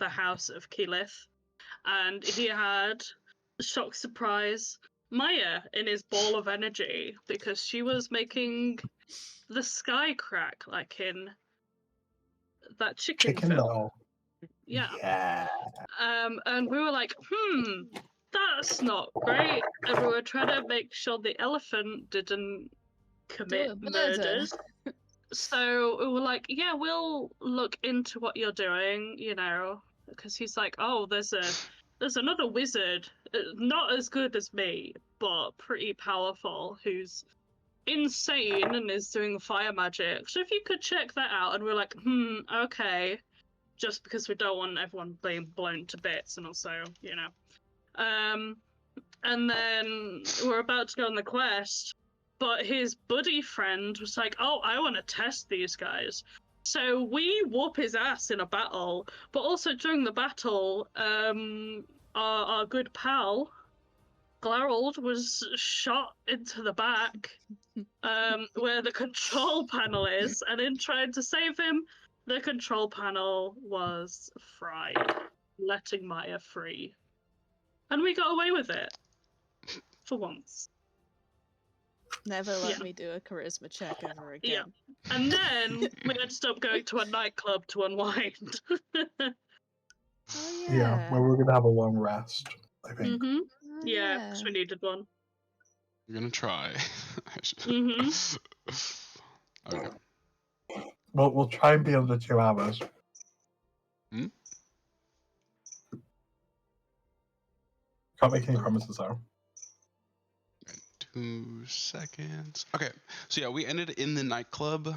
the house of Keyleth, and he had shock surprise Maya in his ball of energy because she was making the sky crack like in that chicken film. Little. Yeah. And we were like, that's not great. And we were trying to make sure the elephant didn't commit murders. So we were like, yeah, we'll look into what you're doing, you know, because he's like, oh, there's another wizard, not as good as me, but pretty powerful, who's insane and is doing fire magic. So if you could check that out. And we're like, okay, just because we don't want everyone being blown to bits, and also, you know. And then we're about to go on the quest, but his buddy friend was like, oh, I want to test these guys. So we whoop his ass in a battle, but also during the battle, our good pal, Glarold, was shot into the back, where the control panel is, and in trying to save him, the control panel was fried, letting Maya free. And we got away with it. For once. Never let me do a charisma check ever again. Yeah. And then we ended up going to a nightclub to unwind. Oh, Yeah, where we're going to have a long rest, I think. Mm-hmm. Oh, Yeah, because we needed one. We're going to try. Okay. Well, we'll try and be under 2 hours. Hmm? Can't make any promises, though. 2 seconds. Okay, so yeah, we ended in the nightclub.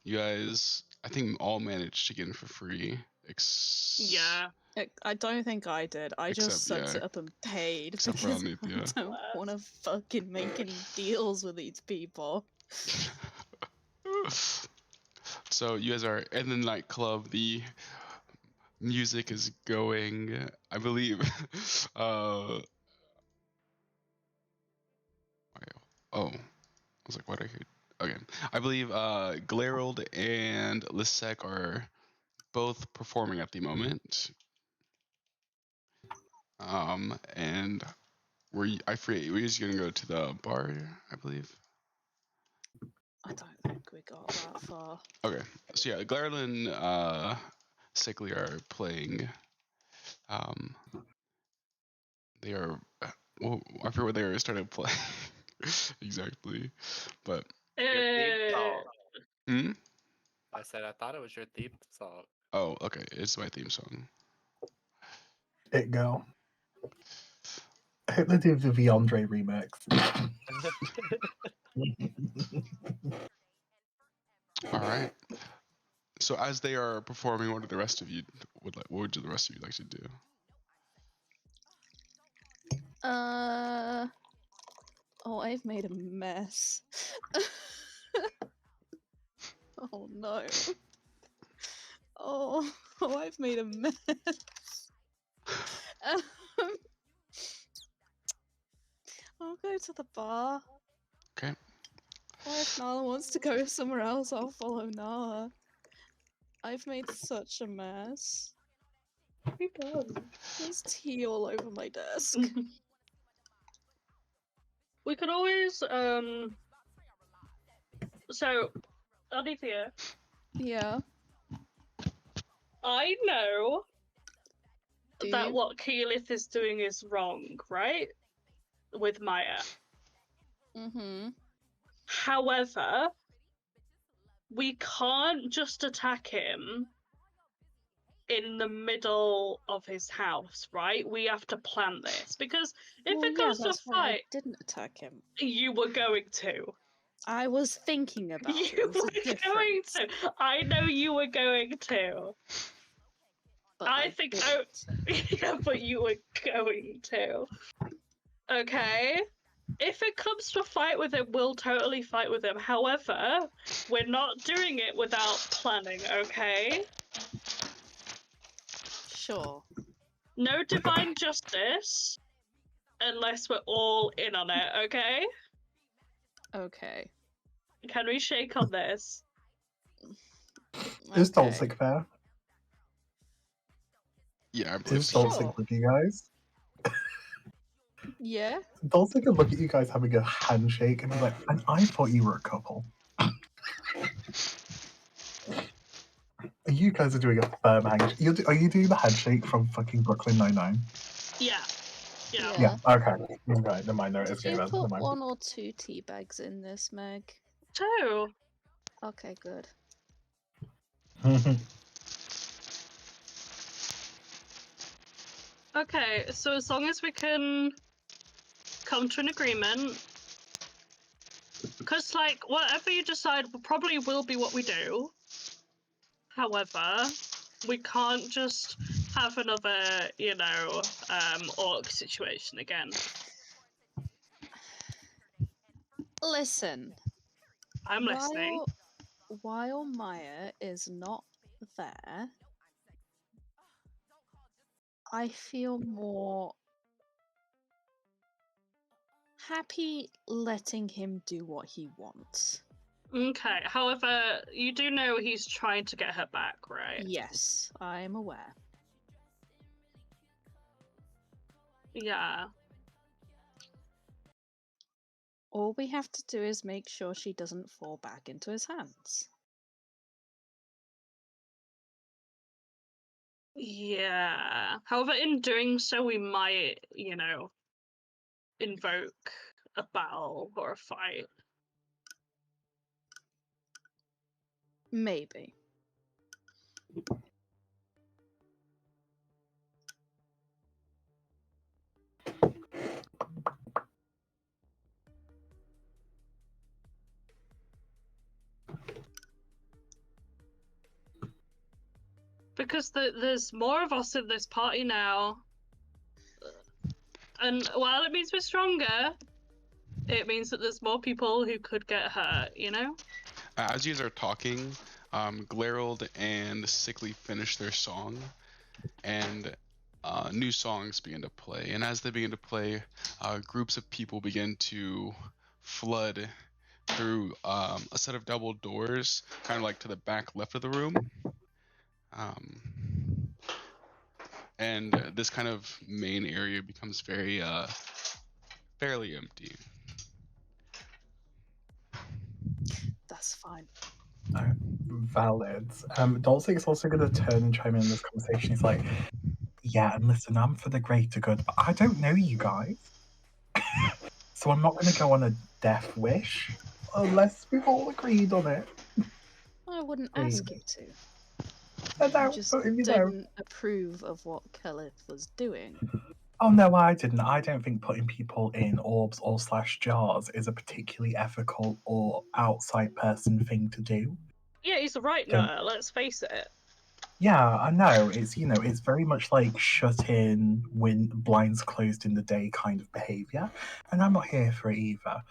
You guys, I think, all managed to get in for free. Yeah. I don't think I did. I just sucked it up and paid because I don't want to fucking make any deals with these people. So you guys are in the nightclub. The music is going. I believe. Oh, I was like, what I heard. Okay, I believe Glarold and Lisek are both performing at the moment. And I forget, we're just gonna go to the bar, I believe. I don't think we got that far. Okay, so yeah, Glarold and Sickly are playing. They are. Well, I forget what they started playing exactly, but. Your theme song. Hmm? I said I thought it was your theme song. Oh, okay. It's my theme song. It go. I hope they do the Viandre remix. All right. So as they are performing, what would the rest of you like to do? Oh, I've made a mess. Oh no. Oh, I've made a mess. I'll go to the bar. Okay. Or if Nala wants to go somewhere else, I'll follow Nala. I've made such a mess. There's tea all over my desk. We could always, so, Aditya. Yeah. I know that what Keyleth is doing is wrong, right? With Maya. Mm-hmm. However, we can't just attack him in the middle of his house, right? We have to plan this, because if it goes to a fight, I didn't attack him. You were going to. I was thinking about it. You were going to. I know you were going to. But I think. Yeah, but you were going to. Okay. If it comes to a fight with him, we'll totally fight with him. However, we're not doing it without planning, okay? Sure. No divine justice unless we're all in on it, okay? Okay. Can we shake on this? Is Dolsic there? Yeah, I believe Is so. Dulcich with you guys? Yeah. Dulcich could look at you guys having a handshake and be like, and I thought you were a couple. You guys are doing a firm handshake. Are you doing the handshake from fucking Brooklyn Nine-Nine? Yeah. Yeah. Yeah, okay. Right, never mind, there it is. Did you Never put mind. 1 or 2 tea bags in this, Meg? 2. Okay, good. Okay, so as long as we can come to an agreement, because, like, whatever you decide probably will be what we do. However, we can't just have another, orc situation again. Listen. I'm listening. While Maya is not there, I feel more happy letting him do what he wants. Okay, however, you do know he's trying to get her back, right? Yes, I'm aware. Yeah. All we have to do is make sure she doesn't fall back into his hands. Yeah. However, in doing so, we might, invoke a battle or a fight. Maybe. Because there's more of us in this party now. And while it means we're stronger, it means that there's more people who could get hurt, As you guys are talking, Glarold and Sickly finish their song, and new songs begin to play. And as they begin to play, groups of people begin to flood through a set of double doors, kind of like to the back left of the room. And this kind of main area becomes very fairly empty. That's fine. Valid. Dulcich is also going to turn and chime in this conversation. He's like, yeah, and listen, I'm for the greater good, but I don't know you guys. So I'm not going to go on a death wish unless we've all agreed on it. I wouldn't ask you to. I You just didn't approve of what Kelith was doing. Oh no, I didn't. I don't think putting people in orbs or / jars is a particularly ethical or outside person thing to do. Yeah, he's right now, let's face it. Yeah, I know. It's very much like shut in, blinds closed in the day kind of behavior. And I'm not here for it either.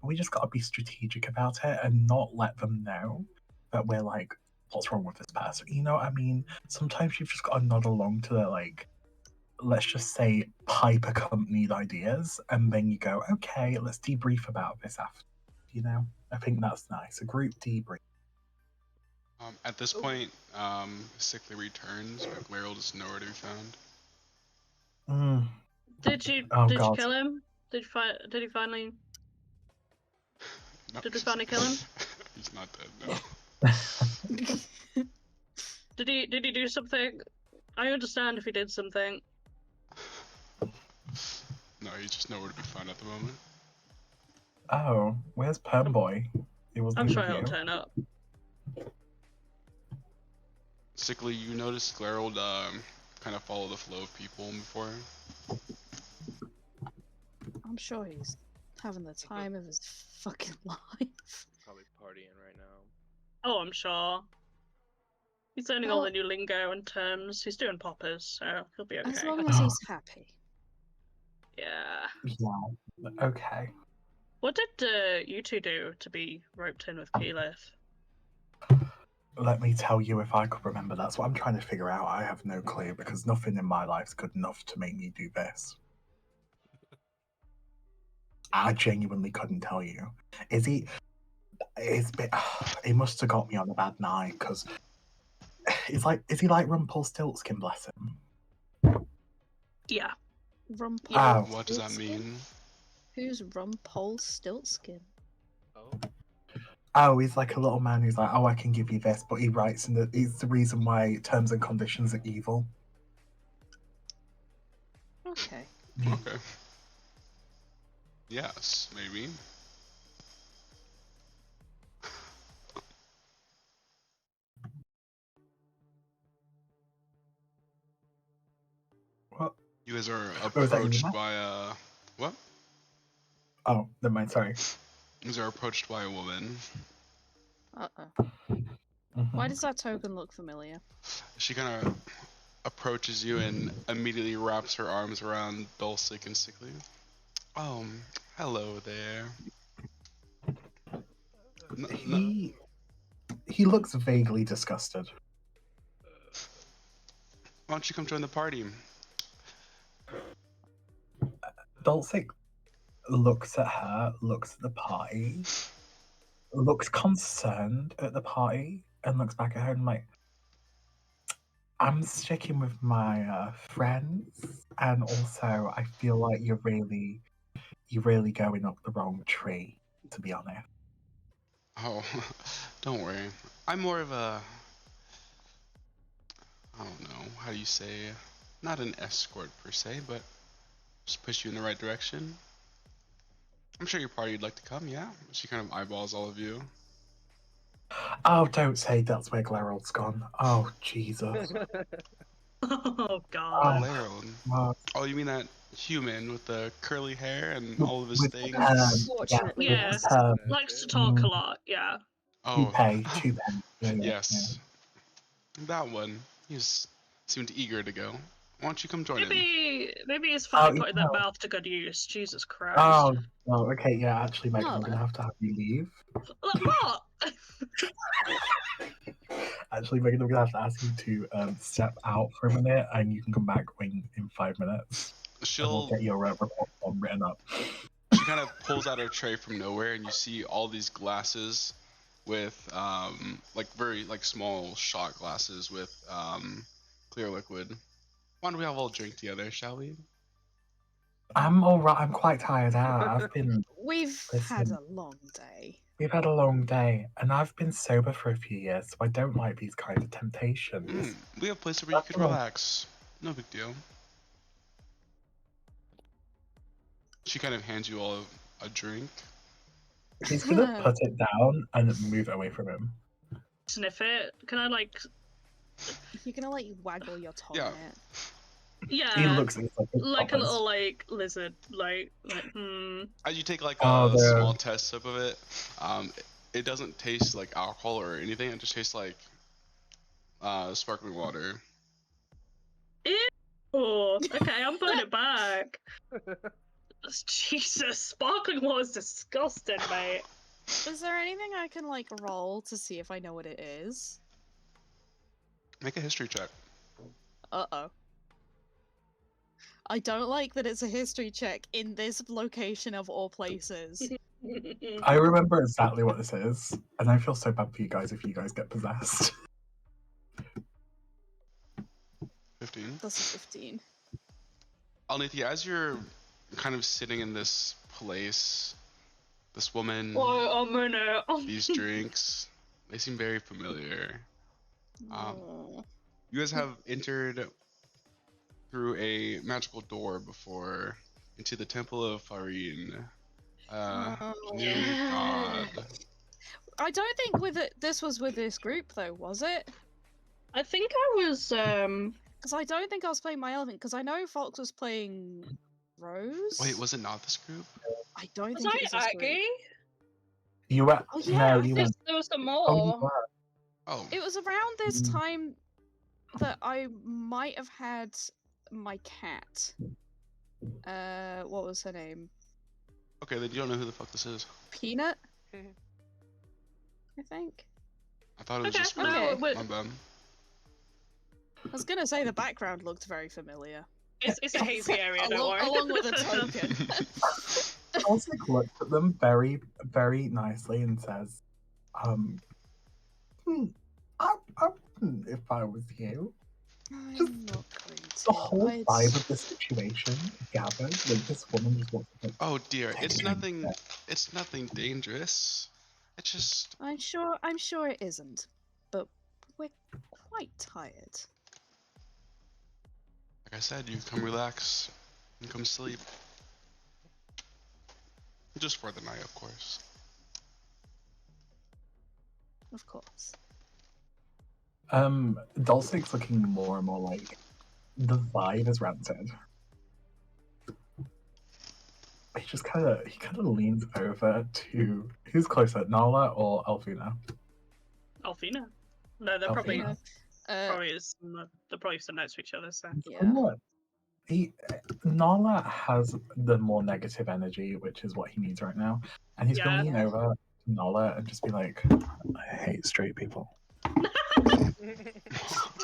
We just gotta be strategic about it and not let them know that we're like, what's wrong with this person? You know what I mean? Sometimes you've just gotta nod along to their, like, let's just say, pipe accompanied ideas, and then you go, okay, let's debrief about this after. I think that's nice. A group debrief. At this point, Sickly returns, but Glarold is nowhere to be found. Did you kill him? Did he finally? No. Did we finally kill him? He's not dead, no. Did he do something? I understand if he did something. No, he's just nowhere to be found at the moment. Oh, where's Perm Boy? I'm sure he'll turn up. Sickly, you notice Glarold kind of follow the flow of people before him? I'm sure he's having the time of his fucking life. Probably partying right now. Oh, I'm sure. He's learning all the new lingo and terms. He's doing poppers, so he'll be okay. As long as he's happy. Yeah. Yeah. Okay. What did you two do to be roped in with Keyleth? Let me tell you if I could remember. That's what I'm trying to figure out. I have no clue because nothing in my life's good enough to make me do this. I genuinely couldn't tell you. It must have got me on a bad night because is he like Rumpelstiltskin, bless him? Yeah. Rumpole. What does that mean? Who's Rumpole-Stiltskin? Oh, he's like a little man who's like, oh, I can give you this, but he writes in it's the reason why terms and conditions are evil. Okay. Okay. Yes, maybe. What? You guys are was that approached Yuma? by what? Oh, never mind, sorry. You guys are approached by a woman. Uh-oh. Mhm. Why does that token look familiar? She kind of approaches you and immediately wraps her arms around Dulcic and Sickly. Oh, hello there. He looks vaguely disgusted. Why don't you come join the party? Dulcic looks at her, looks at the party, looks concerned at the party, and looks back at her and like, I'm sticking with my friends, and also I feel like you're really going up the wrong tree, to be honest. Oh, don't worry. I'm more of a, I don't know, how do you say, not an escort per se, but just push you in the right direction. I'm sure your party would like to come, yeah? She kind of eyeballs all of you. Oh, don't say that's where Glarald's gone. Oh, Jesus. Oh God. Oh, you mean that human with the curly hair and all of his with things? Unfortunately, Yeah. yes. Likes to talk a lot. Yeah. Oh, Toupee. yes. That one. He seemed eager to go. Why don't you come join him? Maybe it's finally putting that mouth to good use. Jesus Christ. Oh, okay, yeah, actually, Megan, I'm No. going to have you leave. What? Actually, Megan, I'm going to have to ask you to step out for a minute, and you can come back in 5 minutes. And we'll get your report written up. She kind of pulls out a tray from nowhere, and you see all these glasses with, like very small shot glasses with clear liquid. Why don't we all drink together, shall we? I'm all right. I'm quite tired out. We've had a long day. We've had a long day, and I've been sober for a few years, so I don't like these kind of temptations. We have places where you can relax. No big deal. She kind of hands you all a drink. He's gonna put it down and move away from him. Sniff it. Can I like? You're gonna like waggle your tongue in it. Yeah. He looks like a little like lizard, As you take like a small test sip of it, it doesn't taste like alcohol or anything. It just tastes like sparkling water. Ew. Okay, I'm putting it back. Jesus, sparkling water is disgusting, mate. Is there anything I can like roll to see if I know what it is? Make a history check. Uh-oh. I don't like that it's a history check in this location of all places. I remember exactly what this is, and I feel so bad for you guys if you guys get possessed. 15. That's a 15. Alnithia, as you're kind of sitting in this place, this woman, these drinks, they seem very familiar. You guys have entered through a magical door before into the Temple of Farin. New god. I don't think this was with this group though, was it? I think I was because I don't think I was playing my elephant, because I know Fox was playing Rose. Wait, was it not this group? I don't think it was this group. You were. Oh yeah, no, you were. There was some more. Oh, you were. Oh. It was around this time that I might have had my cat. What was her name? Okay, then you don't know who the fuck this is. Peanut? I think. I thought it was just okay. My bad. I was gonna say the background looked very familiar. It's a hazy area, don't worry. Along with a token. Dulcic looks at them very, very nicely and says, I wouldn't if I was you. I'm not going the whole vibe of the situation gathered. Like this woman just wants to. Like, oh dear, take it's a drink. nothing. It's nothing dangerous. It's just. I'm sure it isn't, but we're quite tired. Like I said, you come relax and come sleep. Just for the night, of course. Of course. Dulcic's looking more and more like the vibe is rancid. He kind of leans over to who's closer, Nala or Alfina? Alfina. No, they're Alfina. they're probably sitting next to each other. So Yeah. Nala has the more negative energy, which is what he needs right now, and he's gonna lean over to Nala and just be like, "I hate straight people."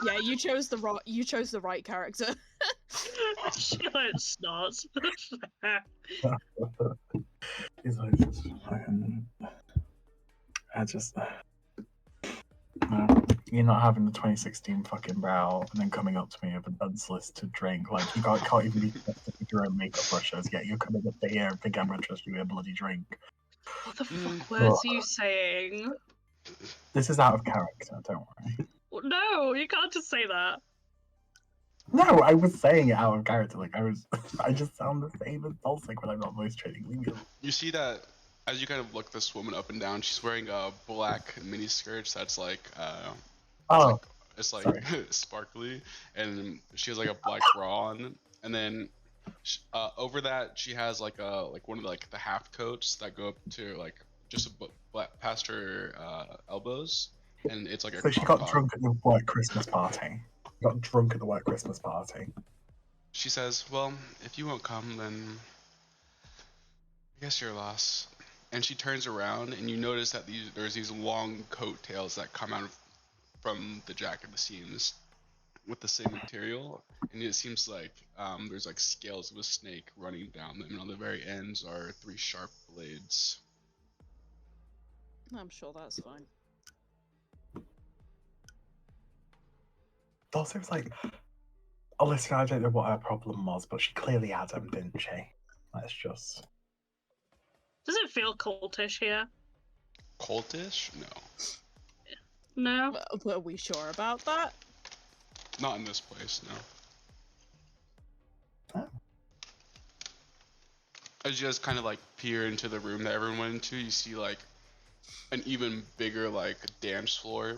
Yeah, you chose the right character. She like snorts. He's like, I just, you're not having the 2016 fucking brow and then coming up to me with a duds list to drink. Like, you can't even be trusted with your own makeup brushes, yet you're coming up to here and think I'm gonna trust you with a bloody drink. What the fuck words are you saying? This is out of character, don't worry. No, you can't just say that. No, I was saying it out of character. Like, I just sound the same as Dulcic when I'm not voice training. Leave me alone. You see that as you kind of look this woman up and down, she's wearing a black mini skirt that's like it's like sparkly, and she has like a black bra on, and then over that she has like one of the half coats that go up to like just past her elbows, and it's like a so she got drunk at the white Christmas party. Got drunk at the white Christmas party. She says, "Well, if you won't come, then I guess your loss." And she turns around, and you notice that there's these long coattails that come out from the jacket, the seams, with the same material, and it seems like there's like scales of a snake running down them, and on the very ends are 3 sharp blades. I'm sure that's fine. Dulce was like, "Oh, listen, I don't know what her problem was, but she clearly had him, didn't she? Let's just." Does it feel cultish here? Cultish? No. No. Were we sure about that? Not in this place, no. Oh. As you guys kind of like peer into the room that everyone went into, you see like an even bigger like dance floor,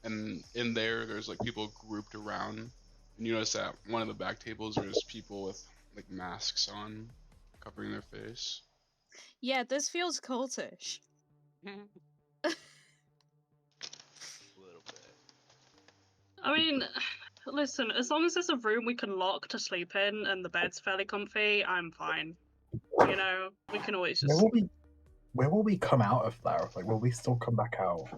and in there's like people grouped around, and you notice that one of the back tables there's people with like masks on, covering their face. Yeah, this feels cultish. A little bit. I mean, listen, as long as there's a room we can lock to sleep in and the bed's fairly comfy, I'm fine. You know, we can always just. Where will we come out of there? Like, will we still come back out?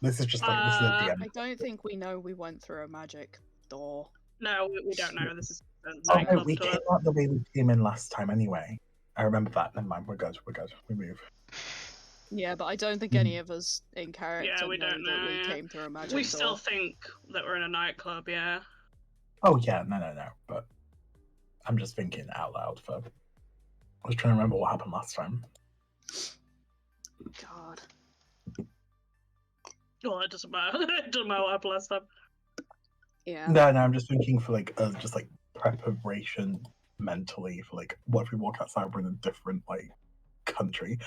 This is just like, this is at the end. I don't think we know we went through a magic door. No, we don't know. This is Oh no, we came out the way we came in last time anyway. I remember that. Never mind, we're good. We move. Yeah, but I don't think any of us in character we don't know that we yet. came through a magic We door. still think that we're in a nightclub, yeah. Oh yeah, no. But I'm just thinking out loud for. I was trying to remember what happened last time. God. Well, it doesn't matter. It doesn't matter what happened last time. Yeah. No, I'm just thinking for like just like preparation mentally for like what if we walk outside, we're in a different like country.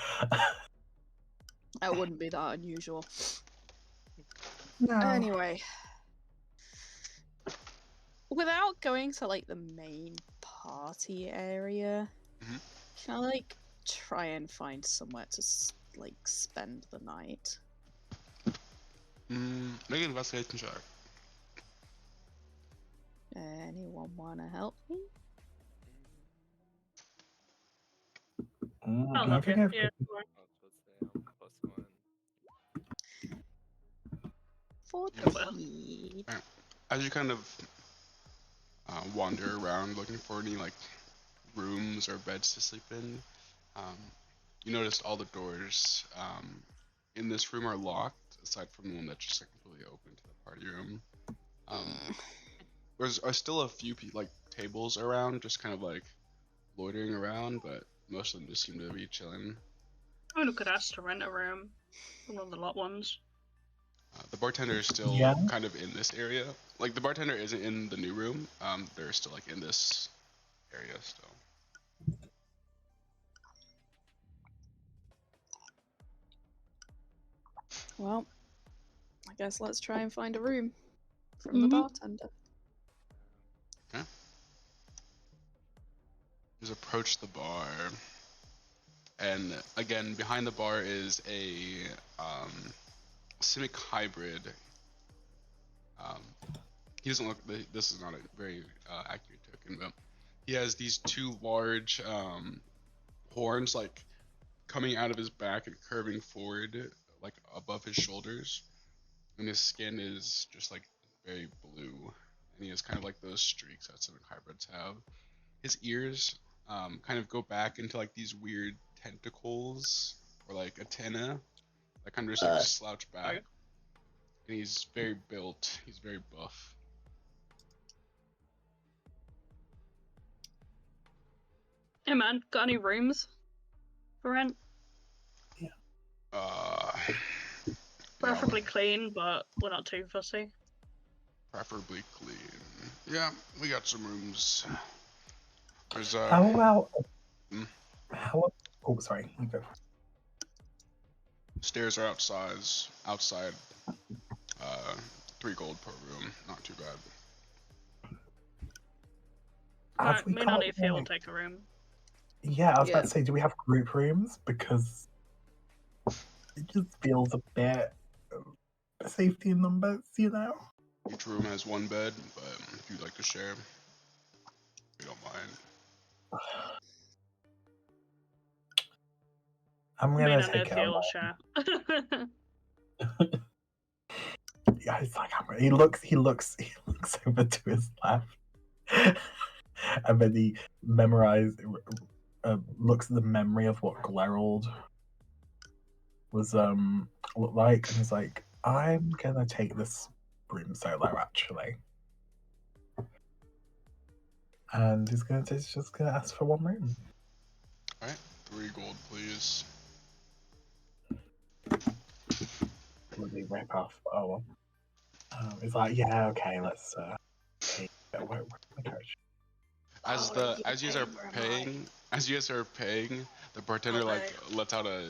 That wouldn't be that unusual. No. Anyway. Without going to like the main party area, can I like try and find somewhere to like spend the night? Make an investigation check. Anyone want to help me? I'll help you. Yeah. +1. As you kind of wander around looking for any like rooms or beds to sleep in, you notice all the doors in this room are locked, aside from the one that's just like completely open to the party room. There's are still a few like tables around, just kind of like loitering around, but most of them just seem to be chilling. I mean, we could ask to rent a room. One of the lot ones. The bartender is still Yeah. kind of in this area. Like the bartender isn't in the new room. They're still like in this area still. Well, I guess let's try and find a room from the Mhm. bartender. Okay. Just approach the bar, and again behind the bar is a Simic hybrid. He doesn't look. This is not a very accurate token, but he has these two large horns, like coming out of his back and curving forward, like above his shoulders. And his skin is just like very blue, and he has kind of like those streaks that some hybrids have. His ears kind of go back into like these weird tentacles or like antenna that kind of just like slouch back. And he's very built. He's very buff. Hey man, got any rooms for rent? Uh, Preferably clean, but we're not too fussy. preferably clean. Yeah, we got some rooms. There's How about? Hmm? Oh, sorry. You go. stairs are outside. Outside. 3 gold per room. Not too bad. Have we Me and got, Anifia will like- take a room. Yeah, I was Yeah. about to say, do we have group rooms? Because it just feels a bit safety in numbers, you know? Each room has 1 bed, but if you'd like to share, we don't mind. I'm Me gonna and take it. Anifia will share. Yeah, it's like he looks over to his left, and then he looks at the memory of what Glerald was looked like, and he's like, I'm gonna take this room solo actually, and he's just gonna ask for 1 room. All right, 3 gold, please. Really rip off. Oh, well. He's like, yeah, okay, let's take where my coach. As you guys are paying, the bartender like lets out a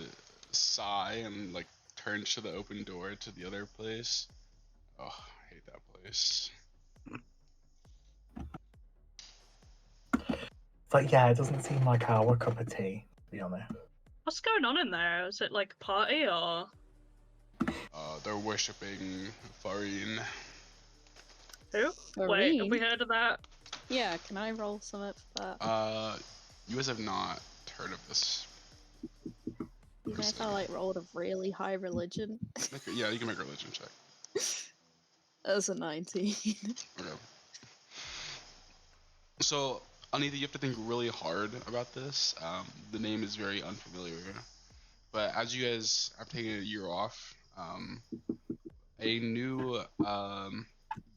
sigh and like turns to the open door to the other place. Oh, I hate that place. It's like, yeah, it doesn't seem like our cup of tea, to be honest. What's going on in there? Is it like a party or? They're worshipping Farine. Who? Wait, have we heard of that? Yeah, can I roll something for that? You guys have not heard of this. Even if I like rolled a really high religion. Yeah, you can make a religion check. That's a 19. Okay. So, Anita, you have to think really hard about this. The name is very unfamiliar. But as you guys have taken a year off, a new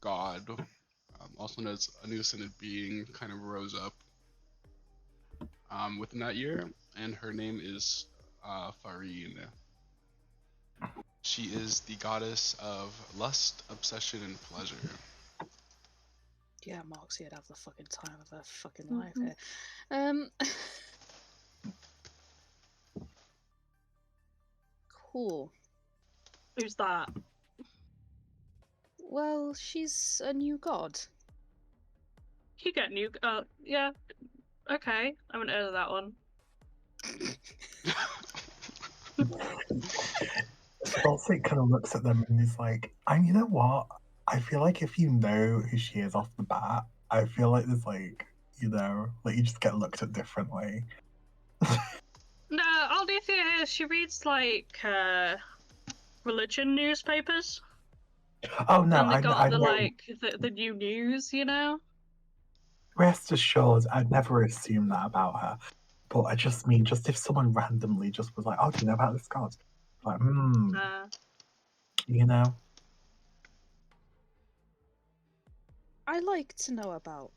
god, also known as a new ascended being, kind of rose up within that year, and her name is Farine. She is the goddess of lust, obsession, and pleasure. Yeah, Moxie would have the fucking time of her fucking life here. Cool. Who's that? Well, she's a new god. You get new. Yeah. Okay, I haven't heard of that one. Balsic kind of looks at them and he's like, and you know what? I feel like if you know who she is off the bat, I feel like there's like, you know, like you just get looked at differently. No, all the thing is she reads like religion newspapers. Oh no, And they got I the know. like the new news, you know. Rest assured, I'd never assume that about her. But I just mean, just if someone randomly just was like, "Oh, do you know about this god?" Like, you know. I like to know about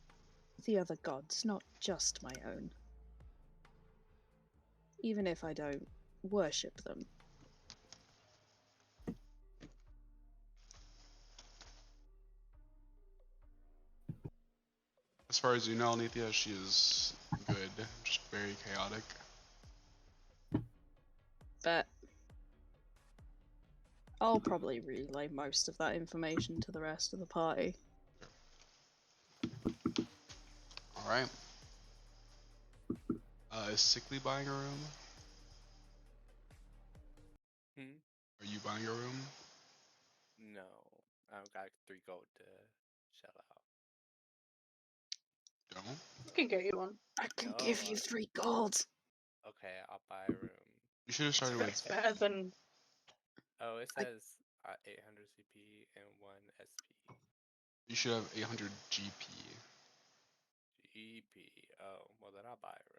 the other gods, not just my own. Even if I don't worship them. As far as you know, Alethea, she is good, just very chaotic. But I'll probably relay most of that information to the rest of the party. Alright. Is Sickly buying a room? Are you buying a room? No, I've got 3 gold to shell out. Don't? I can get you one. I can give you 3 gold. Okay, I'll buy a room. You should have started It's with. better than. Oh, it says 800 CP and 1 SP. You should have 800 GP. GP. Oh, well then I'll buy a room.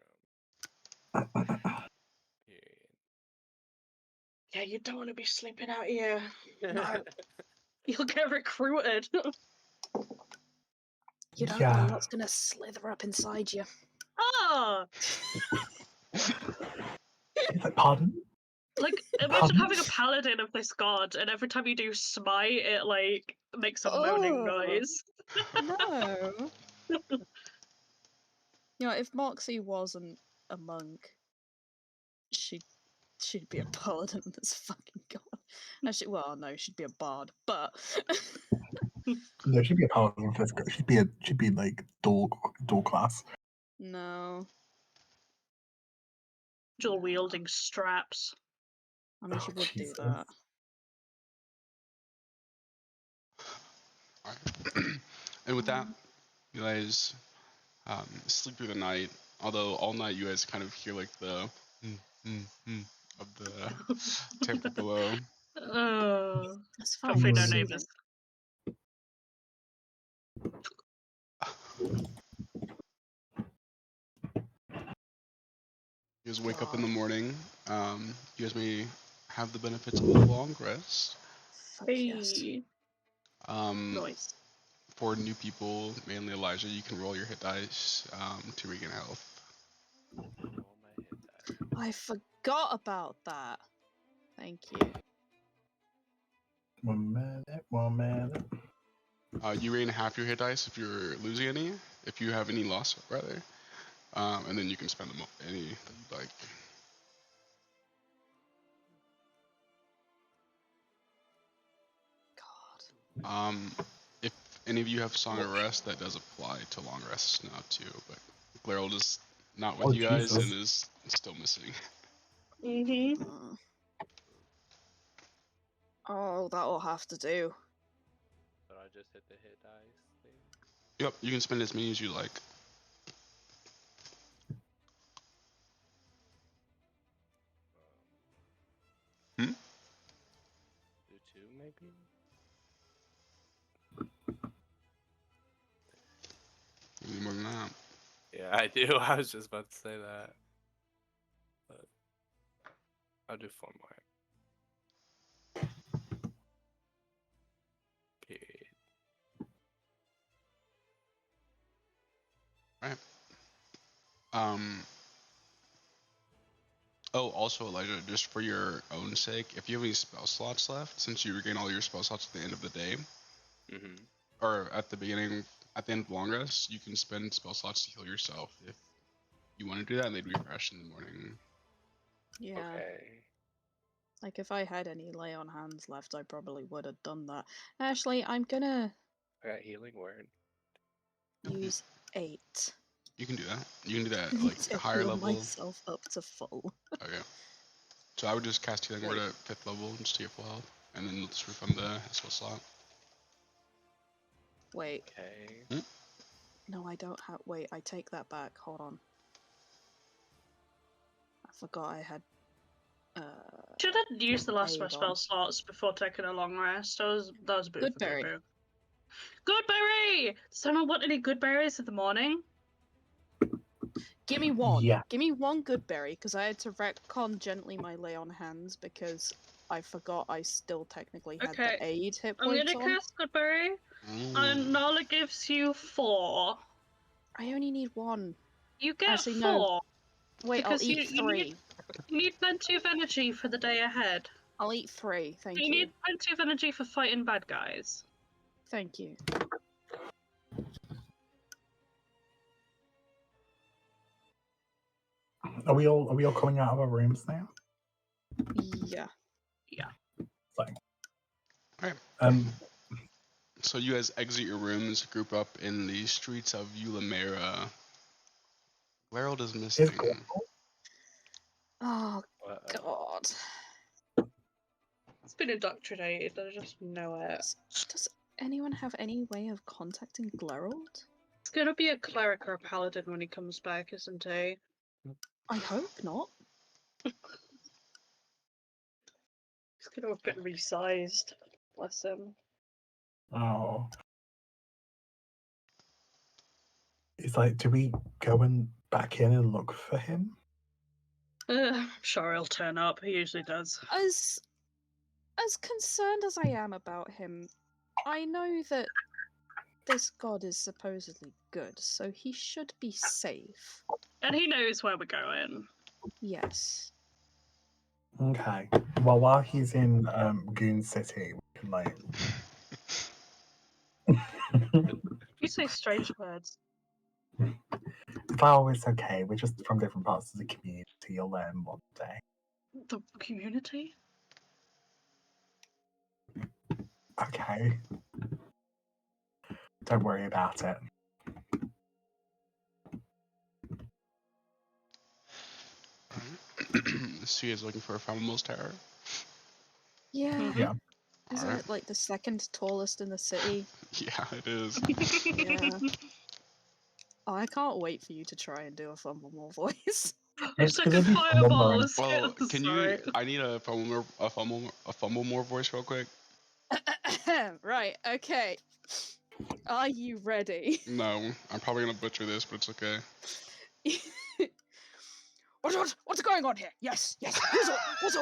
Period. Yeah, you don't want to be sleeping out here. No. You'll get recruited. You don't Yeah. know what's gonna slither up inside you. Ah! Pardon? Like, imagine having a paladin of this god, and every time you do smite, it, like, makes a moaning noise. No. You know, if Moxie wasn't a monk, she'd be a paladin of this fucking god. Actually, well, no, she'd be a bard, but No, she'd be a paladin for this. She'd be like dual class. no. Dual wielding straps. I mean, she would Jesus. do that. Alright. And with that, you guys sleep through the night. Although all night you guys kind of hear like the of the temple below. That's fine. Hopefully no it's neighbors. You guys wake up in the morning. You guys may have the benefits of a long rest. Fuck yes. Hey. Nice. For new people, mainly Elijah, you can roll your hit dice to regain health. Roll my hit die. I forgot about that. Thank you. 1 minute, 1 minute. You regain half your hit dice if you're losing any, if you have any loss, rather. And then you can spend them any that you'd like. God. If any of you have Song of Rest, that does apply to long rests now too, but Glarold is not with you guys Jesus. and is still missing. Mm-hmm. Oh, that'll have to do. But I just hit the hit dice thing. Yep, you can spend as many as you like. Do 2 maybe? Any more than that. Yeah, I do. I was just about to say that. But I'll do 4 more. Period. Right. Oh, also Elijah, just for your own sake, if you have any spell slots left, since you regain all your spell slots at the end of the day, or at the beginning, at the end of long rest, you can spend spell slots to heal yourself if you want to do that, and they'd refresh in the morning. Yeah. Okay. Like, if I had any lay on hands left, I probably would have done that. Actually, I'm gonna I got healing word. use 8. You can do that. You can do that like to higher heal level. myself up to full. Okay. So I would just cast healing word at 5th level just to get full health, and then just refund the spell slot. Wait. Okay. No, I don't have. Wait, I take that back. Hold on. I forgot I had. Should have used the last of my Aid spell on. slots before taking a long rest. That was a bit of a Goodberry. boo-boo. Goodberry! Does someone want any good berries in the morning? Give me one. Yeah. Give me one good berry, because I had to retcon gently my lay on hands because I forgot I still technically had Okay, the aid hit I'm points gonna on. cast Goodberry. And Nala gives you 4. I only need 1. You get Actually, 4. no. Wait, Because I'll eat 3. You need plenty of energy for the day ahead. I'll eat 3, thank You you. need plenty of energy for fighting bad guys. Thank you. Are we all coming out of our rooms now? Yeah. Fine. Alright. So you guys exit your rooms, group up in the streets of Ulamera. Gerald is missing. Oh, God. It's been indoctrinated, I just know it. Does anyone have any way of contacting Glerald? It's gonna be a cleric or a paladin when he comes back, isn't he? I hope not. He's gonna have been resized. Bless him. Oh. It's like, do we go back in and look for him? I'm sure he'll turn up. He usually does. As concerned as I am about him, I know that this god is supposedly good, so he should be safe. And he knows where we're going. Yes. Okay. Well, while he's in Goon City, we can like. You say strange words. Oh, it's okay. We're just from different parts of the community. You'll learn one day. The community? Okay. Don't worry about it. So you guys looking for a Fountainwell's Tower? Yeah. Yeah. Isn't Alright. it like the second tallest in the city? Yeah, it is. Yeah. Oh, I can't wait for you to try and do a Fumblemore voice. It's Took a gonna be fireball. Well, can Sorry. you? I need a Fumblemore voice real quick. Right, okay. Are you ready? No, I'm probably gonna butcher this, but it's okay. What's going on here? Yes. What's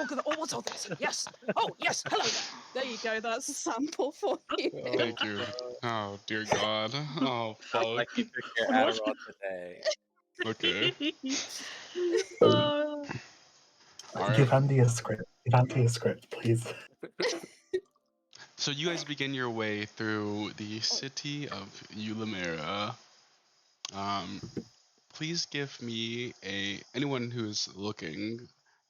all this? Yes. Oh, yes. Hello there. There you go. That's a sample for you. Thank you. Oh dear God. Oh Sounds fuck. like you took your What? Adderall today. Okay. Oh, Alright. Give Andy a script. Give Andy a script, please. So you guys begin your way through the city of Ulamera. Please give me anyone who is looking, give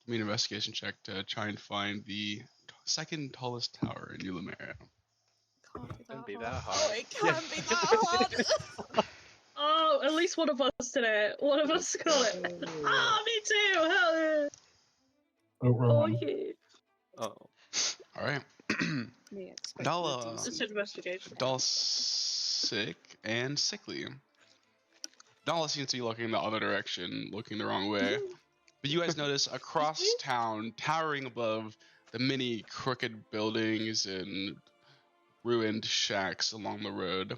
me an investigation check to try and find the second tallest tower in Ulamera. Can't be that Oh, hard. it can't be that hard. oh, at least one of us did it. One of us got it. Ah, me too. Hell yeah. Oh, wrong Oh one. yeah. Oh. All right. Me expecting Dala, It's investigation. Dala's sick and sickly. Dala seems to be looking the other direction, looking the wrong way. But you guys notice across town, towering above the many crooked buildings and ruined shacks along the road,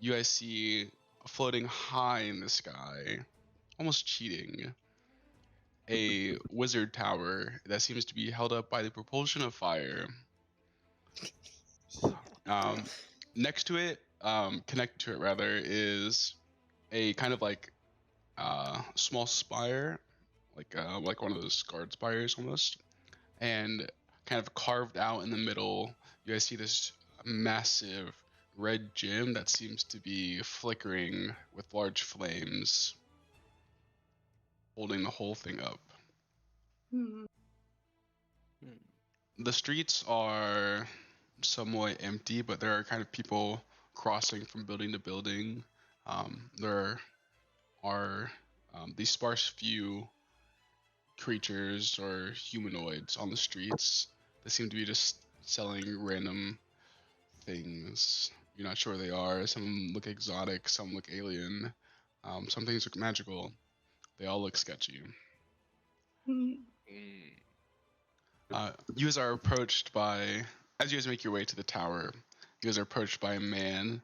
you guys see floating high in the sky, almost cheating, a wizard tower that seems to be held up by the propulsion of fire. Next to it, connected to it rather, is a kind of like small spire, like one of those guard spires almost, and kind of carved out in the middle, you guys see this massive red gem that seems to be flickering with large flames, holding the whole thing up. Hmm. The streets are somewhat empty, but there are kind of people crossing from building to building. There are these sparse few creatures or humanoids on the streets that seem to be just selling random things. You're not sure what they are. Some look exotic, some look alien, some things look magical. They all look sketchy. You guys are approached by, as you guys make your way to the tower, you guys are approached by a man.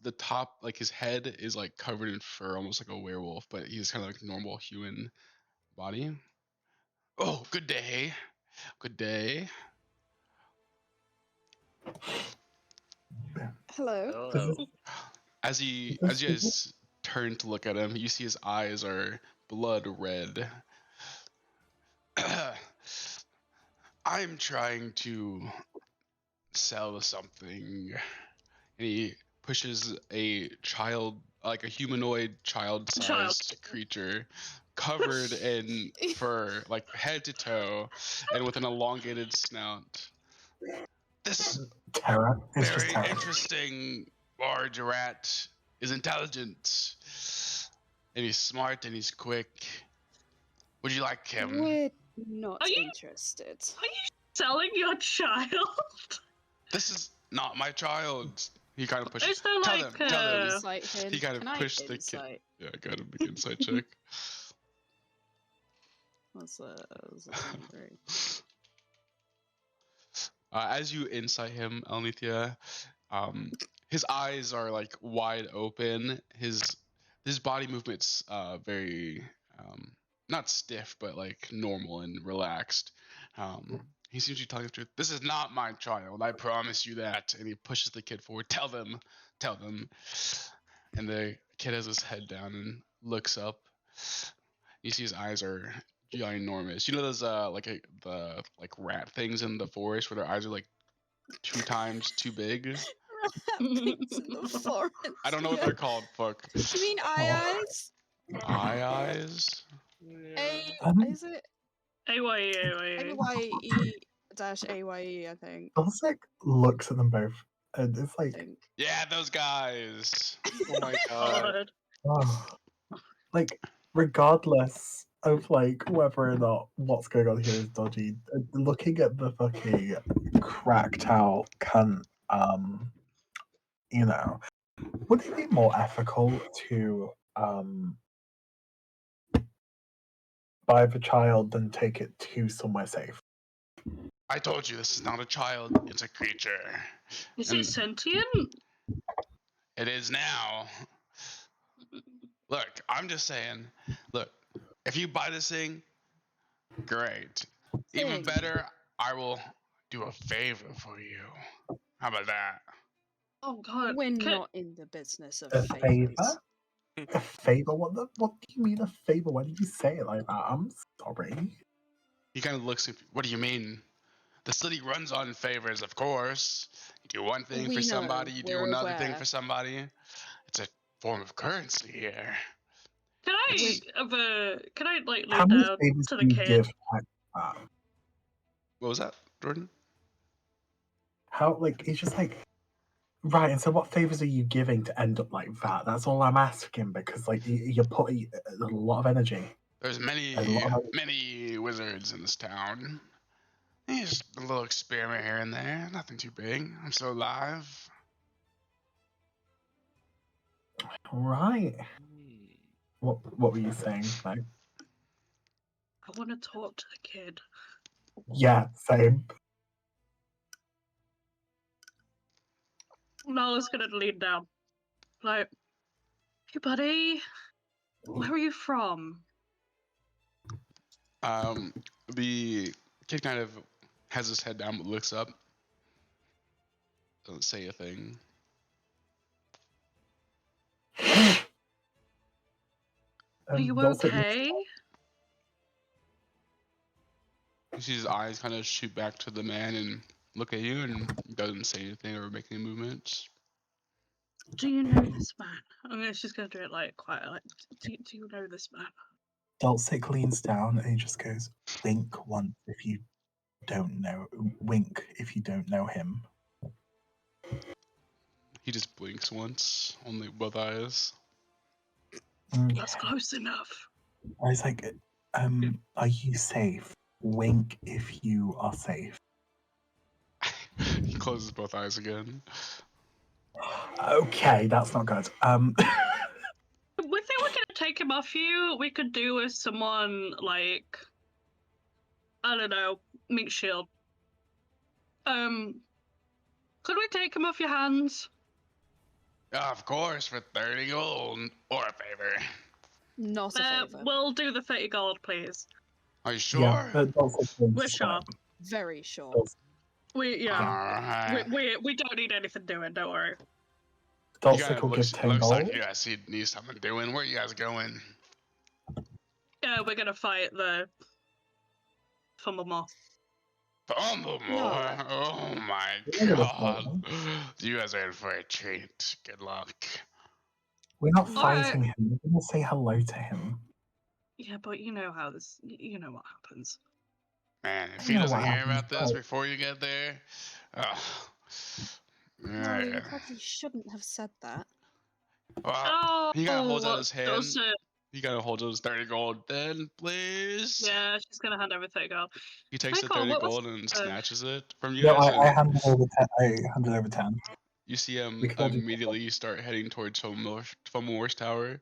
The top, like his head is like covered in fur, almost like a werewolf, but he's kind of like normal human body. Oh, good day. Good day. Hello. Hello. As you guys turn to look at him, you see his eyes are blood red. I'm trying to sell something. And he pushes a child, like a humanoid child-sized creature, covered in fur, like head to toe, and with an elongated snout. This Terror. It's just very terror. interesting large rat is intelligent, and he's smart and he's quick. Would you like him? We're not Are you- interested. Are you selling your child? This is not my child. He kind of pushes. Is there Tell like them. Tell them. Insight him. He kind of Can I pushed the kid. insight? Yeah, I got a big insight check. That's a 23. As you insight him, Alnithia, his eyes are like wide open. His body movements very not stiff, but like normal and relaxed. He seems to be telling the truth. This is not my child. I promise you that. And he pushes the kid forward. Tell them. Tell them. And the kid has his head down and looks up. You see his eyes are ginormous. You know those the rat things in the forest where their eyes are like 2 times too big? Things in the forest. I don't know what they're called. Fuck. You mean eye eyes? Eye eyes? Is it AYE. AYE dash AYE? I think. Dulcet looks at them both, and it's I like, think. Yeah, those guys. Oh my god. God. oh. Like, regardless of like whether or not what's going on here is dodgy, looking at the fucking cracked out cunt, you know, would it be more ethical to buy the child than take it to somewhere safe? I told you this is not a child, it's a creature. Is And it sentient? it is now. Look, I'm just saying, look, if you buy this thing, great. Even Thing. better, I will do a favor for you. How about that? Oh god. We're not in the business of A favors. favor? A favor? What do you mean a favor? Why did you say it like that? I'm sorry. He kind of looks at, what do you mean? The city runs on favors, of course. You do one thing We for know, somebody, you do we're another thing aware. for somebody. It's a form of currency here. Can I It's- can I like How lean many down favors to do the you kid? give like that? What was that, Jordan? How, like, it's just like, right, and so what favors are you giving to end up like that? That's all I'm asking, because, like, you're putting a lot of energy. There's A many, lot of many wizards in this town. Just a little experiment here and there. Nothing too big. I'm still alive. Right. What were you saying? Like, I want to talk to the kid. yeah, same. Nala's gonna lean down. Like, hey buddy, where are you from? The kid kind of has his head down but looks up. Doesn't say a thing. Are you Dulcet looks- okay? You see his eyes kind of shoot back to the man and look at you, and doesn't say anything or make any movements. Do you know this man? I'm just gonna do it like quiet. Like, do you know this man? Dulcet leans down and he just goes, wink once if you don't know, wink if you don't know him. He just blinks once, only both eyes. That's close enough. I was like, are you safe? Wink if you are safe. He closes both eyes again. Okay, that's not good. We think we're gonna take him off you. We could do with someone like, I don't know, meat shield. Could we take him off your hands? Of course, for 30 gold or a favor. Not a favor. We'll do the 30 gold, please. Are you sure? Yeah, Dulcet We're sure. Very sure. We Alright. we don't need anything doing. Don't worry. He Dulcic kind of will give looks 10 like gold. you guys need something doing. Where you guys going? Yeah, we're gonna fight the Fumblemore. Fumblemore? Oh my We're gonna fight god. him. You guys are in for a treat. Good luck. We're not Alright. fighting him. We're gonna say hello to him. Yeah, but you know how this. You know what happens. Man, if I he know doesn't what hear happens, about this but before you get there, ugh. No, you Alright. probably shouldn't have said that. Well, he kind of holds out Oh, his hand. does it? He kind of holds out his 30 gold. Then, please. Yeah, she's gonna hand everything up. He takes the Michael, 30 what was- gold and snatches it from you no, guys. I And handed over 10. I handed over 10. you see him We can all do immediately start heading towards Fumblemore's tower.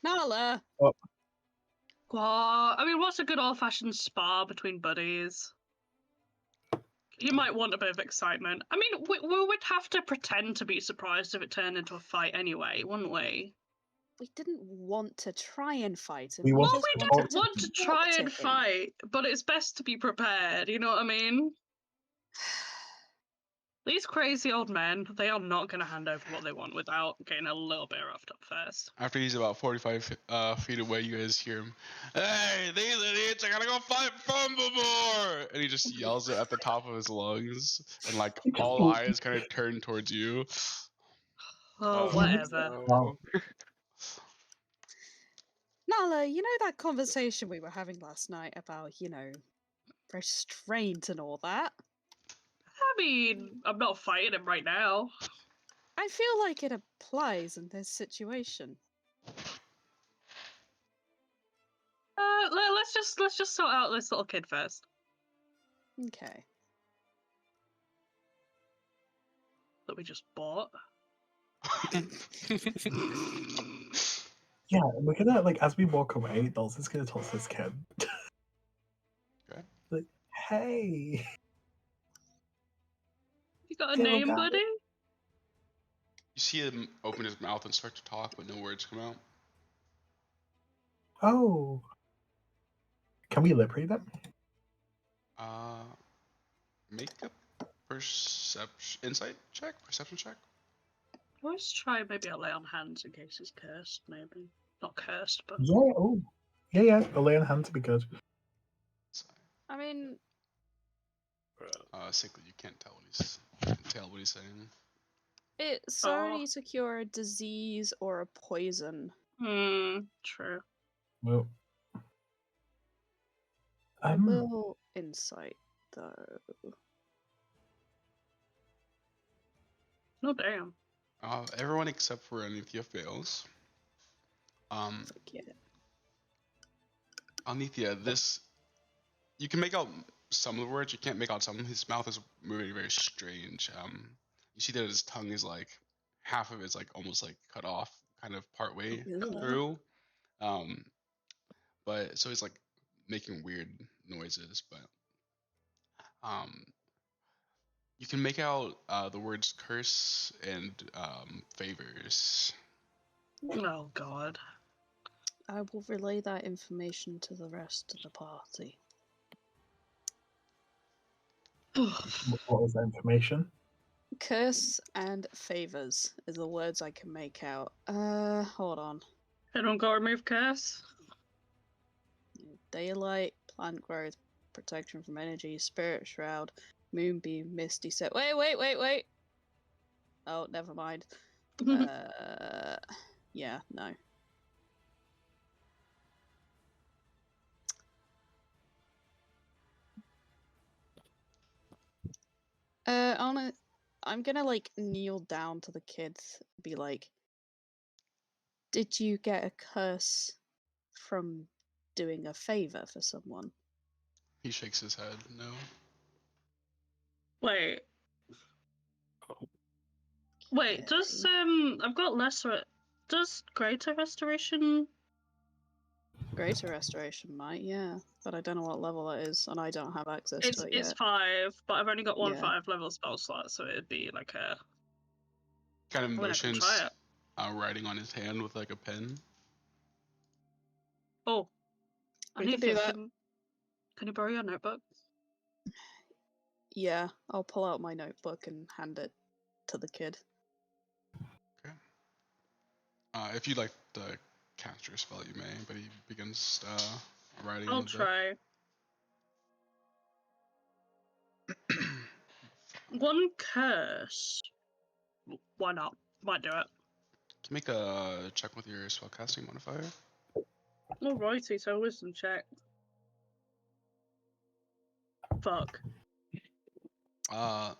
Nala! Well, I mean, what's a good old-fashioned spar between buddies? You might want a bit of excitement. I mean, we would have to pretend to be surprised if it turned into a fight anyway, wouldn't we? We didn't want to try and fight him. We Well, wanted we to didn't talk want to talk try to and him. fight, but it's best to be prepared, you know what I mean? These crazy old men, they are not going to hand over what they want without getting a little bit roughed up first. After he's about 45 feet away, you guys hear him. Hey, these idiots! I gotta go fight Fumblemore! And he just yells it at the top of his lungs, and like all eyes kind of turn towards you. Oh, whatever. Well, Nala, you know that conversation we were having last night about, restraint and all that? I mean, I'm not fighting him right now. I feel like it applies in this situation. Let's just sort out this little kid first. Okay. That we just bought. yeah, we're gonna, like, as we walk away, Dulci's gonna talk to this kid. Okay. Like, hey. You got a Hey, name, guy. buddy? You see him open his mouth and start to talk, but no words come out. Oh. Can we lip read it? Make a perception check. Let's try maybe a lay on hands in case he's cursed, maybe. Not cursed, but... Yeah, oh. Yeah, a lay on hand to be good. I mean, Sickly, you can't tell what he's saying. it's only to cure a disease or a poison. True. Well. I will insight, though. No, damn. Everyone except for Anithia fails. Forget. Anithia, you can make out some of the words, you can't make out some. His mouth is moving very strange. You see that his tongue is like, half of it's like almost like cut off, kind of part way through. But so he's like making weird noises, but you can make out the words curse and favors. Oh, God. I will relay that information to the rest of the party. What was that information? Curse and favors is the words I can make out. Hold on. Anyone got remove curse? Daylight, plant growth, protection from energy, spirit shroud, moonbeam, misty set. Wait. Oh, never mind. Yeah, no. I'm gonna like kneel down to the kids, be like, did you get a curse from doing a favor for someone? He shakes his head, no. Wait. Wait, does, I've got lesser... Does greater restoration... Greater restoration might, yeah. But I don't know what level that is, and I don't have access to it It's yet. 5, but I've only got one Yeah. 5 level spell slot, so it'd be like a... Kind of I mean, I can motions, try it. writing on his hand with like a pen. Oh. I can do that. Can you borrow your notebook? Yeah, I'll pull out my notebook and hand it to the kid. Okay. If you'd like to cast your spell, you may, but he begins writing I'll in the book. try. One curse. Why not? Might do it. Can make a check with your spellcasting modifier. Alrighty, so wisdom check. Fuck.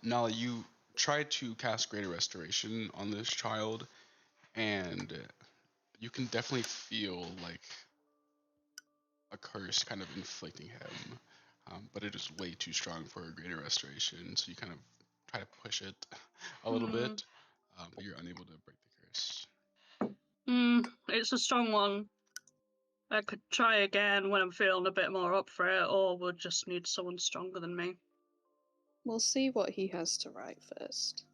Now you try to cast Greater Restoration on this child, and you can definitely feel like a curse kind of inflicting him, but it is way too strong for a Greater Restoration, so you kind of try to push it a little bit, but you're unable to break the curse. It's a strong one. I could try again when I'm feeling a bit more up for it, or we'll just need someone stronger than me. We'll see what he has to write first.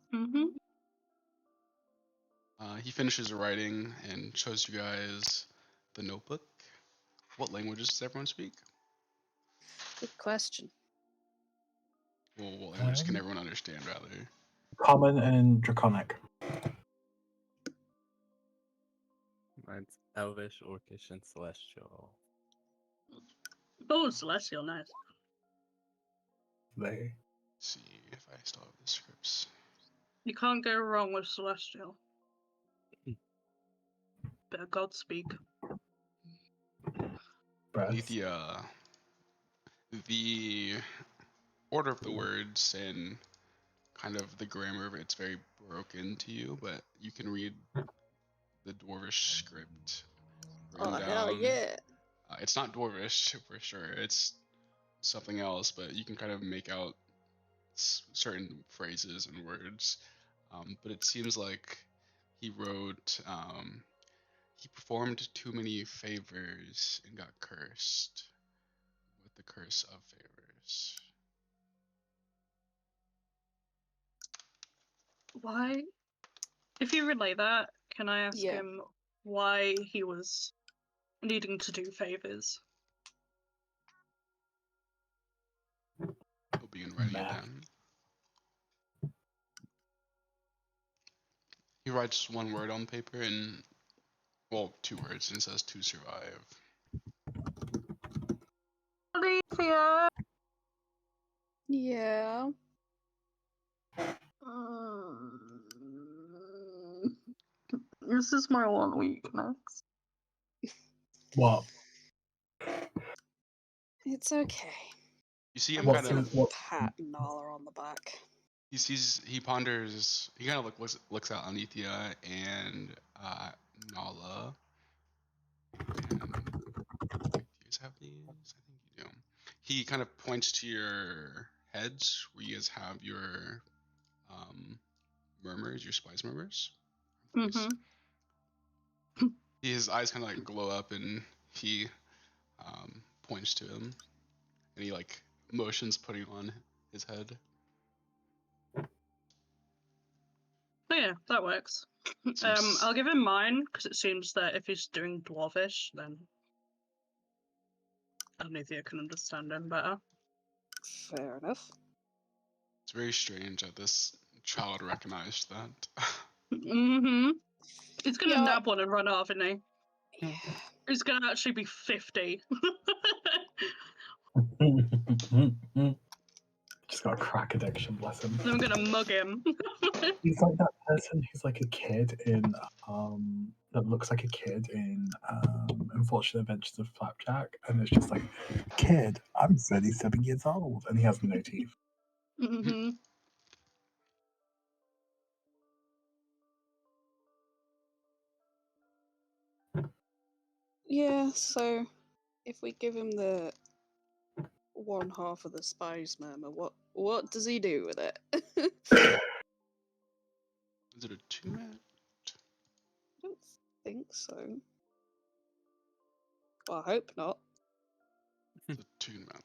He finishes writing and shows you guys the notebook. What languages does everyone speak? Good question. Well, what languages can everyone understand, rather? Common and Draconic. Mine's Elvish, Orcish, and Celestial. Oh, Celestial, nice. They. Let's see if I still have the scripts. You can't go wrong with Celestial. Bit of Godspeak. The order of the words and kind of the grammar of it's very broken to you, but you can read the Dwarvish script written down. Hell yeah! It's not Dwarvish for sure. It's something else, but you can kind of make out certain phrases and words. But it seems like he wrote, he performed too many favors and got cursed with the curse of favors. Why? If you relay that, can I ask Yeah. him why he was needing to do favors? He'll begin writing it down. He writes one word on paper and, well, 2 words, and says to survive. Alicia! Yeah. This is my one weakness. What? It's okay. You see him What's kind of pat Nala on the back. he ponders, he kind of looks at Anithya and Nala. And do you guys have these? I think you do. He kind of points to your heads where you guys have your murmurs, your spice murmurs. His eyes kind of like glow up, and he points to him, and he like motions putting on his head. Oh yeah, that works. I'll give him mine, because it seems that if he's doing Dwarvish, then Anithya can understand him better. Fair enough. It's very strange that this child recognized that. He's gonna nab one and run off, isn't he? Yeah. He's gonna actually be 50. Just got a crack addiction, bless him. I'm gonna mug him. He's like that person who's like a kid in that looks like a kid in Unfortunate Adventures of Flapjack, and it's just like, kid, I'm 37 years old, and he has no teeth. Yeah, so if we give him the one half of the spies murmur, what does he do with it? Is it a 2-mat? I don't think so. Well, I hope not. It's a 2-mat.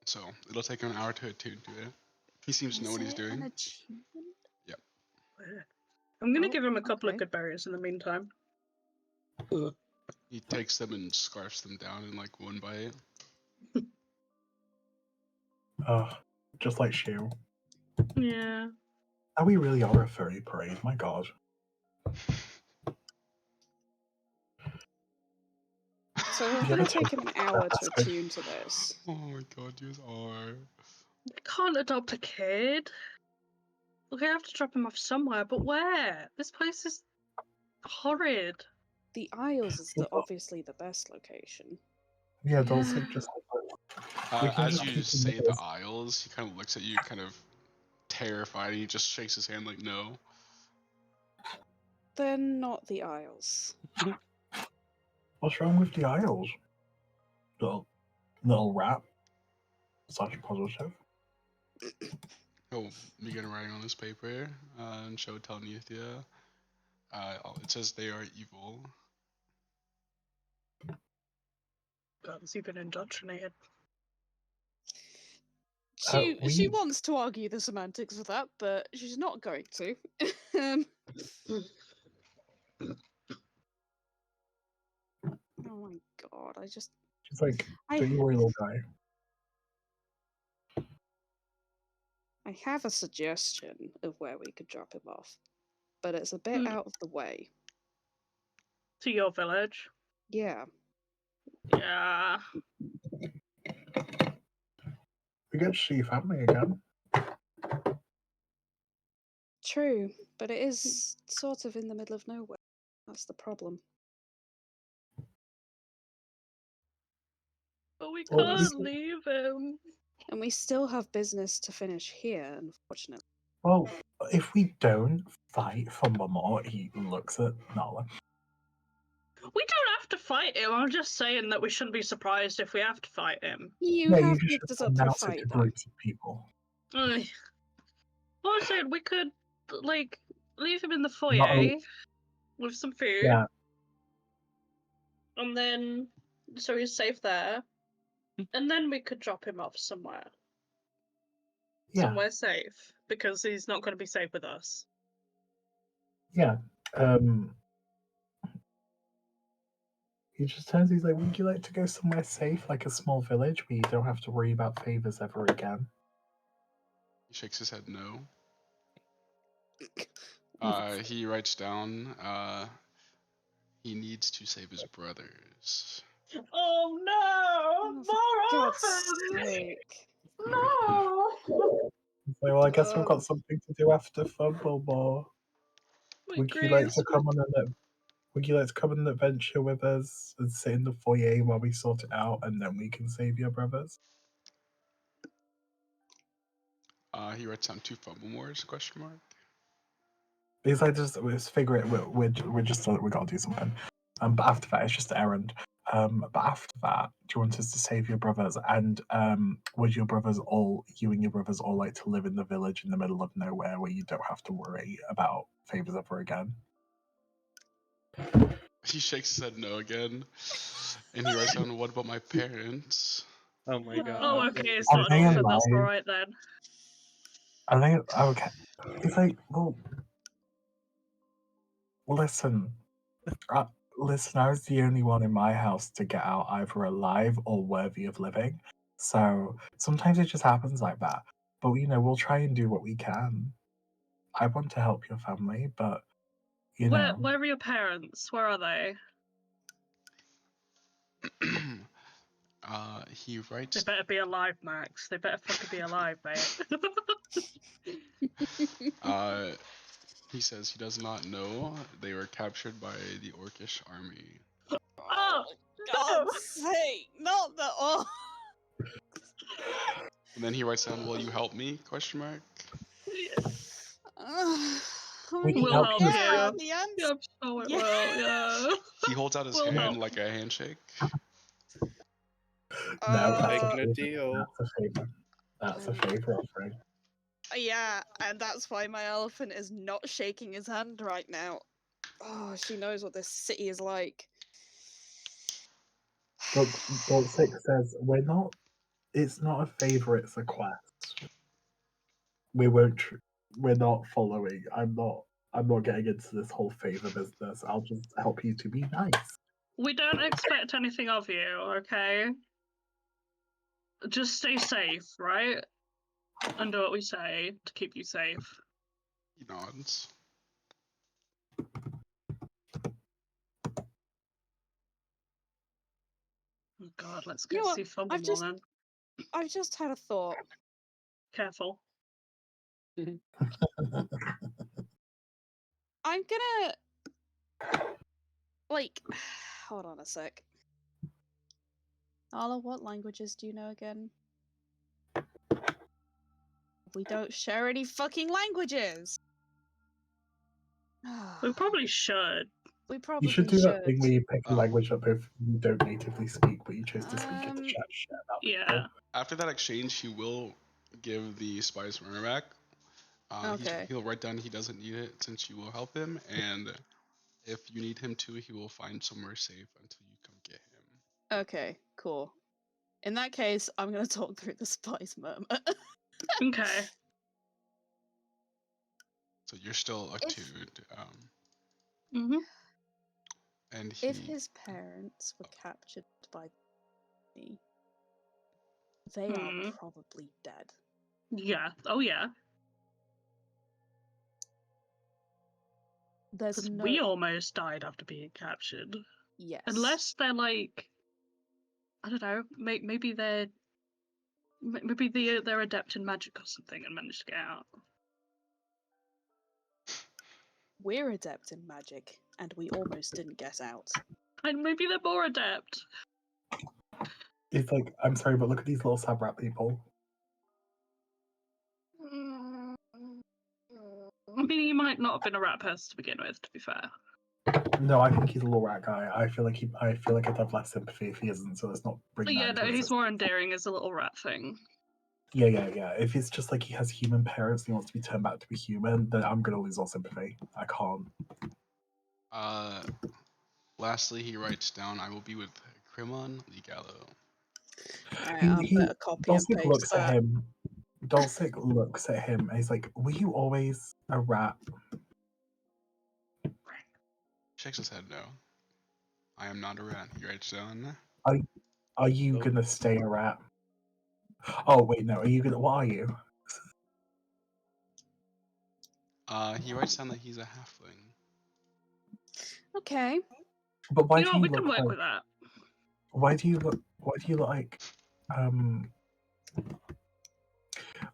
So it'll take him an hour to attune to it. He seems to know what he's doing. An achievement? Yep. I'm gonna give him a couple of good berries in the meantime. He takes them and scarfs them down in like one bite. Just like Shu. Yeah. Oh, we really are a furry parade, my god. So we're You going ever to take take him an that hour to episode? attune to this. Oh my god, you are. We can't adopt a kid. We're gonna have to drop him off somewhere, but where? This place is horrid. The Isles is obviously the best location. Yeah, Yeah. Dulcet just. We can As just you keep him say with the us. Isles, he kind of looks at you, kind of terrified. He just shakes his hand like, no. They're not the Isles. What's wrong with the Isles? Little rap. Such positive. He'll begin writing on his paper and show Telnethia. It says they are evil. God, has he been indoctrinated? She wants to argue the semantics of that, but she's not going to. Oh my god, She's like, don't you worry, little guy. I have a suggestion of where we could drop him off, but it's a bit out of the way. To your village? Yeah. Yeah. We get to see your family again. True, but it is sort of in the middle of nowhere. That's the problem. But we Well, can't leave him. And we still have business to finish here, unfortunately. Well, if we don't fight for Mama, he looks at Nala. We don't have to fight him. I'm just saying that we shouldn't be surprised if we have to fight him. You Yeah, have you picked just us up for a announce it fight, to though. groups of people. Well, I said we could, like, leave him in the Not foyer with some food. Yeah. And then, so he's safe there. And then we could drop him off somewhere. Yeah. Somewhere safe. Because he's not going to be safe with us. Yeah. He just turns, he's like, would you like to go somewhere safe, like a small village where you don't have to worry about favors ever again? He shakes his head no. He writes down, he needs to save his brothers. Oh no! More orphans! Sake. No! So, well, I guess we've got something to do after Fumble. Would you like to come on an adventure with us and sit in the foyer while we sort it out, and then we can save your brothers? He writes down 2 fumble mores, question mark. Because I just figure it. We're just we gotta do something. But after that, it's just an errand. But after that, do you want us to save your brothers? And would you and your brothers all like to live in the village in the middle of nowhere where you don't have to worry about favors ever again? He shakes his head no again. And he writes down, what about my parents? Oh my god. Oh, okay, it's Are not they an orphan, that's alive? alright then. Are they okay? It's like, well, listen. Listen, I was the only one in my house to get out either alive or worthy of living. So sometimes it just happens like that. But we'll try and do what we can. I want to help your family, but Where are your parents? Where are they? He writes. They better be alive, Max. They better fucking be alive, mate. He says he does not know. They were captured by the Orcish army. Oh, God's sake, not the And then he writes down, will you help me? Question mark. We can We'll help help you. you. The answer. Yeah, I'm sure it will, yeah. He holds out his We'll hand help. like a handshake. No, that's Making a a favor. deal. That's a favor. That's a favor offering. Yeah, and that's why my elephant is not shaking his hand right now. Oh, she knows what this city is like. But 6 says it's not a favor, it's a quest. We're not following. I'm not getting into this whole favor business. I'll just help you to be nice. We don't expect anything of you, okay? just stay safe, right? And do what we say to keep you safe. He nods. Oh God, let's You get know see what? Fumble then. I've just had a thought. Careful. I'm gonna like hold on a sec. Nala, what languages do you know again? We don't share any fucking languages. We probably should. We probably You should do that thing where you pick a language up if you don't natively speak, but you choose to speak it to chat shit about Yeah. people. After that exchange, he will give the spice runner back. Okay. He'll write down he doesn't need it since you will help him, and if you need him to, he will find somewhere safe until you come get him. Okay, cool. In that case, I'm gonna talk through the spice murmur. Okay. So you're still attuned. Mhm. And If his parents were captured by me, they are probably dead. Yeah. Oh yeah. There's no. We almost died after being captured. Yes. Unless they're like, I don't know. Maybe they're adept in magic or something and managed to get out. We're adept in magic, and we almost didn't get out. And maybe they're more adept. It's like, I'm sorry, but look at these little sab rat people. I mean, he might not have been a rat person to begin with, to be fair. No, I think he's a little rat guy. I feel like I'd have less sympathy if he isn't, so let's not bring Yeah, that no, into he's existence. more endearing as a little rat thing. Yeah. If it's just like he has human parents and he wants to be turned back to be human, then I'm gonna lose all sympathy. I can't. Lastly, he writes down, "I will be with Crimon Legallo." Dulcic looks at him. Dulcic looks at him and he's like, "Were you always a rat?" Shakes his head no. I am not a rat. He writes down. Are you gonna stay a rat? Oh wait, no. Are you gonna? What are you? He writes down that he's a halfling. Okay. But why do you we look can work like? with that. Why do you look? Why do you look like?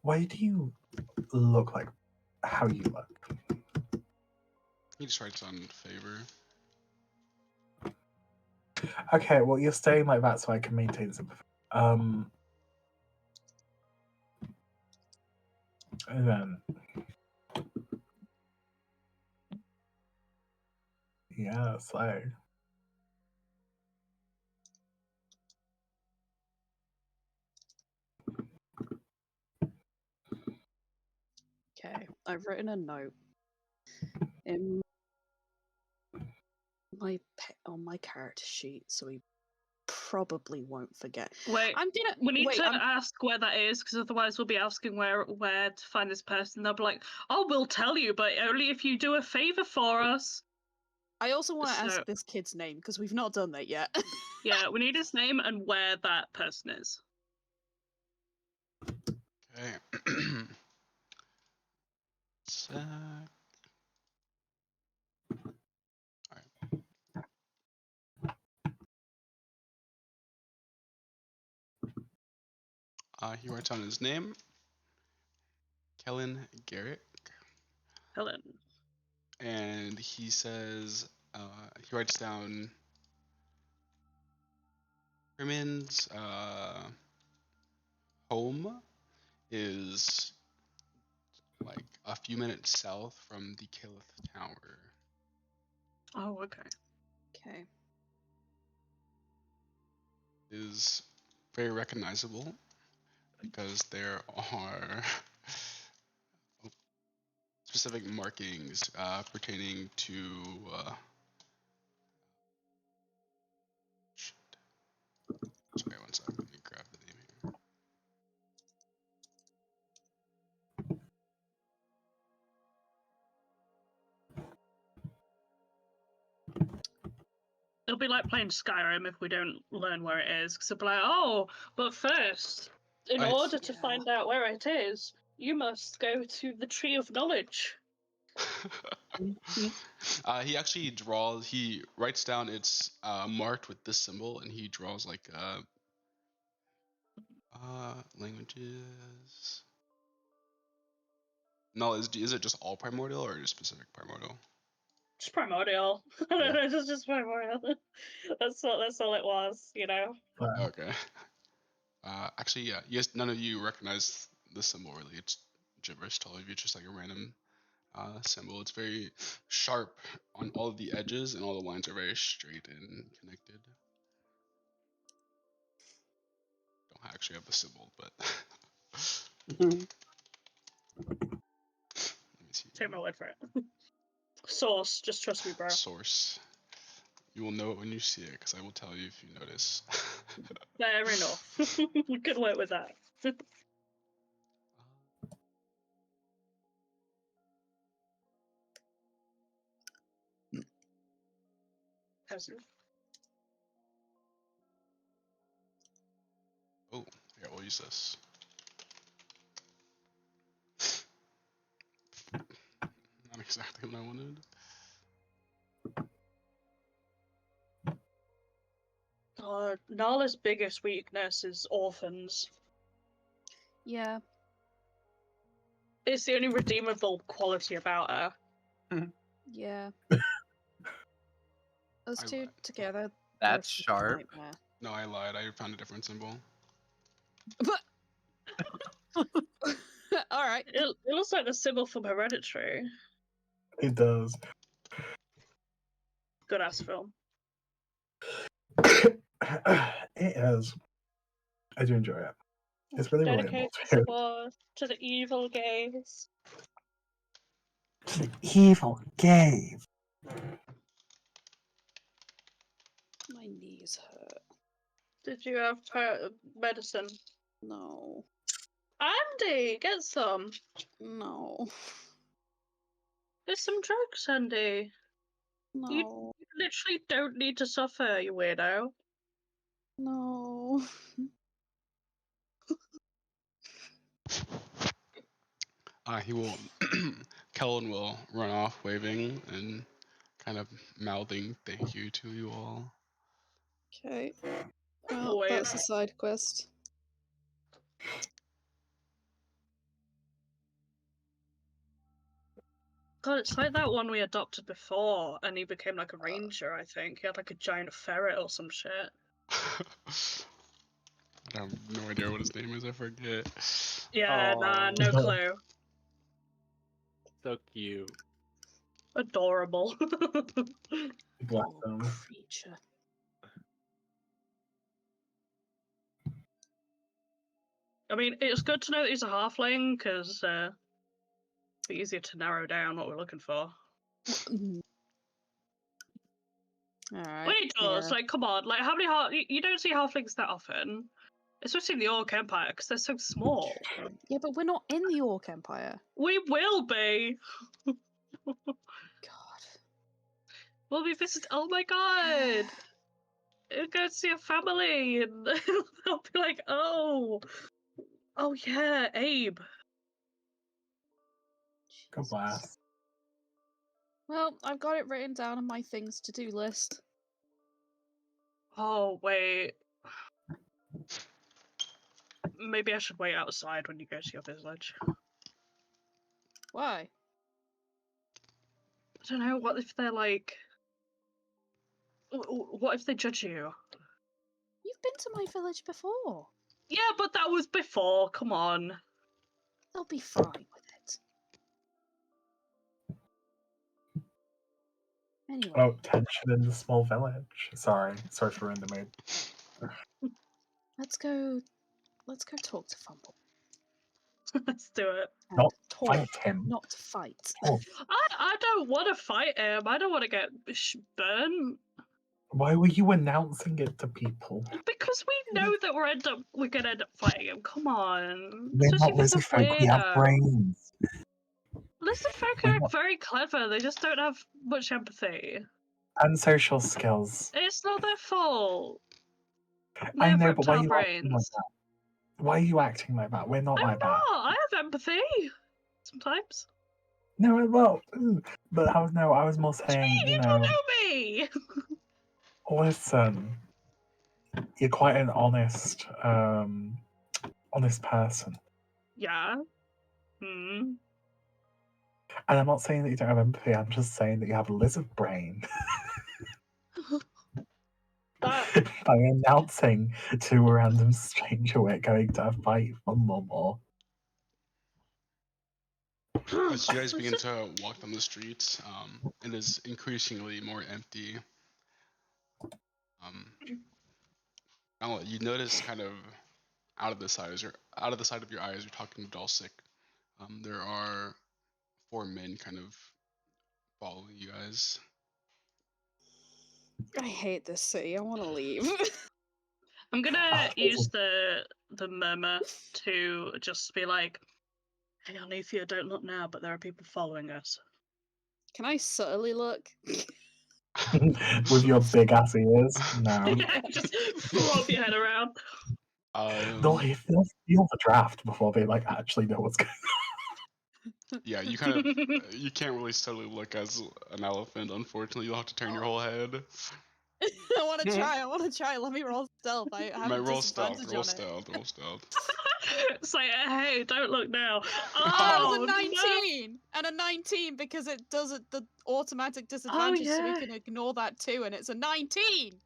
Why do you look like how you look? He just writes on favor. Okay, well you're staying like that so I can maintain sympathy. And then yeah, so Okay, I've written a note in on my character sheet, so we probably won't forget. Wait, we need to ask where that is, because otherwise we'll be asking where to find this person. They'll be like, "Oh, we'll tell you, but only if you do a favor for us." I also want to ask this kid's name because we've not done that yet. Yeah, we need his name and where that person is. Okay. He writes on his name, Kellen Garrick. Helen. And he says, he writes down Crimin's home is like a few minutes south from the Killith Tower. Oh, okay. Okay. Is very recognizable because there are specific markings pertaining to sorry, one second. Let me grab the name here. It'll be like playing Skyrim if we don't learn where it is. Because it'll be like, oh, but first, In Right. order to find out where it is, you must go to the Tree of Knowledge. He actually draws. He writes down it's marked with this symbol, and he draws like languages. No, is it just all primordial or just specific primordial? Just primordial. I don't know, it's just primordial. That's all it was, you know. Okay. Actually, yeah. Yes, none of you recognize the symbol really. It's gibberish to all of you. It's just like a random symbol. It's very sharp on all of the edges, and all the lines are very straight and connected. Don't actually have the symbol, but let me see. Take my word for it. Source, just trust me, bro. Source. You will know it when you see it, because I will tell you if you notice. Fair enough. We could work with that. Oh, yeah, we'll use this. Not exactly what I wanted. God, Nala's biggest weakness is orphans. Yeah. It's the only redeemable quality about her. Yeah. Those I two lied. together. That's are a sharp. nightmare. No, I lied. I found a different symbol. All right. It looks like the symbol from Hereditary. It does. Good ass film. It is. I do enjoy it. It's really Dedicated relatable too. to the evil gays. The evil game. My knees hurt. Did you have medicine? No. Andy, get some. No. There's some drugs, Andy. No. You literally don't need to suffer, you weirdo. No. He will. Kellen will run off, waving and kind of mouthing "thank you" to you all. Okay. Well, Wave. that's a side quest. God, it's like that one we adopted before, and he became like a ranger, I think. He had like a giant ferret or some shit. I have no idea what his name is. I forget. Yeah, nah, Aw. no clue. So cute. Adorable. Bless Poor them. creature. I mean, it's good to know that he's a halfling, because it's easier to narrow down what we're looking for. Alright. Well, he does. Like, come on. Like, how many you don't see halflings that often, especially in the Orc Empire, because they're so small. Yeah, but we're not in the Orc Empire. We will be. God. We'll be visiting. Oh my god. We'll go see a family, and they'll be like, oh yeah, Abe. God bless. Well, I've got it written down on my things to do list. Oh wait. Maybe I should wait outside when you go to your village. Why? I don't know. What if they're like? What if they judge you? You've been to my village before. Yeah, but that was before. Come on. They'll be fine with it. Anyway. Oh, tension in the small village. Sorry for ruining the mood. Let's go talk to Fumble. Let's do it. And Not talk, fight him. not fight. Oh, I don't want to fight him. I don't want to get burned. why were you announcing it to people? Because we know that we're gonna end up fighting him. Come on. We're Especially not if it's a Lizardfolk, we have weirdo. brains. Lizardfolk We're are not- very clever. They just don't have much empathy. And social skills. It's not their fault. They I have know, but why are reptile you acting like brains. that? Why are you acting like that? We're not I'm like not. that. I have empathy sometimes. No, well, but I was more What do saying, you mean? You don't know me. listen, you're quite an honest person. Yeah. Hmm. And I'm not saying that you don't have empathy, I'm just saying that you have a lizard brain. That By announcing to a random stranger we're going to fight for Momo. As you guys begin to walk down the streets, it is increasingly more empty. You notice kind of out of the side of your eyes, you're talking to Dulcic. There are 4 men kind of following you guys. I hate this city. I want to leave. I'm gonna use the murmur to just be like, "Hey, Alethea, don't look now, but there are people following us." Can I subtly look? With your big ass ears? No. Yeah, just flop your head around. They'll feel the draft before they like actually know what's going on. Yeah, you kind of you can't really subtly look as an elephant. Unfortunately, you'll have to turn your whole head. I want to try. I want to try. Let me roll stealth. I have a Roll stealth. disadvantage Roll on it. stealth. Roll stealth. It's like, hey, don't look now. Oh, it Oh, was a 19 and a 19 because it does it the automatic disadvantage, so we yeah. can ignore that too, and it's a 19.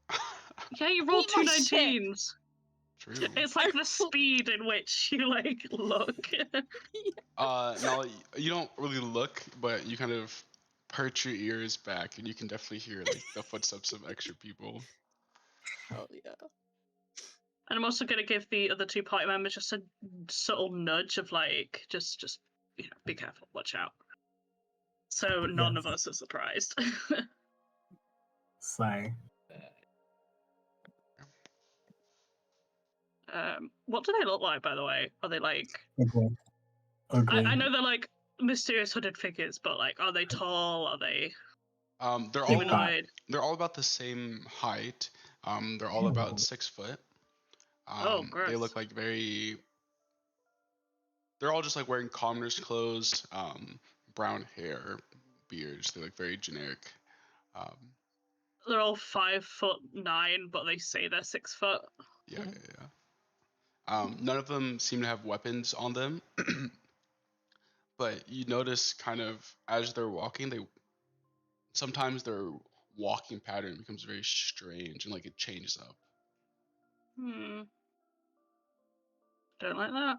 Yeah, you rolled Eat two my shit. 19s. True. It's like the speed in which you like look. Now you don't really look, but you kind of perch your ears back, and you can definitely hear like the footsteps of extra people. Hell yeah. And I'm also gonna give the other 2 party members just a subtle nudge of like, just be careful, watch out. So none of us are surprised. So. What do they look like, by the way? Are they like Ugly. I know they're like mysterious hooded figures, but like, are they tall? Are they They're all about the same height. They're all about 6 foot. Gross. They look like they're all just like wearing commoners clothes, brown hair, beards. They look very generic. They're all 5'9", but they say they're 6 foot. Yeah. None of them seem to have weapons on them, but you notice kind of as they're walking, sometimes their walking pattern becomes very strange and like it changes up. Don't like that.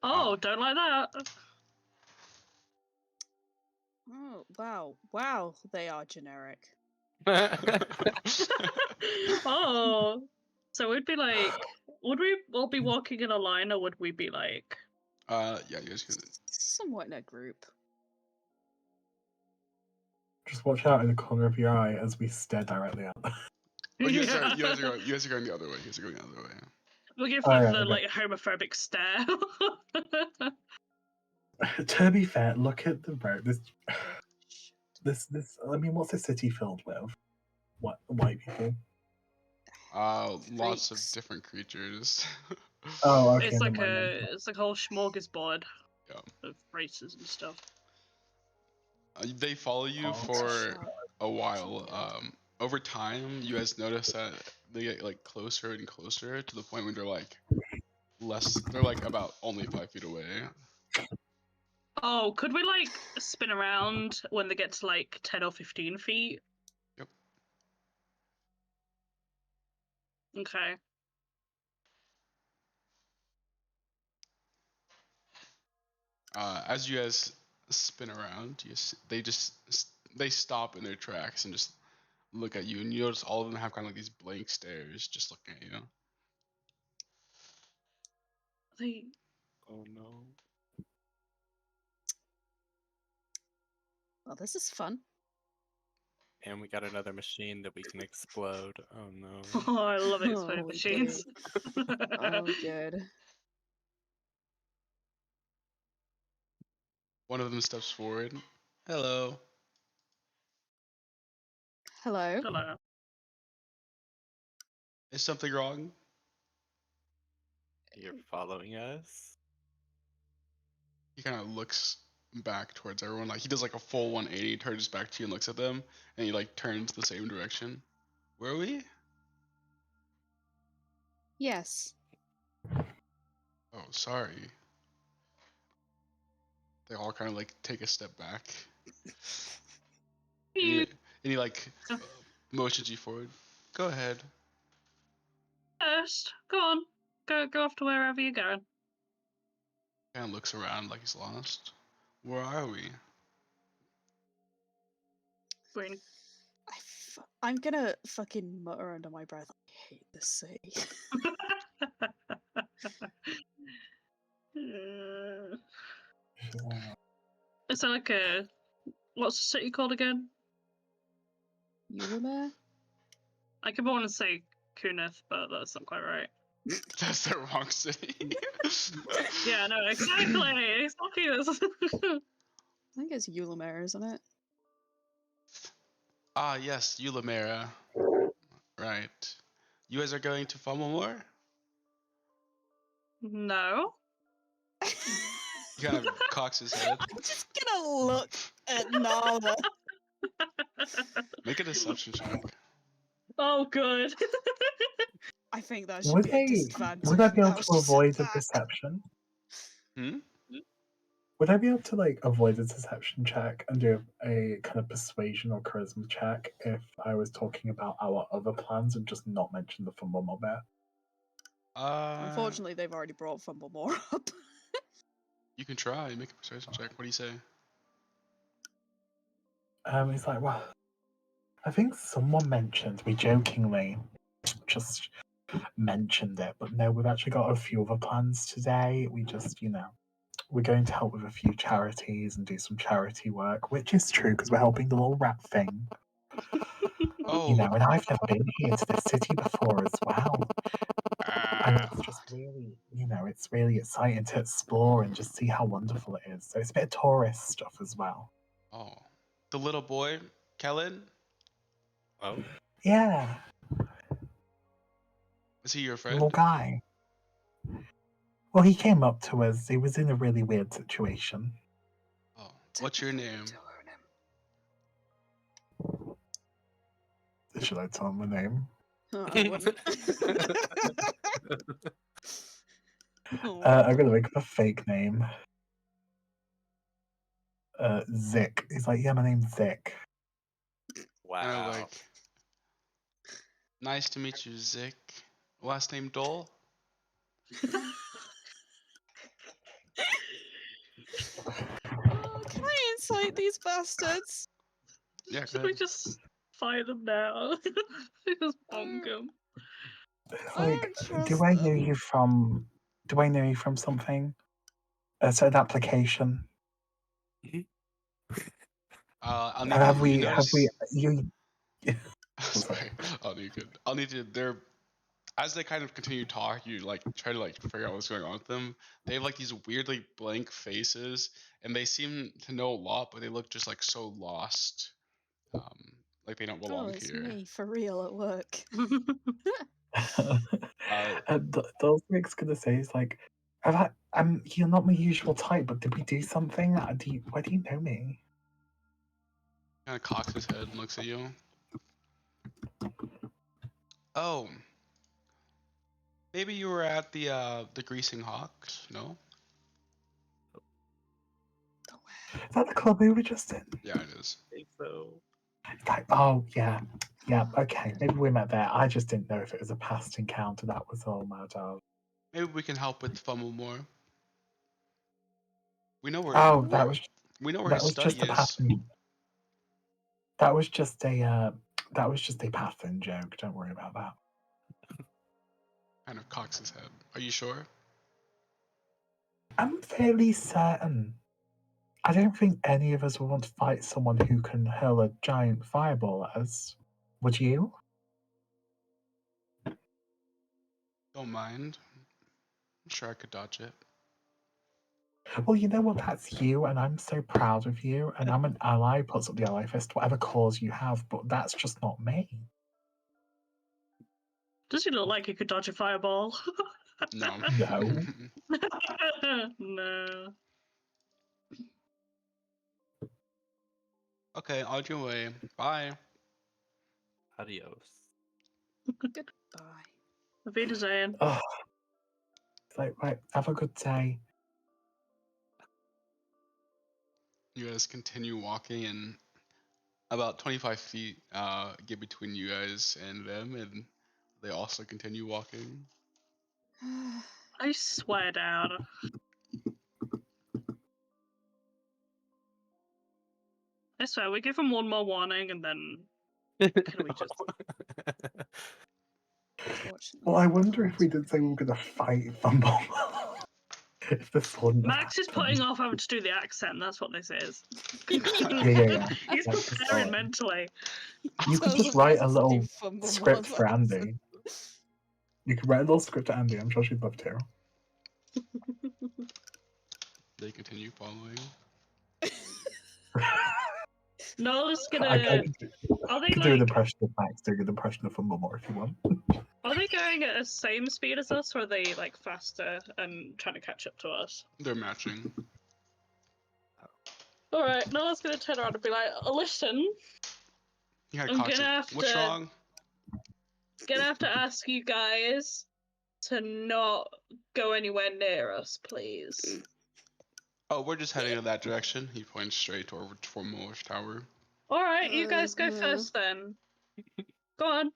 Oh, don't like that. Oh, wow. Wow, they are generic. Oh. So we'd be like, would we all be walking in a line, or would we be like... Yeah, you guys can... Somewhat in a group. Just watch out in the corner of your eye as we stare directly at them. Oh, you guys are going the other way. You guys are going the other way. We'll give like homophobic stare. To be fair, look at the road. This. I mean, what's the city filled with? What white people? Lots of different creatures. Oh, okay. It's like a whole smorgasbord of races and stuff. They follow you for a while. Over time, you guys notice that they get like closer and closer to the point where they're like they're like about only 5 feet away. Oh, could we like spin around when they get to like 10 or 15 feet? Yep. Okay. As you guys spin around, they stop in their tracks and just look at you, and you notice all of them have kind of like these blank stares, just looking at you. Oh no. Well, this is fun. And we got another machine that we can explode. Oh no. Oh, I love exploding machines. Oh, good. One of them steps forward. Hello. Hello. Hello. Is something wrong? You're following us? He kind of looks back towards everyone. Like he does like a full 180, turns back to you and looks at them, and he like turns the same direction. Where are we? Yes. Oh, sorry. They all kind of like take a step back. And he like motions you forward. Go ahead. First, go on. Go off to wherever you're going. Kind of looks around like he's lost. Where are we? Green. I'm gonna fucking mutter under my breath. I hate this city. It's like a. What's the city called again? Yulamere? I could want to say Kunith, but that's not quite right. That's the wrong city. Yeah, no, exactly. It's obvious. I think it's Yulamere, isn't it? Ah, yes, Yulamera. Right. You guys are going to Fumblemore? No. He kind of cocks his head. I'm just gonna look at Nala. Make a deception check. Oh, good. I think that should Would be a they? disadvantage. Would I be able That was to just avoid the that. deception? Hmm? Would I be able to like avoid the deception check and do a kind of persuasion or charisma check if I was talking about our other plans and just not mention the fumble mob bit? Unfortunately, they've already brought Fumblemore up. You can try. Make a persuasion check. What do you say? He's like, well, I think someone mentioned, we jokingly just mentioned it, but no, we've actually got a few other plans today. We just, we're going to help with a few charities and do some charity work, which is true because we're helping the little rat thing. Oh. And I've never been here to this city before as well. And it's just really, it's really exciting to explore and just see how wonderful it is. So it's a bit of tourist stuff as well. Oh. The little boy, Kellen? Oh. Yeah. Is he your friend? Little guy. Well, he came up to us. He was in a really weird situation. Oh. What's your name? Should I tell him the name? Oh, I wouldn't. I'm gonna make up a fake name. Zick. He's like, yeah, my name's Zick. Wow. Like, nice to meet you, Zick. Last name Dole? Oh, can I incite these bastards? Yeah, Should we just fire them now? Just bonk them. Like, trust do I know them. you from? Do I know you from something? So an application. I'll need Have to, we? you Have notice... we? You? Sorry. I'll need to. They're as they kind of continue to talk, you like try to like figure out what's going on with them. They have like these weirdly blank faces, and they seem to know a lot, but they look just like so lost, like they don't belong It's here. me for real at work. And those Rick's gonna say is like, you're not my usual type, but did we do something? Why do you know me? Kind of cocks his head and looks at you. Oh, maybe you were at the Greasing Hawks, no? Is that the club we were just in? Yeah, it is. I think so. Like, oh yeah, okay, maybe we met there. I just didn't know if it was a past encounter. That was all, my dog. Maybe we can help with Fumblemore. We know where. Oh, that was his study just a is. passing. That was just a passing joke. Don't worry about that. Kind of cocks his head. Are you sure? I'm fairly certain. I don't think any of us would want to fight someone who can hurl a giant fireball at us. Would you? Don't mind. I'm sure I could dodge it. Well, you know what? That's you, and I'm so proud of you. And I'm an ally. Puts up the ally fist, whatever cause you have. But that's just not me. Does he look like he could dodge a fireball? No. No. No. Okay, on your way. Bye. Adios. Goodbye. Auf Wiedersehen. Oh. It's like, right, have a good day. You guys continue walking, and about 25 feet get between you guys and them, and they also continue walking. I swear down. I swear, we give them one more warning and then can we just... Well, I wonder if we did say we were going to fight Fumble. If this wouldn't have Max is happened. putting off having to do the accent, that's what this is. Yeah. He's Like, just preparing sorry. mentally. You could just write a little script for Andy. You could write a little script to Andy. I'm sure she'd love to. They continue following. Noel's I gonna... could do an impression of Max doing an impression of Fumblemore if you want. Are they going at the same speed as us, or are they like faster and trying to catch up to us? They're matching. Alright, Noel's gonna turn around and be like, listen, You I'm got gonna have What's to... wrong? Gonna have to ask you guys to not go anywhere near us, please. Oh, we're just heading in that direction. He points straight toward Formore's tower. Alright, you guys go first then. Go on.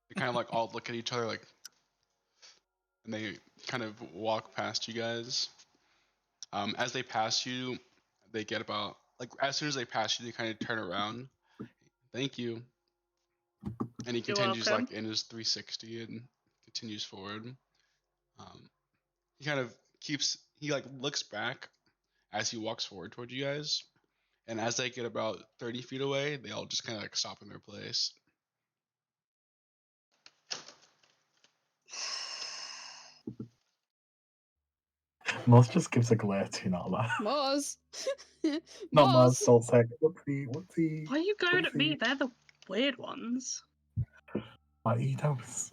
They kind of like all look at each other like, and they kind of walk past you guys. As they pass you, they get about like as soon as they pass you, they kind of turn around. Thank you. And he You're continues welcome. like in his 360 and continues forward. He kind of he like looks back as he walks forward toward you guys. And as they get about 30 feet away, they all just kind of like stop in their place. Moz just gives a glare to Nala. Moz! Not Moz, Moz! don't say what's he? Why are you going at me? Whoopsie. They're the weird ones. Like, he knows.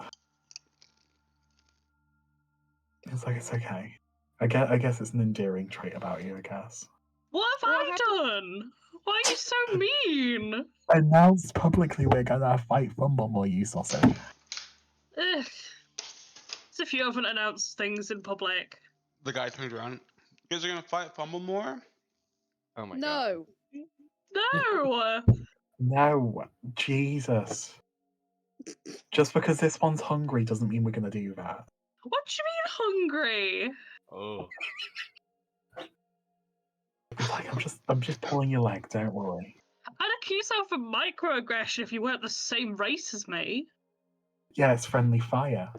It's like, it's okay. I guess it's an endearing trait about you, I guess. What have I done? Why are you so mean? Announced publicly we're gonna fight Fumblemore, you sausage. Ugh. As if you haven't announced things in public. The guy turns around. You guys are gonna fight Fumblemore? Oh my god. No! No! No, Jesus. Just because this one's hungry doesn't mean we're gonna do that. What do you mean hungry? Oh. It's like I'm just pulling your leg, don't worry. I'd accuse yourself of microaggression if you weren't the same race as me. Yeah, it's friendly fire.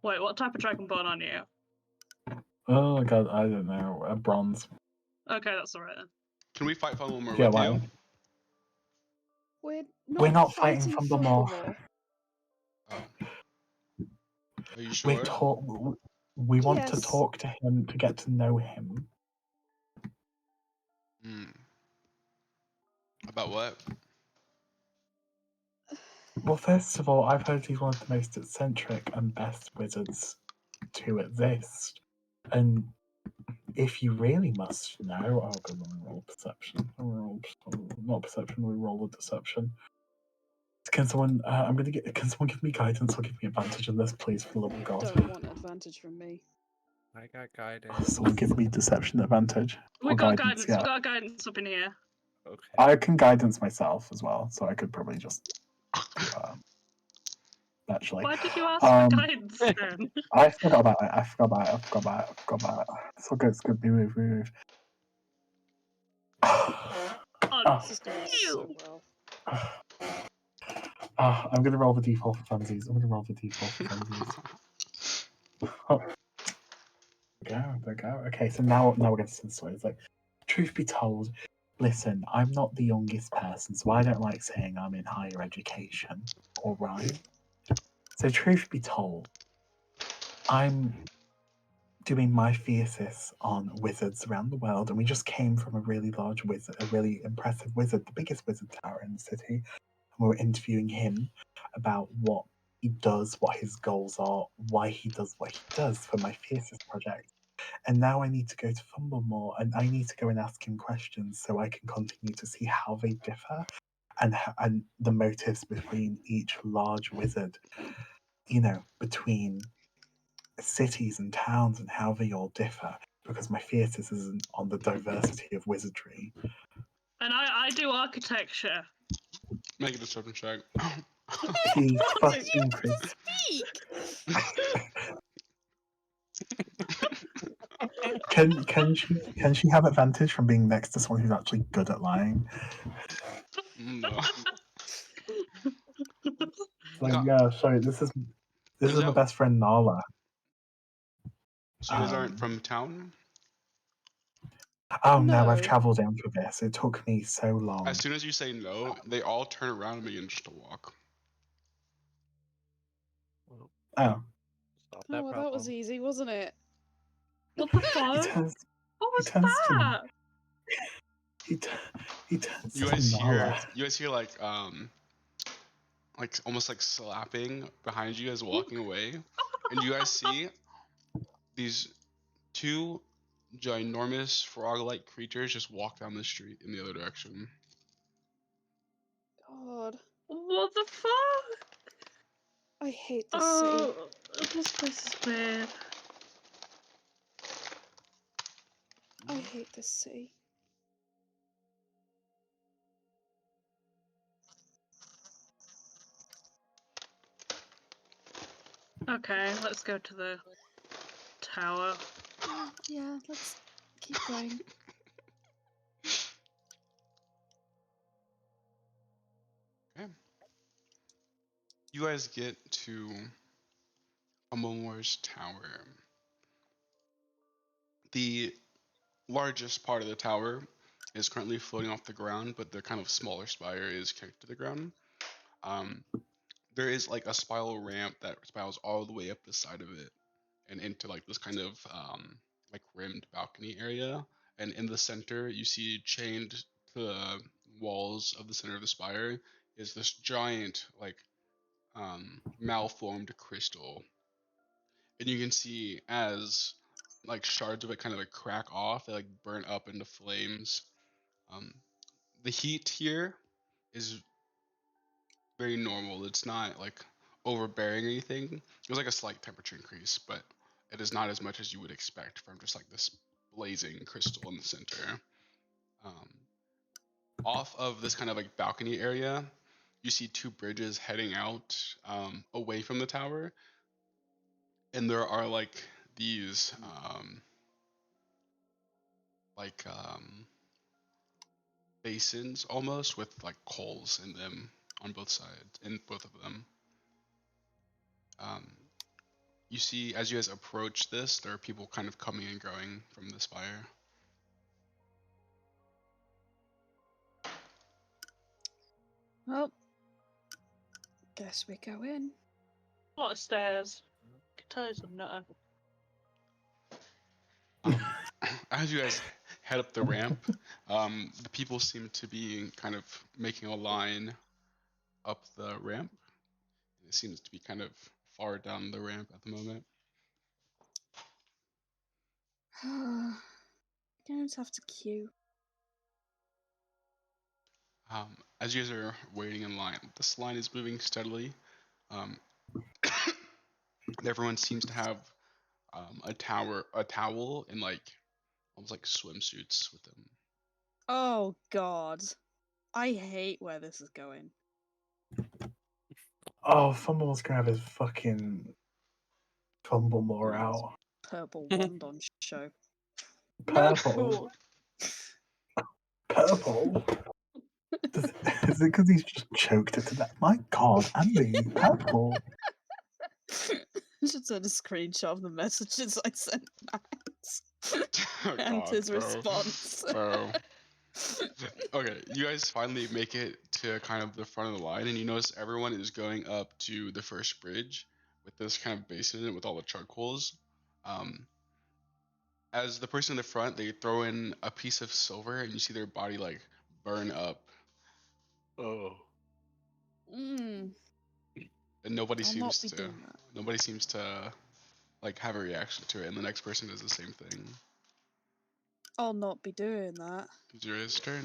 Wait, what type of dragonborn are you? Oh god, I don't know. A bronze. Okay, that's alright then. Can we fight Fumblemore Yeah, with why? you? We're not fighting Fumblemore. Oh. Are you sure? We want to Yes. talk to him to get to know him. About what? Well, first of all, I've heard he's one of the most eccentric and best wizards to exist. And if you really must know, oh god, let me roll perception. Not perception, we roll a deception. Can someone? Can someone give me guidance or give me advantage on this, please, for the love of God? Don't want advantage from me. I got guidance. Someone give me deception advantage. We Or got guidance. yeah. We got guidance up in here. Okay. I can guidance myself as well, so I could probably just actually. Why did you ask for guidance then? I forgot about it. I forgot about it. It's all good. It's good. We move. Oh, This is going so well. I'm gonna roll the default for funsies. There we go. Okay, so now we're getting to the story. It's like, truth be told, listen, I'm not the youngest person, so I don't like saying I'm in higher education. Alright? So truth be told, I'm doing my thesis on wizards around the world, and we just came from a really large wizard, a really impressive wizard, the biggest wizard tower in the city. We were interviewing him about what he does, what his goals are, why he does what he does for my thesis project. And now I need to go to Fumble more, and I need to go and ask him questions so I can continue to see how they differ and the motives between each large wizard, between cities and towns and how they all differ, because my thesis isn't on the diversity of wizardry. And I do architecture. Make it a certain check. He What did you fucking Chris. speak? Can she have advantage from being next to someone who's actually good at lying? No. So God. yeah, sorry, this is my that- best friend Nala. So you guys aren't Um, from town? Oh no, I've No. travelled in for this. It took me so long. As soon as you say no, they all turn around and begin just to walk. Well, Oh, solve Oh, that well, problem. that was easy, wasn't it? What the he fuck? turns. What was turns to- that? He turns You to guys hear Nala. like almost like slapping behind you as walking away, and you guys see these two ginormous frog-like creatures just walk down the street in the other direction. God, What the fuck? I hate this city. Oh, this place is weird. I hate this city. Okay, let's go to the tower. Yeah, let's keep going. Okay. You guys get to Humblemore's tower. The largest part of the tower is currently floating off the ground, but the kind of smaller spire is kicked to the ground. Um, there is like a spiral ramp that spirals all the way up the side of it and into like this kind of like rimmed balcony area. And in the center, you see chained to the walls of the center of the spire is this giant like malformed crystal. And you can see as like shards of it kind of like crack off, they like burn up into flames. Um, the heat here is very normal. It's not like overbearing or anything. There's like a slight temperature increase, but it is not as much as you would expect from just like this blazing crystal in the center. Um, Off of this kind of like balcony area, you see two bridges heading out away from the tower, and there are like these like basins almost with like coals in them on both sides, in both of them. Um, you see, as you guys approach this, there are people kind of coming and going from the spire. Well, guess we go in. A lot of stairs. I can tell he's a nutter. As you guys head up the ramp, the people seem to be kind of making a line up the ramp. It seems to be kind of far down the ramp at the moment. Gonna have to queue. As you guys are waiting in line, this line is moving steadily. Um, everyone seems to have a towel, and like almost like swimsuits with them. Oh God, I hate where this is going. Oh, Fumble's gonna have his fucking Fumblemore out. Purple wand on show. Purple. Purple. Is it because he's just choked her to death? My God, Andy, purple. I should send a screenshot of the messages I sent Max Oh, and God, his bro. response. Bro. Okay, you guys finally make it to kind of the front of the line, and you notice everyone is going up to the first bridge with this kind of basin in it with all the charcoals. As the person in the front, they throw in a piece of silver, and you see their body like burn up. Oh. Mm, And nobody I'll seems not be to. doing that. Nobody seems to like have a reaction to it, and the next person does the same thing. I'll not be doing that. It's your turn.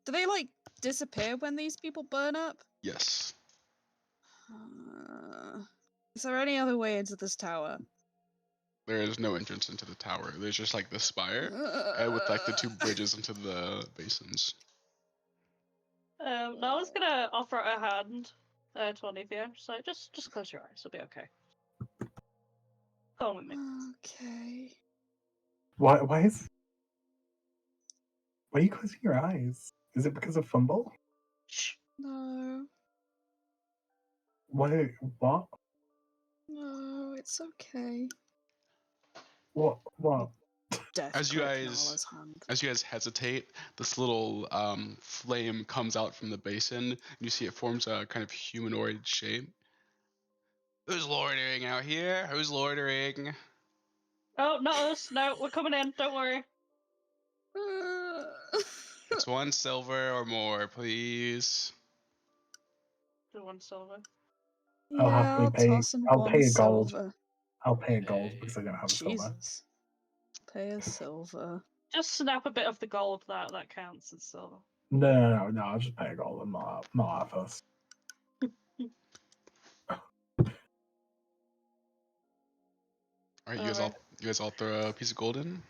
Do they like disappear when these people burn up? Yes. Is there any other way into this tower? There is no entrance into the tower. There's just like the spire, with like the two bridges into the basins. I was gonna offer a hand to Olivia. So just close your eyes. It'll be okay. Come on with me. Okay. Why are you closing your eyes? Is it because of Fumble? Shh. No. What? No, it's okay. What? Death As you grip guys- Nala's hand. As you guys hesitate, this little flame comes out from the basin, and you see it forms a kind of humanoid shape. Who's loitering out here? Who's loitering? Oh, not us. No, we're coming in. Don't worry. It's 1 silver or more, please. Do 1 silver. I'll Yeah, happily I'll pay. toss him I'll one pay a gold. silver. I'll pay a gold Hey. because I don't have a silver. Jesus. Pay a silver. Just snap a bit of the gold. That counts as silver. No, I'll just pay a gold. I'm not fussed. All right, you guys all throw a piece of gold in.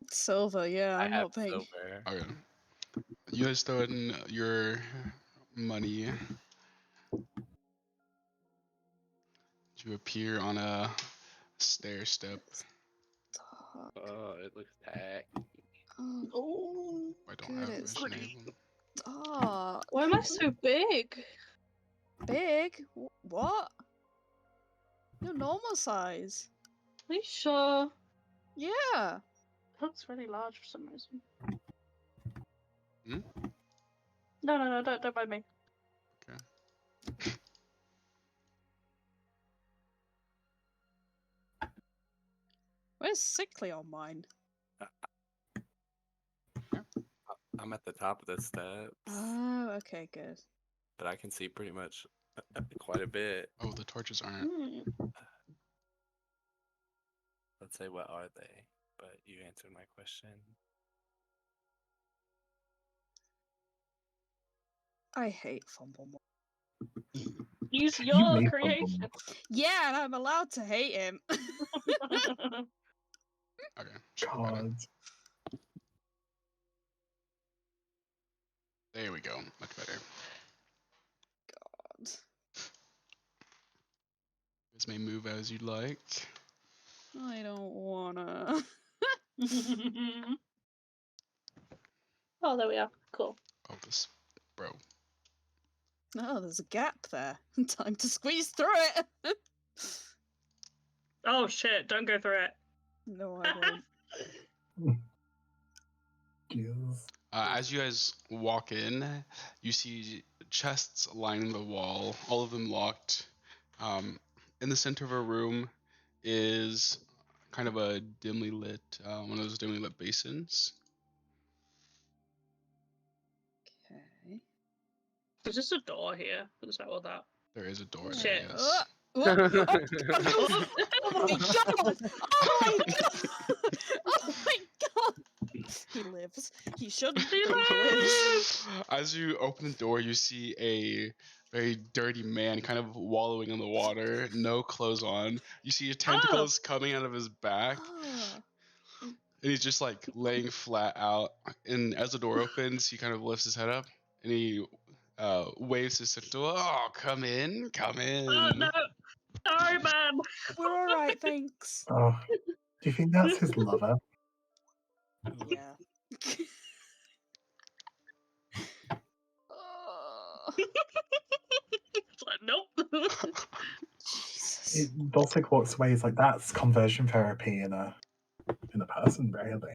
Silver, yeah, I I'm have not paying. silver. Okay. You guys throw in your money. You appear on a stair step. Oh, it looks tacky. Oh, I don't have good. vision able. Dark. Why am I so big? Big? What? You're normal size. Are you sure? Yeah. It looks really large for some reason. Hmm? No, don't mind me. Where's Sickly on mine? I'm at the top of the steps, Oh, okay, good. but I can see pretty much quite a bit. Oh, the torches aren't. Let's say, what are they? But you answered my question. I hate Fumble. Use You your made creation. Fumble. Yeah, and I'm allowed to hate him. Okay. should be better. God. There we go. Much better. God. This may move as you'd like. I don't wanna. Oh, there we are. Cool. Oh, this, bro. Oh, there's a gap there. Time to squeeze through it. Oh shit! Don't go through it. No, I won't. Jesus. As you guys walk in, you see chests lining the wall, all of them locked. In the center of a room is kind of a dimly lit, one of those dimly lit basins. Okay. There's just a door here. Is that what that? There is a door there, Shit. yes. Oh, oh, oh, oh my god! Oh my god! Oh my god! He lives. He should. He but he lives. As you open the door, you see a very dirty man kind of wallowing in the water, no clothes on. You see tentacles coming out of his back, Ah. and he's just like laying flat out. And as the door opens, he kind of lifts his head up and he waves his tentacle. Oh, come in, come in. Oh no! Sorry, man. We're alright, thanks. Oh, do you think that's his lover? Yeah. Oh, It's like, nope. Jesus. Dulcic walks away. He's like, "That's conversion therapy in a person, really."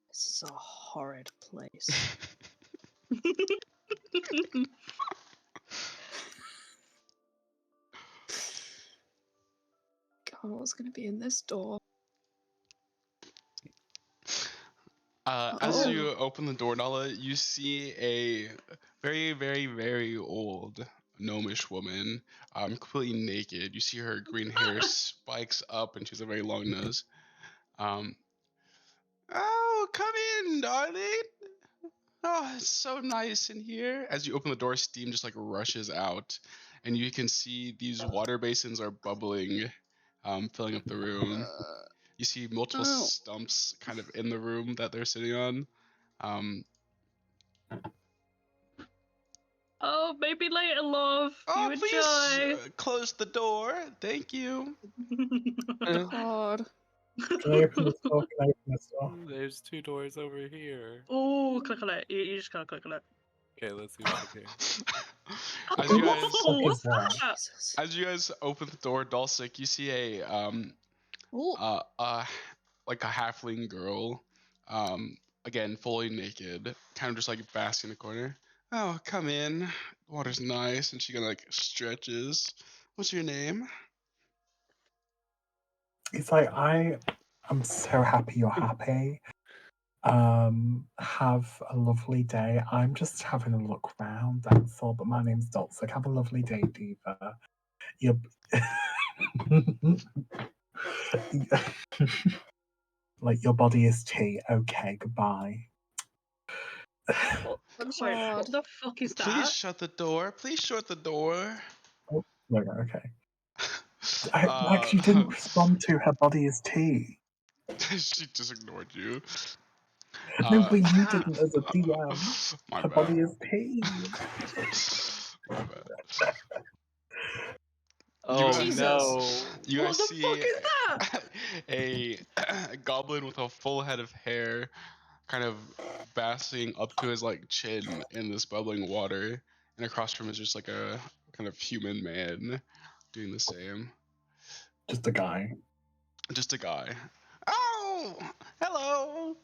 This is a horrid place. God. what's going to be in this door? As you open the door, Nala, you see a very, very, very old gnomish woman, completely naked. You see her green hair spikes up, and she has a very long nose. Oh, come in, darling. Oh, it's so nice in here. As you open the door, steam just like rushes out, and you can see these water basins are bubbling, filling up the room. You see multiple stumps kind of in the room that they're sitting on. Oh, maybe later, love. Oh, You please enjoy. close the door. Thank you. God. Can I open this door? Can I open this door? There's 2 doors over here. Oh, click on it. You just gotta click on it. Okay, let's see what's in here. As you guys, Oh, what's is that? that? Jesus. as you guys open the door, Dulcic, you see Ooh. like a halfling girl, again fully naked, kind of just like basking in the corner. Oh, come in. The water's nice, and she kind of like stretches. What's your name? It's like I'm so happy you're happy. Have a lovely day. I'm just having a look round, that's all. But my name's Dulcic. Have a lovely day, Diva. You're like your body is tea. Okay, goodbye. I'm sorry. God. What the fuck is Please that? shut the door. Please shut the door. Oh, no, okay. I actually didn't respond to her body is tea. She just ignored you. No, but you didn't as a DM. My Her bad. body is tea. My bad. Oh Jesus. no! You What guys the see fuck is that? a goblin with a full head of hair, kind of basking up to his like chin in this bubbling water, and across from him is just like a kind of human man doing the same. Just a guy. Just a guy. Oh, hello.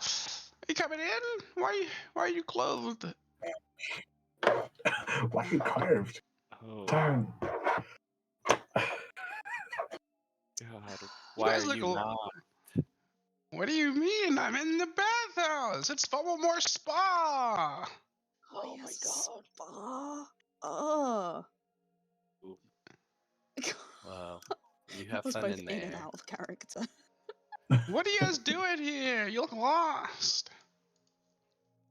Are you coming in? Why are you clothed? Why are you carved? Oh Don't. God! You Why guys are look you not? What do you mean? I'm in the bathhouse. It's Fumblemore Spa. Oh my yes, God. Spa. Oh. Ooh, wow, you That have was fun both in in and there. out of character. What are you guys doing here? You look lost.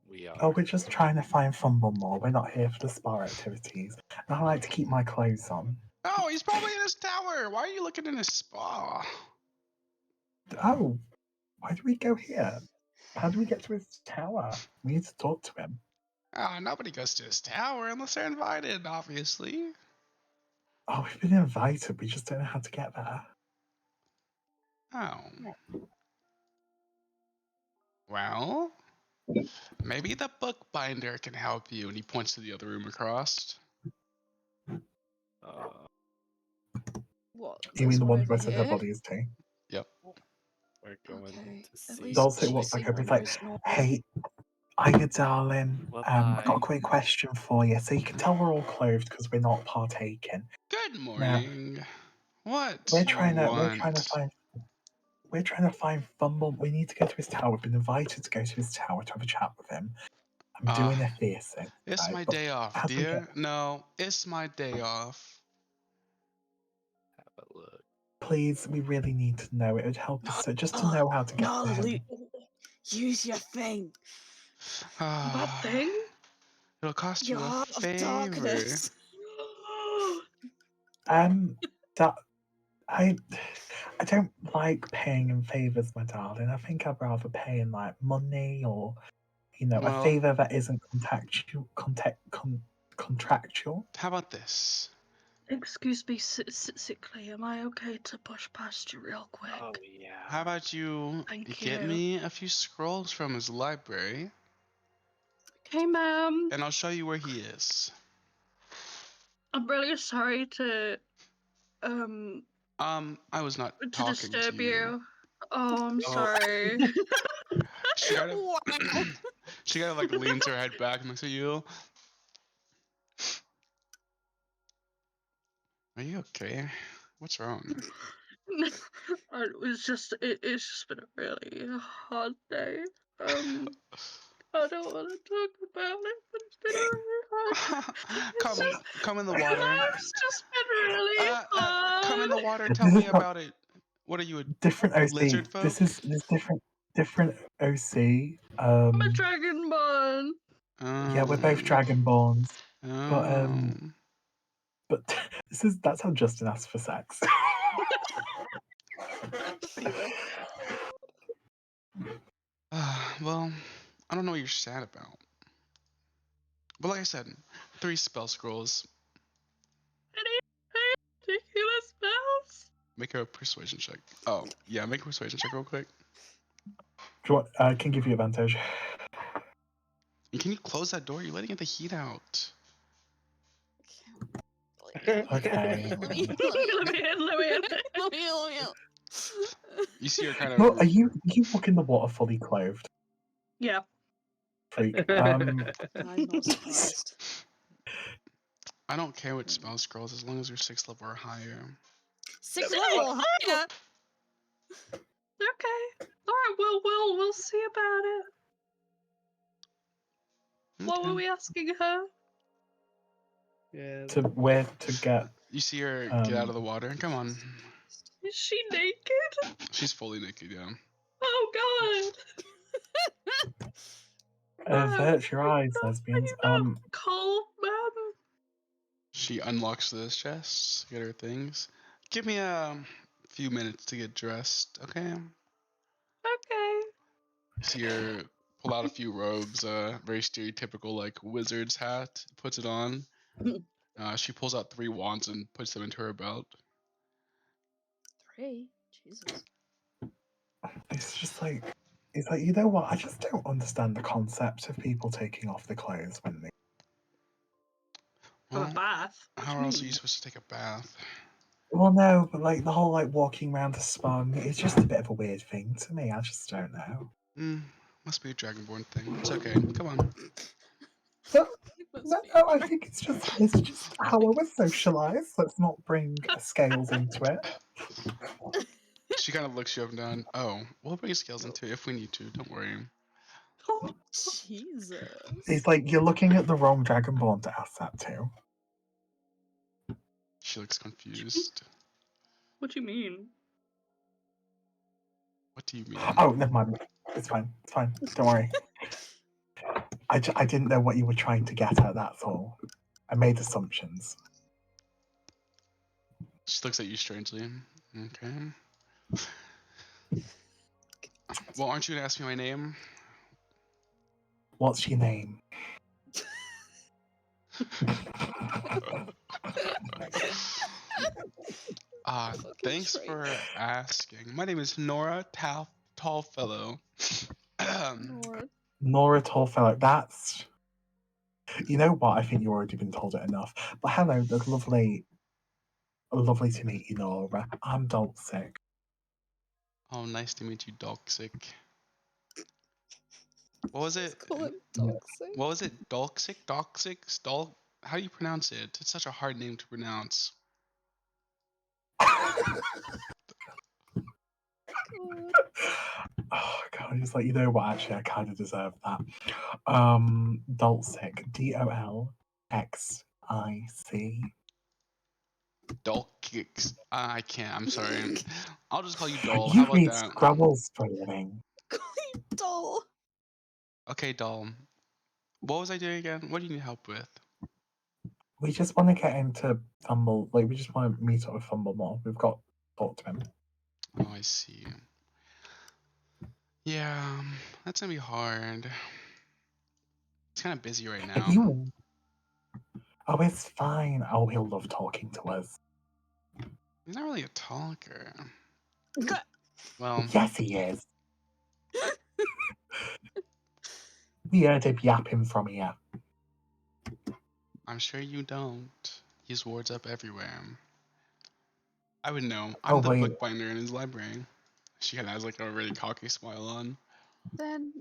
We are. Oh, we're just trying to find Fumblemore. We're not here for the spa activities. And I like to keep my clothes on. Oh, he's probably in his tower. Why are you looking in his spa? Oh, why do we go here? How do we get to his tower? We need to talk to him. Oh, nobody goes to his tower unless they're invited, obviously. Oh, we've been invited. We just don't know how to get there. Oh. Well, maybe the bookbinder can help you. And he points to the other room across. What? You mean This the one one over who said her here? body is tea? Yep. We're going Okay, to at see. least Dulce she walks back seemed over. He's like, most normal. hey, hiya, darling. Well, I've got a bye. quick question for you. So you can tell we're all clothed because we're not partaking. Good Now, morning. What we're do you trying to want? find Fumble. We need to go to his tower. We've been invited to go to his tower to have a chat with him. I'm Uh, doing a piercing. It's Right? my But day off, how do we get dear. No, it's my day off. Have a look. Please, we really need to know. It would help us so just to Oh, know how to get no, to him. Luke. Use your thing. Bad thing? It'll cost Your you a heart of favor. darkness. That I don't like paying in favors, my darling. I think I'd rather pay in like money or a Well, favor that isn't contractual. how about this? Excuse me, sickly. Am I okay to push past you real quick? Oh yeah. How about you Thank get you. me a few scrolls from his library, Okay, ma'am. and I'll show you where he is. I'm really sorry to I was not talking to disturb you. you. Oh, I'm Oh. sorry. She kind of, Wow. she kind of like leans her head back and looks at you. Are you okay? What's wrong? It's just been a really hard day. I don't want to talk about it, but it's been really hard. Come in the water. Life's just been really hard. Come in the water. Tell me about it. What are you, a different OC. lizard folk? This is different OC. I'm a dragonborn. Yeah, we're both dragonborns. Oh. But that's how Justin asked for sex. Well, I don't know what you're sad about. But like I said, 3 spell scrolls. Any particular spells? Make a persuasion check. Oh, yeah, make a persuasion check real quick. Do you want, I can give you advantage. And can you close that door? You're letting the heat out. Okay. Let me in. You see her kind of. No, are you walk in the water fully clothed? Yeah. Freak. I'm not surprised. I don't care what spell scrolls as long as you're 6th level or higher. 6th level higher. Okay. All right. We'll see about it. What were we asking her? Yeah. Where to get? You see her get out of the water. Come on. Is she naked? She's fully naked, yeah. Oh God. Avert your eyes, lesbians. Cold, man. She unlocks this chest, get her things. Give me a few minutes to get dressed, okay? Okay. See her pull out a few robes, very stereotypical like wizard's hat, puts it on. She pulls out 3 wands and puts them into her belt. 3? Jesus. It's just like, you know what? I just don't understand the concept of people taking off their clothes when they. For a bath. How else are you supposed to take a bath? Well, no, but like the whole walking around the spa, it's just a bit of a weird thing to me. I just don't know. Must be a dragonborn thing. It's okay. Come on. No, I think it's just how I was socialized. Let's not bring scales into it. She kind of looks you up and down. Oh, we'll bring scales into it if we need to. Don't worry. Jesus. It's like you're looking at the wrong dragonborn to ask that to. She looks confused. What do you mean? What do you mean? Oh, never mind. It's fine. It's fine. Don't worry. I didn't know what you were trying to get at, that's all. I made assumptions. She looks at you strangely. Okay. Well, aren't you gonna ask me my name? What's your name? Thanks for asking. My name is Nora Tallfellow. Nora Tallfellow. That's. You know what? I think you've already been told it enough. But hello, that's lovely. Lovely to meet you, Nora. I'm Dolsic. Oh, nice to meet you, Dolksic. What was it? Call it Dolksic. What was it? Dolksic? Dolksic? How do you pronounce it? It's such a hard name to pronounce. Oh god, he's like, you know what, actually I kind of deserve that. Dolsic. Dolxic. Dolkix. I can't, I'm sorry. I'll just call you Doll. How You about read that? Scrabbles for a living. Doll. Okay, Doll. What was I doing again? What do you need help with? We just want to get into Fumble. Like, we just want to meet up with Fumble more. We've got to talk to him. Oh, I see. Yeah, that's gonna be hard. He's kind of busy right now. Oh, it's fine. Oh, he'll love talking to us. He's not really a talker. Well, yes, he is. We heard him yapping from here. I'm sure you don't. He's wards up everywhere. I would know. Oh, I'm the wait. bookbinder in his library. She kind of has like a really cocky smile on. Then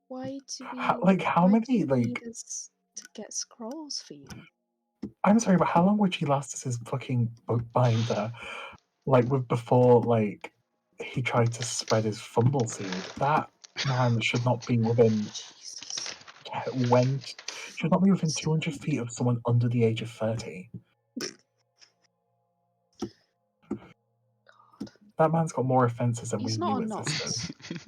why do we how many need us to get scrolls for you? I'm sorry, but how long would she last as his fucking bookbinder? like with before, like he tried to spread his fumble seed. That man should not be within Jesus. should not be within 200 feet of someone under the age of 30. That man's got more offences than He's we not knew a nonce. existed.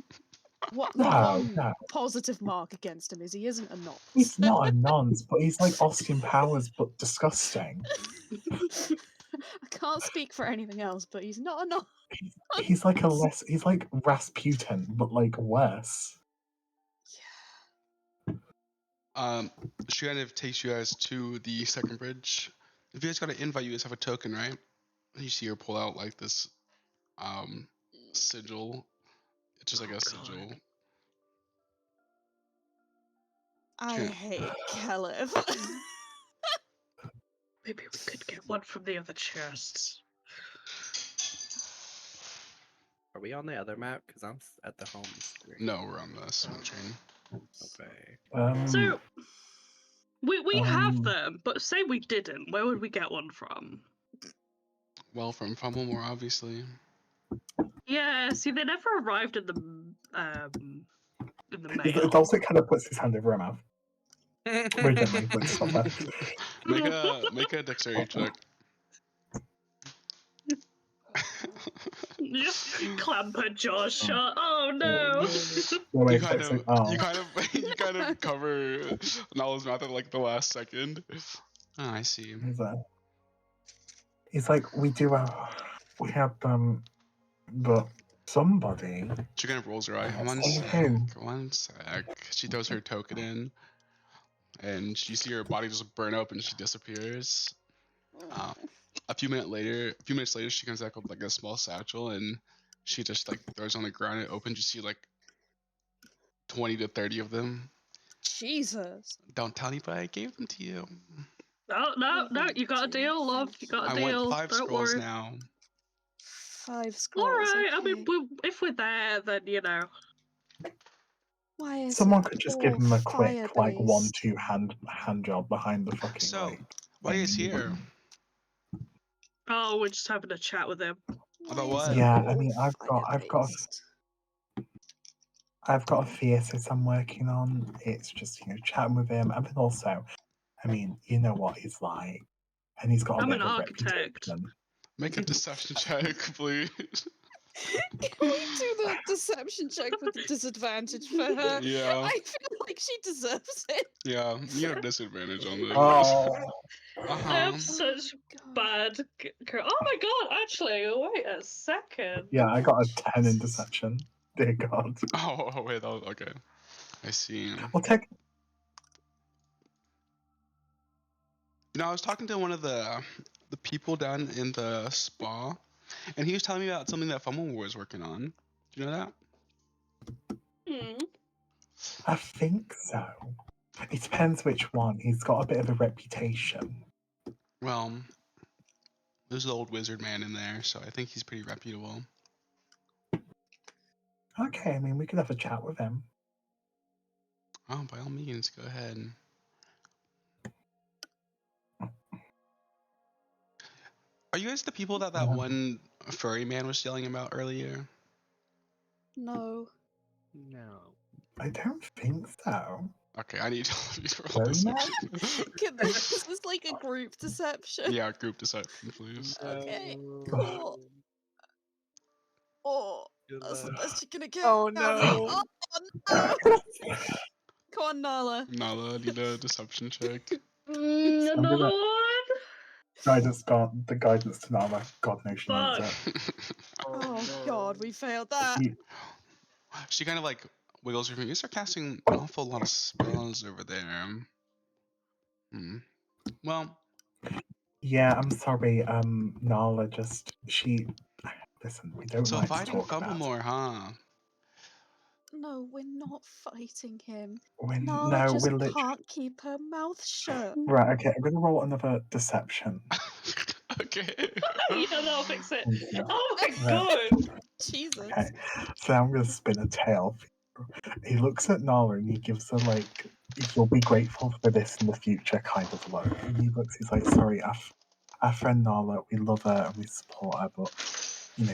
What the No, one no. positive mark against him is he isn't a nonce. He's not a nonce, but he's like Austin Powers, but disgusting. I can't speak for anything else, but he's not a nonce. He's like he's like Rasputin, but like worse. She kind of takes you guys to the second bridge. If you guys got an invite, you guys have a token, right? You see her pull out like this sigil. It's just like a sigil. I Sure. hate Caleb. Maybe we could get one from the other chests. Are we on the other map? Because I'm at the home screen. No, we're on the swing train. Okay. So we have them, but say we didn't, where would we get one from? Well, from Fumblemore, obviously. Yeah, see, they never arrived in the mail. Dulcet kind of puts his hand over her mouth. Very gently, but stop that. Make a dexterity check. Just clamp her jaw shut. Oh no! You kind of cover Nala's mouth at like the last second. Oh, I see. He's like, we have them, but somebody. She kind of rolls her eye. One sec. She throws her token in, and you see her body just burn up, and she disappears. A few minutes later, she comes back with like a small satchel, and she just like throws on the ground. It opens. You see like 20 to 30 of them. Jesus. Don't tell anybody I gave them to you. No, you got a deal, love. You got a deal. I want 5 Don't scrolls worry. now. 5 scrolls. Alright, okay. I mean, if we're there, then you know. Why is Someone it could just all give him a quick, like, fire-based? 1-2 hand job behind the fucking. So, like, why is thing. here? Oh, we're just having a chat with him. About Why is what? it Yeah, I all mean, I've got a thesis I'm working on. It's just, chatting with him, and then also, I mean, you know what he's like, and he's got a I'm bit an of a architect. reputation. Make a deception check, please. Can we do the deception check with the disadvantage for her? Yeah. I feel like she deserves it. Yeah, you have disadvantage on this. Oh, I have such bad. Oh my god! Actually, wait a second. yeah, I got a 10 in deception. Dear God. Oh wait, that was okay. I see. Well, I was talking to one of the people down in the spa, and he was telling me about something that Fumblemore was working on. Do you know that? I think so. It depends which one. He's got a bit of a reputation. Well, there's an old wizard man in there, so I think he's pretty reputable. Okay, I mean, we could have a chat with him. Oh, by all means, go ahead. Are you guys the people that one furry man was yelling about earlier? No. I don't think so. Okay, I need you to roll deception. This is like a group deception. Yeah, group deception, please. Okay, cool. Oh, that's the best you're gonna get. Oh no! Oh no! Come on, Nala. Nala, I need a deception check. Another one? The guidance to Nala. God knows she knows it. Oh god, we failed that. She kind of like wiggles her finger. You start casting an awful lot of spells over there. Well. Yeah, I'm sorry. Nala listen. We don't So like to fighting talk about. Fumblemore, huh? No, we're not fighting him. We're Can't keep her mouth shut. Right. Okay. I'm gonna roll another deception. Okay. Yeah, that'll fix it. Yeah. Oh my god! Jesus. Okay. So I'm gonna spin a tail. He looks at Nala and he gives her like, "You'll be grateful for this in the future," kind of look. And he's like, "Sorry, our friend Nala, we love her and we support her, but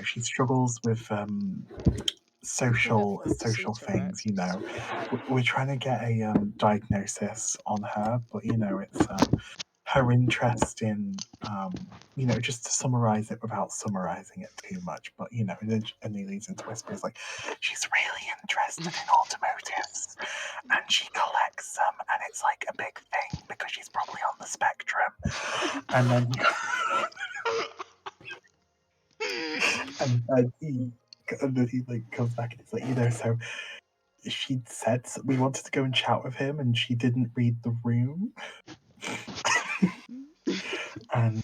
she struggles with social things. We're trying to get a diagnosis on her, but it's her interest in just to summarize it without summarizing it too much, but and he leads into whispers like she's really interested in automotives and she collects them, and it's like a big thing because she's probably on the spectrum. And then and then he like comes back and he's like, so she said we wanted to go and chat with him and she didn't read the room. And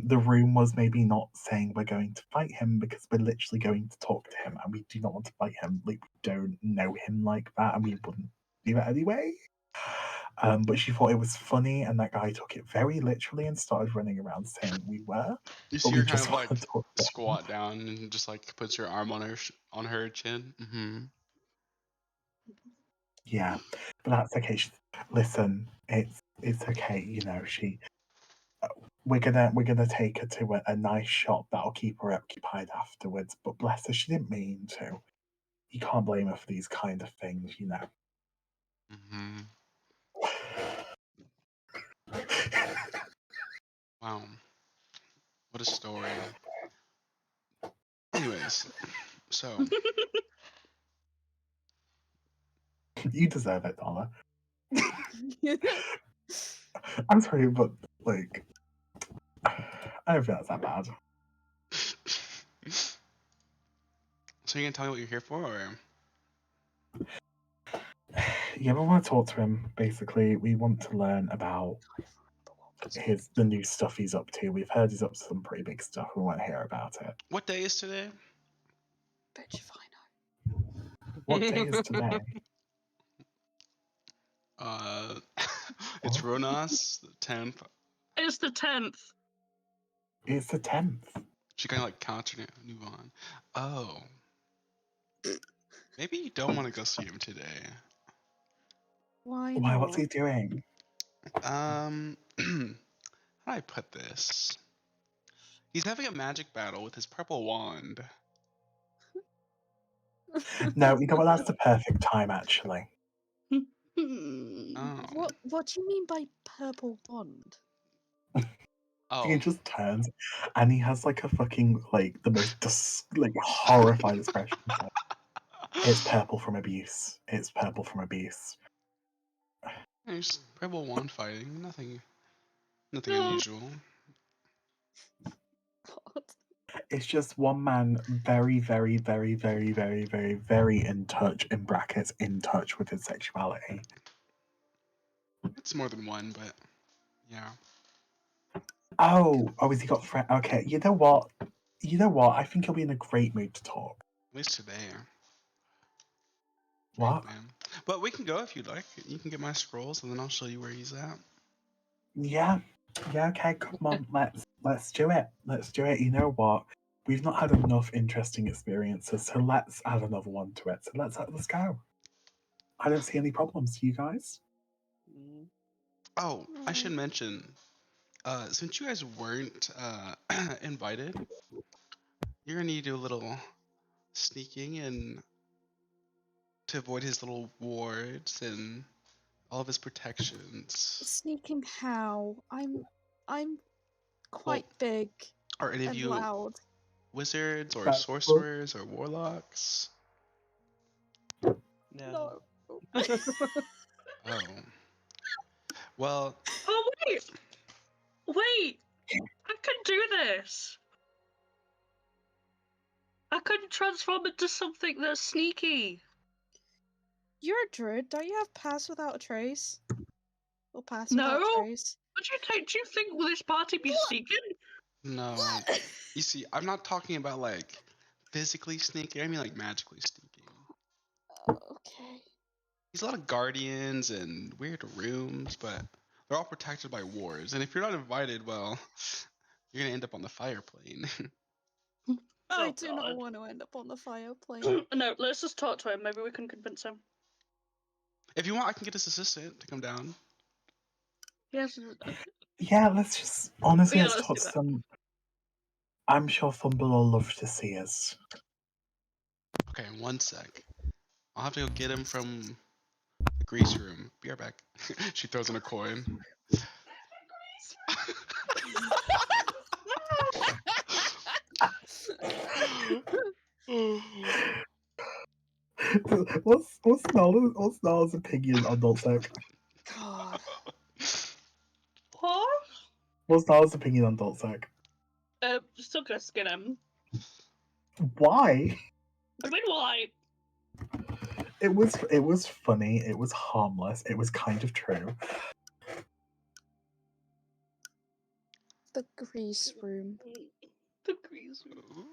the room was maybe not saying we're going to fight him because we're literally going to talk to him and we do not want to fight him. Like, we don't know him like that and we wouldn't do that anyway. But she thought it was funny and that guy took it very literally and started running around saying we were. You see her kind of like squat down and just like puts her arm on her chin. Mm-hmm. Yeah, but that's okay. Listen, it's okay. We're gonna take her to a nice shop that'll keep her occupied afterwards. But bless her, she didn't mean to. You can't blame her for these kind of things, Mm-hmm. Wow, what a story. Anyways, so you deserve it, Dollar. I'm sorry, but like, I don't feel that's that bad. So you gonna tell me what you're here for, or? Yeah, we want to talk to him. Basically, we want to learn about the new stuff he's up to. We've heard he's up to some pretty big stuff. We want to hear about it. What day is today? Bet you if I know. What day is today? It's Ronas, the 10th. It's the 10th. It's the 10th. She kind of like counts her move on. Oh. Maybe you don't want to go see him today. Why? What's he doing? How do I put this? He's having a magic battle with his purple wand. No, you know what? That's the perfect time, actually. Oh. What do you mean by purple wand? Oh. He just turns, and he has like a fucking the most horrified expression. It's purple from abuse. It's purple from abuse. There's purple wand fighting. Nothing unusual. God. It's just one man very, very, very, very, very, very, very in touch, in brackets, in touch with his sexuality. It's more than one, but yeah. Oh, has he got friend? Okay, you know what? I think he'll be in a great mood to talk. At least today. What? Man. But we can go if you'd like. You can get my scrolls, and then I'll show you where he's at. Yeah. Okay. Come on, let's do it. Let's do it. You know what? We've not had enough interesting experiences, so let's add another one to it. So let's go. I don't see any problems. You guys? Oh, I should mention, since you guys weren't invited, you're gonna need to do a little sneaking and to avoid his little wards and all of his protections. Sneaking how? I'm quite big Are any of and you loud. wizards or sorcerers or warlocks? No. Oh. Well. Oh wait! I can do this. I can transform into something that's sneaky. You're a druid. Don't you have pass without a trace? Or pass No. without trace? Do you think will this party be sneaking? No. You see, I'm not talking about like physically sneaking. I mean like magically sneaking. Okay. There's a lot of guardians and weird rooms, but they're all protected by wards. And if you're not invited, well, you're gonna end up on the fire plane. I do not want to end up on the fire plane. No, let's just talk to him. Maybe we can convince him. If you want, I can get his assistant to come down. Yes. Yeah, let's just honestly Yeah, let's let's talk do to that. some. I'm sure Thumble will love to see us. Okay, 1 sec. I'll have to go get him from the grease room. Be right back. She throws in a coin. what's Nala's opinion on Dolcek? God. What? What's Nala's opinion on Dolcek? Still gonna skin him. Why? I mean, why? It was funny. It was harmless. It was kind of true. The grease room. The grease room.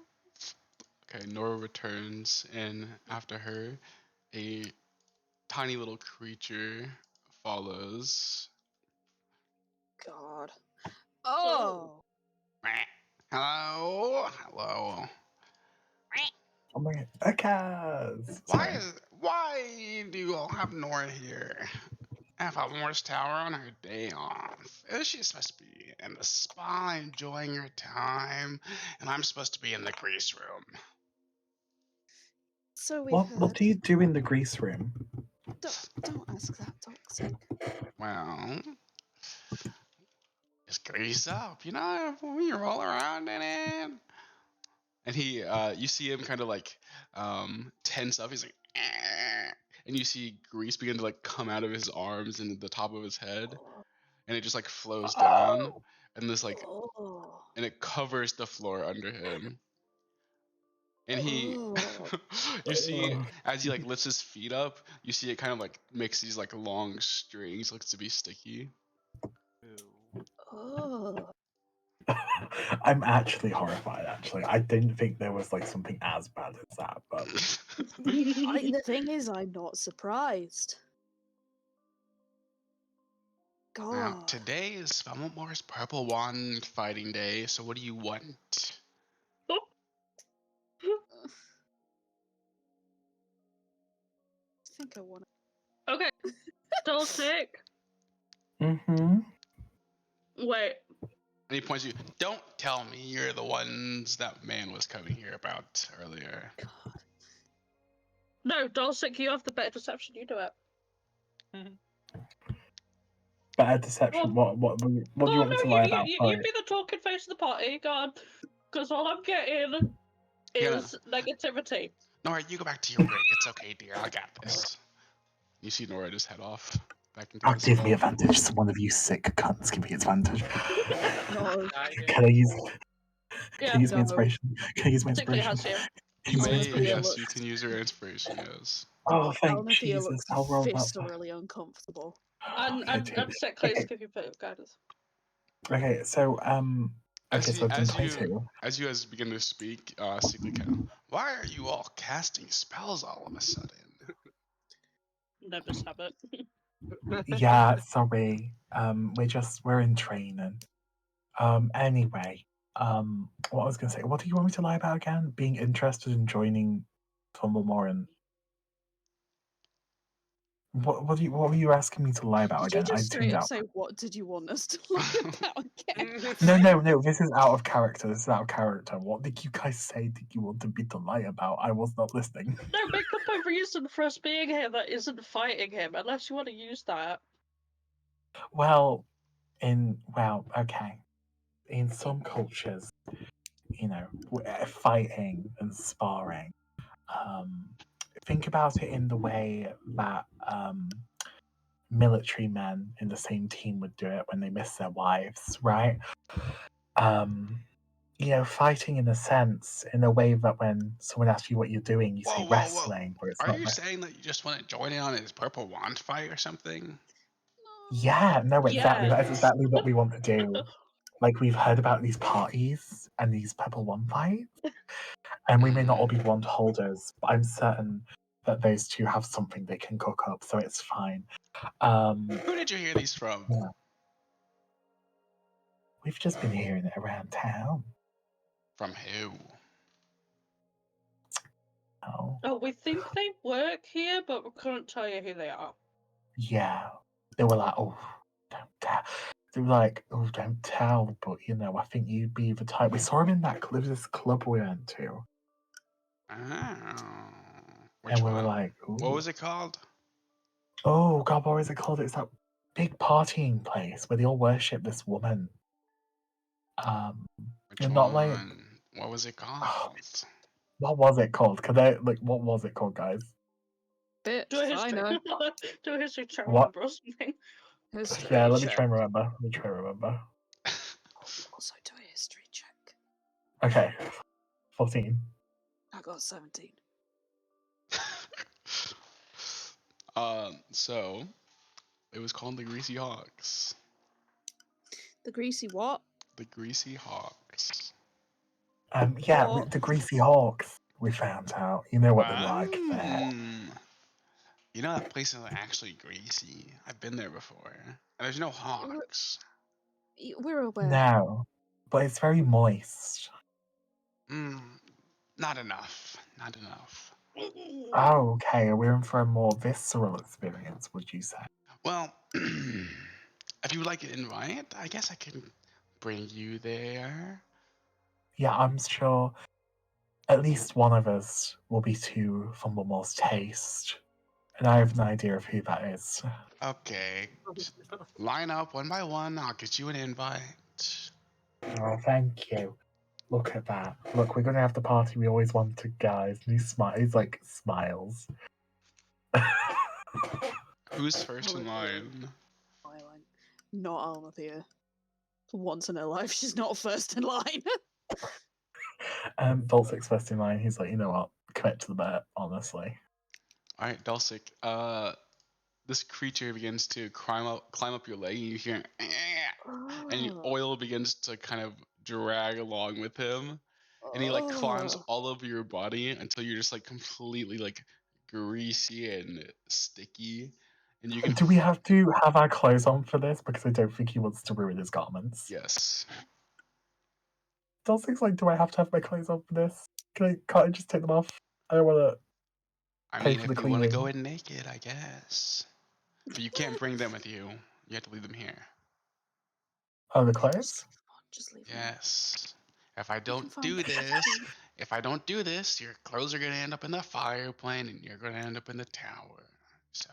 Okay, Nora returns, and after her, a tiny little creature follows. God. Oh. Hello, hello. Oh my god. Okay. Sorry. Why do you all have Nora here? Have a Morse Tower on her day off. She's supposed to be in the spa enjoying her time, and I'm supposed to be in the grease room. So we've heard. What do you do in the grease room? Don't ask that, Toxic. Well, just grease up, you know, when you roll around in it. And he, you see him kind of like tense up. He's like, "Eh," and you see grease begin to like come out of his arms and the top of his head, and it just like flows down, and this like, Oh. and it covers the floor under him. And he, Oh. you see, as he like lifts his feet up, you see it kind of like makes these like long strings, looks to be sticky. Ew. Oh. I'm actually horrified. Actually, I didn't think there was like something as bad as that. But The thing is, I'm not surprised. Now, God. today is Spelmore's Purple Wand Fighting Day, so what do you want? I think I want Okay. Still sick. mm-hmm. Wait. And he points to you. Don't tell me you're the ones that man was coming here about earlier. God. No, Dulcic, you have the better deception. You do it. Better deception. What do you want me to lie about? You be the talking face of the party, God. Because all I'm getting is negativity. Nora, you go back to your rig. It's okay, dear. I got this. You see Nora just head off back into the Give me spa. advantage. So one of you sick cunts give me advantage. No. Can I use? Yeah. Can I use my No. inspiration? Can I use my Particularly inspiration? has you. You may, Honestly, it yes, looks- you can use your inspiration, yes. Oh, thank Alnathea Jesus! looks I'll roll that. viscerally uncomfortable. And set close to give you a bit of guidance. Okay, so As so I've done 22. As you guys begin to speak, Sickly Cow, why are you all casting spells all of a sudden? Never have it. Yeah, sorry. We're in training. Anyway, what I was gonna say, what do you want me to lie about again? Being interested in joining Tumblemore and what were you asking me to lie about Did you again? I just tuned straight up out. say, what did you want us to lie about again? No, this is out of character. This is out of character. What did you guys say that you wanted me to lie about? I was not listening. No, make up a reason for us being here that isn't fighting him, unless you want to use that. Well, okay. In some cultures, you know, fighting and sparring. Think about it in the way that military men in the same team would do it when they miss their wives, right? Fighting in a sense, in a way that when someone asks you what you're doing, you say wrestling, but it's Are not. you saying that you just want to join in on his purple wand fight or something? Yeah, no, exactly. That's Yes. exactly what we want to do. Like we've heard about these parties and these purple wand fights, and we may not all be wand holders, but I'm certain that those two have something they can cook up, so it's fine. Who did you hear these from? Yeah. We've just been hearing it around town. From who? Oh, we think they work here, but we couldn't tell you who they are. Yeah. They were like, oh, they were like, oh, don't tell, but I think you'd be the type. We saw him in this club we went to, Oh. Which and we one? were like, What ooh. was it called? Oh God, what was it called? It's that big partying place where they all worship this woman. Which And not like, one? What was it called? what was it called? What was it called, guys? Bitch, Do a I history. know. Do a history check, What? remember or something. History Yeah, let me check. try and remember. Also do a history check. Okay, 14. I got 17. So it was called the Greasy Hawks. The greasy what? The Greasy Hawks. Yeah, What? the Greasy Hawks. We found out. You know what they're like there. You know that place is actually greasy. I've been there before. And there's no hawks. We're aware. No, but it's very moist. Not enough. Not enough. Oh, okay. We're in for a more visceral experience, would you say? Well, if you would like an invite, I guess I can bring you there. Yeah, I'm sure at least one of us will be to Fumblemore's taste. And I have an idea of who that is. Okay. Line up one by one. I'll get you an invite. Oh, thank you. Look at that. Look, we're gonna have the party we always wanted, guys. And he's like smiles. Who's first in line? Smiling. Not Almathea. For once in her life, she's not first in line. Voltic's first in line. He's like, you know what? Commit to the bet, honestly. All right, Dulcic. This creature begins to climb up your leg, and you hear, and your oil begins to kind of drag along with him, and he like climbs all over your body until you're just like completely like greasy and sticky, and you can. Do we have to have our clothes on for this? Because I don't think he wants to ruin his garments. Yes. Dulcic's like, do I have to have my clothes on for this? Can't I just take them off? I don't want to I pay mean, for the if you want to cleaning. go in naked, I guess, but you can't bring them with you. You have to leave them here. Oh, the clothes? Just leave them. Yes. If I don't find do places this, your clothes are gonna end up in the fire plane, and you're gonna end up in the tower. So.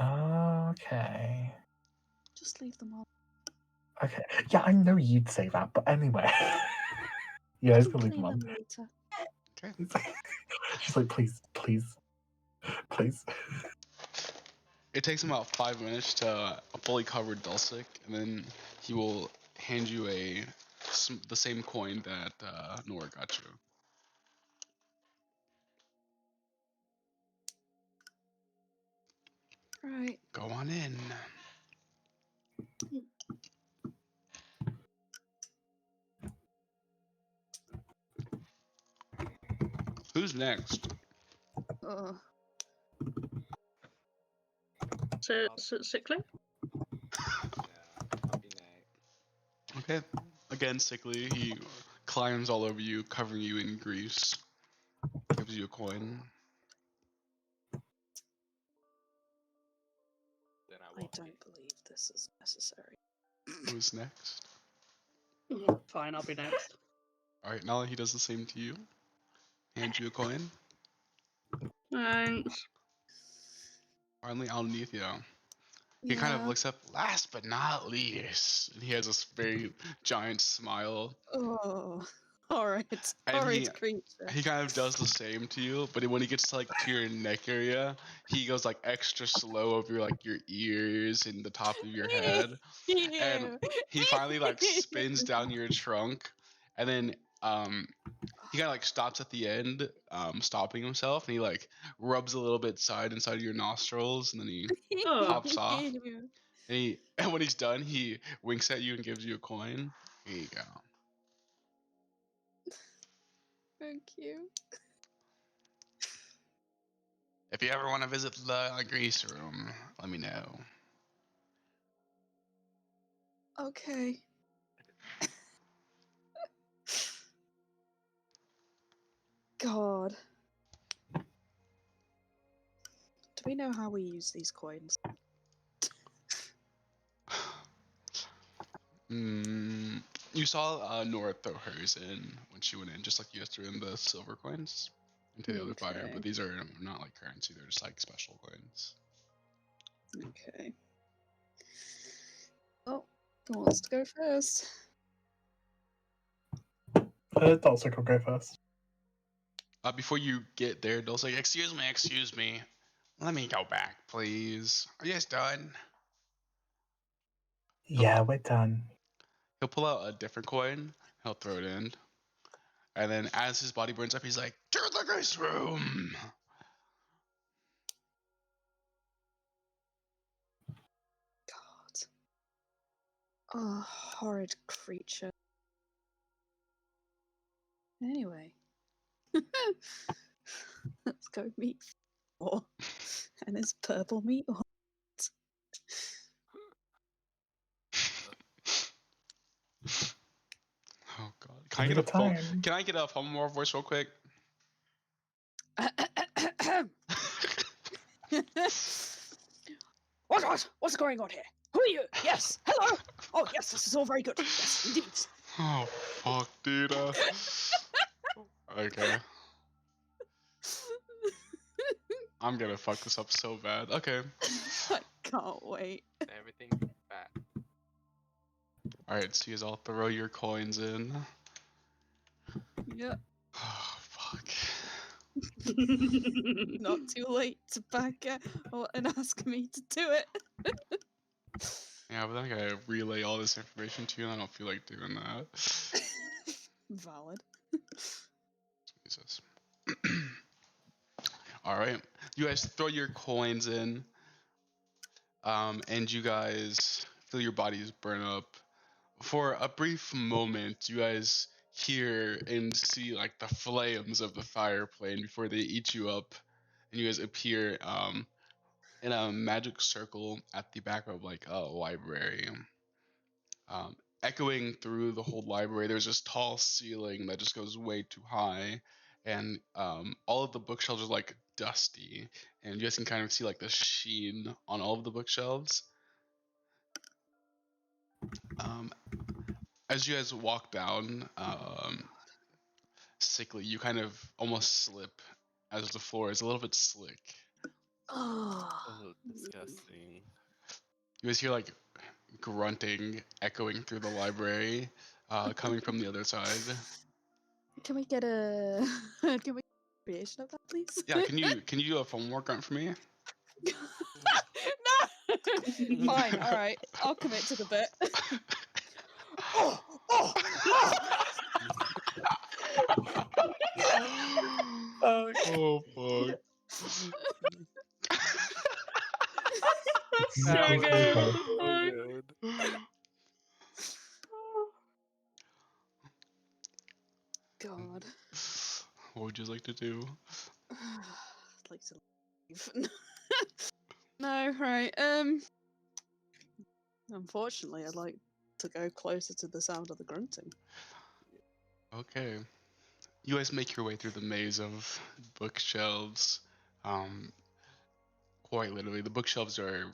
Okay. Just leave them on. Okay. Yeah, I know you'd say that, but anyway. Yeah, he's gonna leave them Clean on. them later. Okay. She's like, please, please, please. It takes him about 5 minutes to a fully covered Dulcic, and then he will hand you the same coin that Nora got you. Right. Go on in. Who's next? Sickly? I'll be next. Okay. Again, sickly. He climbs all over you, covering you in grease. Gives you a coin. Then I don't believe this is necessary. Who's next? Fine, I'll be next. Alright, now he does the same to you. Hands you a coin. Thanks. Finally, Alnethia. He kind of looks up, last but not least. And he has this very giant smile. Oh, alright. And Alright, creature. he kind of does the same to you, but when he gets to like to your neck area, he goes like extra slow over like your ears and the top of your head. And he finally like spins down your trunk, and then he kind of like stops at the end, stopping himself, and he like rubs a little bit inside of your nostrils, and then he hops off. And when he's done, he winks at you and gives you a coin. Here you go. Thank you. If you ever want to visit the grease room, let me know. Okay. God. Do we know how we use these coins? You saw Nora throw hers in when she went in, just like you guys threw in the silver coins into the other fire, but these are not like currency, they're just like special coins. Okay. Oh, who wants to go first? Dulce will go first. Before you get there, Dulce like, excuse me. Let me go back, please. Are you guys done? Yeah, we're done. He'll pull out a different coin, he'll throw it in. And then as his body burns up, he's like, to the grace room! God. Oh, horrid creature. Anyway. Let's go meet Thor and his purple meat. Oh god. Give me the time. Can I get a more voice real quick? What's going on here? Who are you? Yes, hello. Oh yes, this is all very good. Yes, indeed. Oh fuck, dude. Okay. I'm gonna fuck this up so bad. Okay. I can't wait. Everything back. Alright, so you guys all throw your coins in. Yep. Oh fuck. Not too late to back out and ask me to do it. Yeah, but then I gotta relay all this information to you, and I don't feel like doing that. Valid. Jesus. Alright. You guys throw your coins in. And you guys feel your bodies burn up. For a brief moment, you guys hear and see like the flames of the fire plane before they eat you up, and you guys appear in a magic circle at the back of like a library. Echoing through the whole library, there's this tall ceiling that just goes way too high, and all of the bookshelves are like dusty, and you guys can kind of see like the sheen on all of the bookshelves. As you guys walk down, sickly, you kind of almost slip as the floor is a little bit slick. Oh, Disgusting. You guys hear like grunting echoing through the library, coming from the other side. can we get a can we get a creation of that, please? Yeah, can you do a phone work grunt for me? No. Fine. All right. I'll commit to the bit. Oh. Oh fuck. So That was good. evil. So good. God. What would you like to do? I'd like to leave. No, right. Unfortunately, I'd like to go closer to the sound of the grunting. Okay. You guys make your way through the maze of bookshelves. Quite literally, the bookshelves are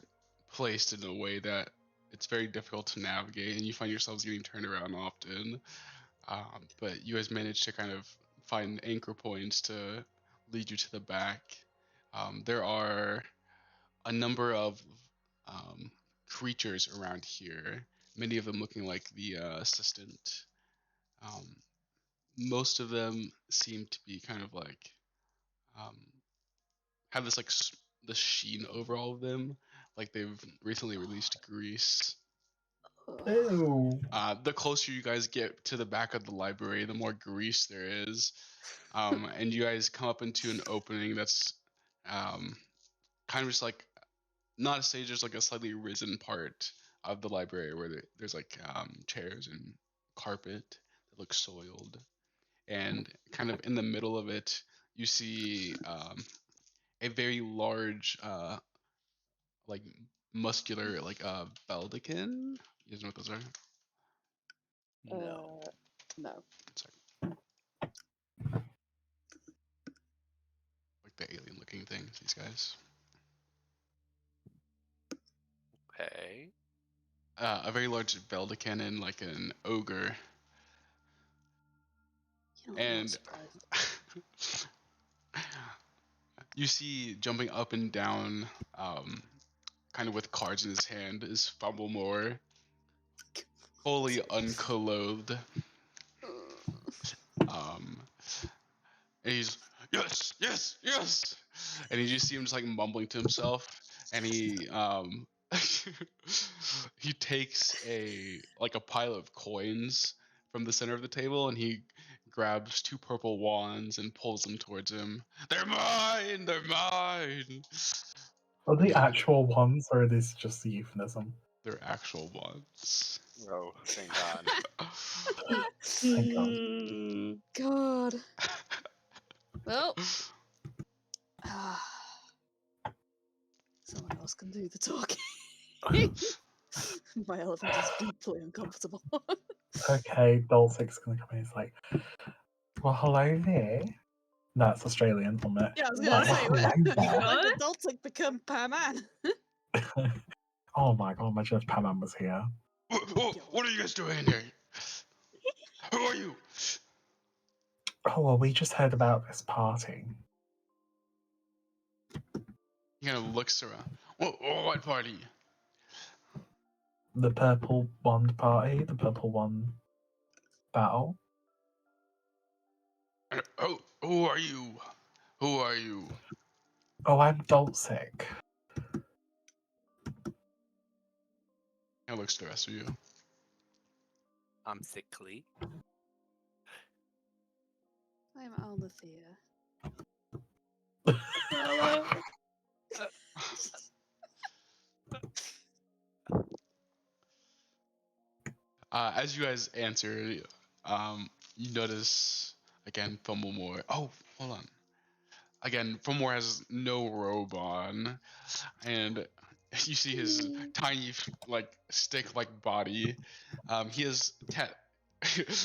placed in a way that it's very difficult to navigate, and you find yourselves getting turned around often. But you guys manage to kind of find anchor points to lead you to the back. There are a number of creatures around here, many of them looking like the assistant. Um, most of them seem to be kind of like um, have this like the sheen over all of them, like they've recently released grease. Ew. The closer you guys get to the back of the library, the more grease there is, and you guys come up into an opening that's kind of just like not a stage. There's like a slightly risen part of the library where there's like chairs and carpet that looks soiled, and kind of in the middle of it, you see a very large, like muscular, like Beldekin. You guys know what those are? No. No. Sorry. Like the alien-looking things. These guys. Okay. a very large Veldican and like an ogre. You know, I'm not And surprised. you see jumping up and down, kind of with cards in his hand, is Fumblemore, fully unclothed. Um, and he's yes, yes, yes, and you just see him just like mumbling to himself, and he he takes a pile of coins from the center of the table, and he grabs two purple wands and pulls them towards him. They're mine! They're mine! Are they Yeah, actual ones, or are this just a euphemism? they're actual wands. Oh, thank God. Thank God. God. Well, someone else can do the talking. My elephant is deeply uncomfortable. Okay, Dulcic's gonna come in. He's like, "Well, hello there." That's Australian, isn't it? Yeah, I was What? gonna say, Well, hello when What? did Daltic become per man? there. Oh my God! Imagine if Pam was here. What are you guys doing in here? Who are you? Oh well, we just heard about this party. He kind of looks around. What party? The Purple Wand party, the Purple Wand battle. Who are you? Who are you? Oh, I'm Dulcic. He looks to the rest of you. I'm sickly. I'm Almathea. Hello. As you guys answer, you notice again Fumblemore. Oh, hold on. Again, Fumblemore has no robe on, and you see his tiny, like stick-like body. He has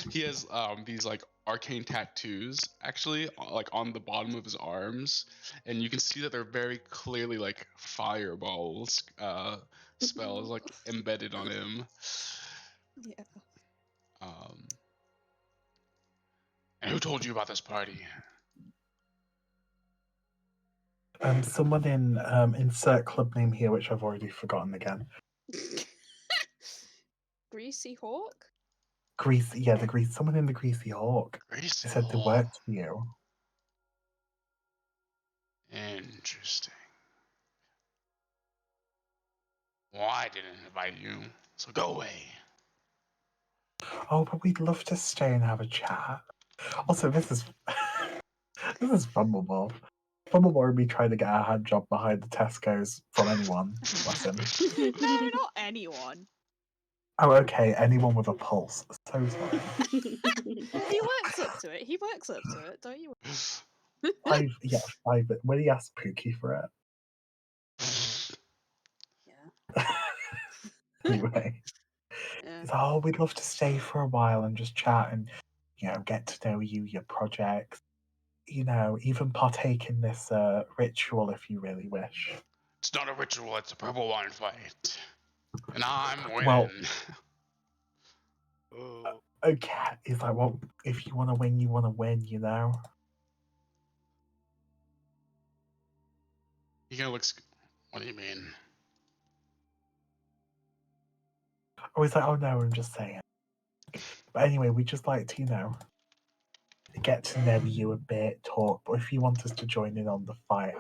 he has these like arcane tattoos actually, like on the bottom of his arms, and you can see that they're very clearly like fireballs spells like embedded on him. Yeah. And who told you about this party? Someone in insert club name here, which I've already forgotten again. Greasy Hawk? Greasy, yeah, the grease. Someone in the Greasy Hawk. Gracie They said they Hall. worked for you. Interesting. Well, I didn't invite you, so go away. Oh, but we'd love to stay and have a chat. Also, this is this is Fumblemore. Fumblemore would be trying to get a hand job behind the Tesco's from anyone. Bless him. No, not anyone. Oh, okay. Anyone with a pulse. So sorry. He works up to it. He works up to it, don't you? Five. When he asked Pookie for it. Yeah. Anyway. Yeah. He's like, oh, we'd love to stay for a while and just chat and, get to know you, your projects. Even partake in this ritual if you really wish. It's not a ritual, it's a purple wine fight. And I'm winning. Well, Oh. okay. He's like, well, if you want to win, you want to win, He kind of looks, what do you mean? Oh, he's like, oh no, I'm just saying. But anyway, we just like to, get to know you a bit, talk. But if you want us to join in on the fight,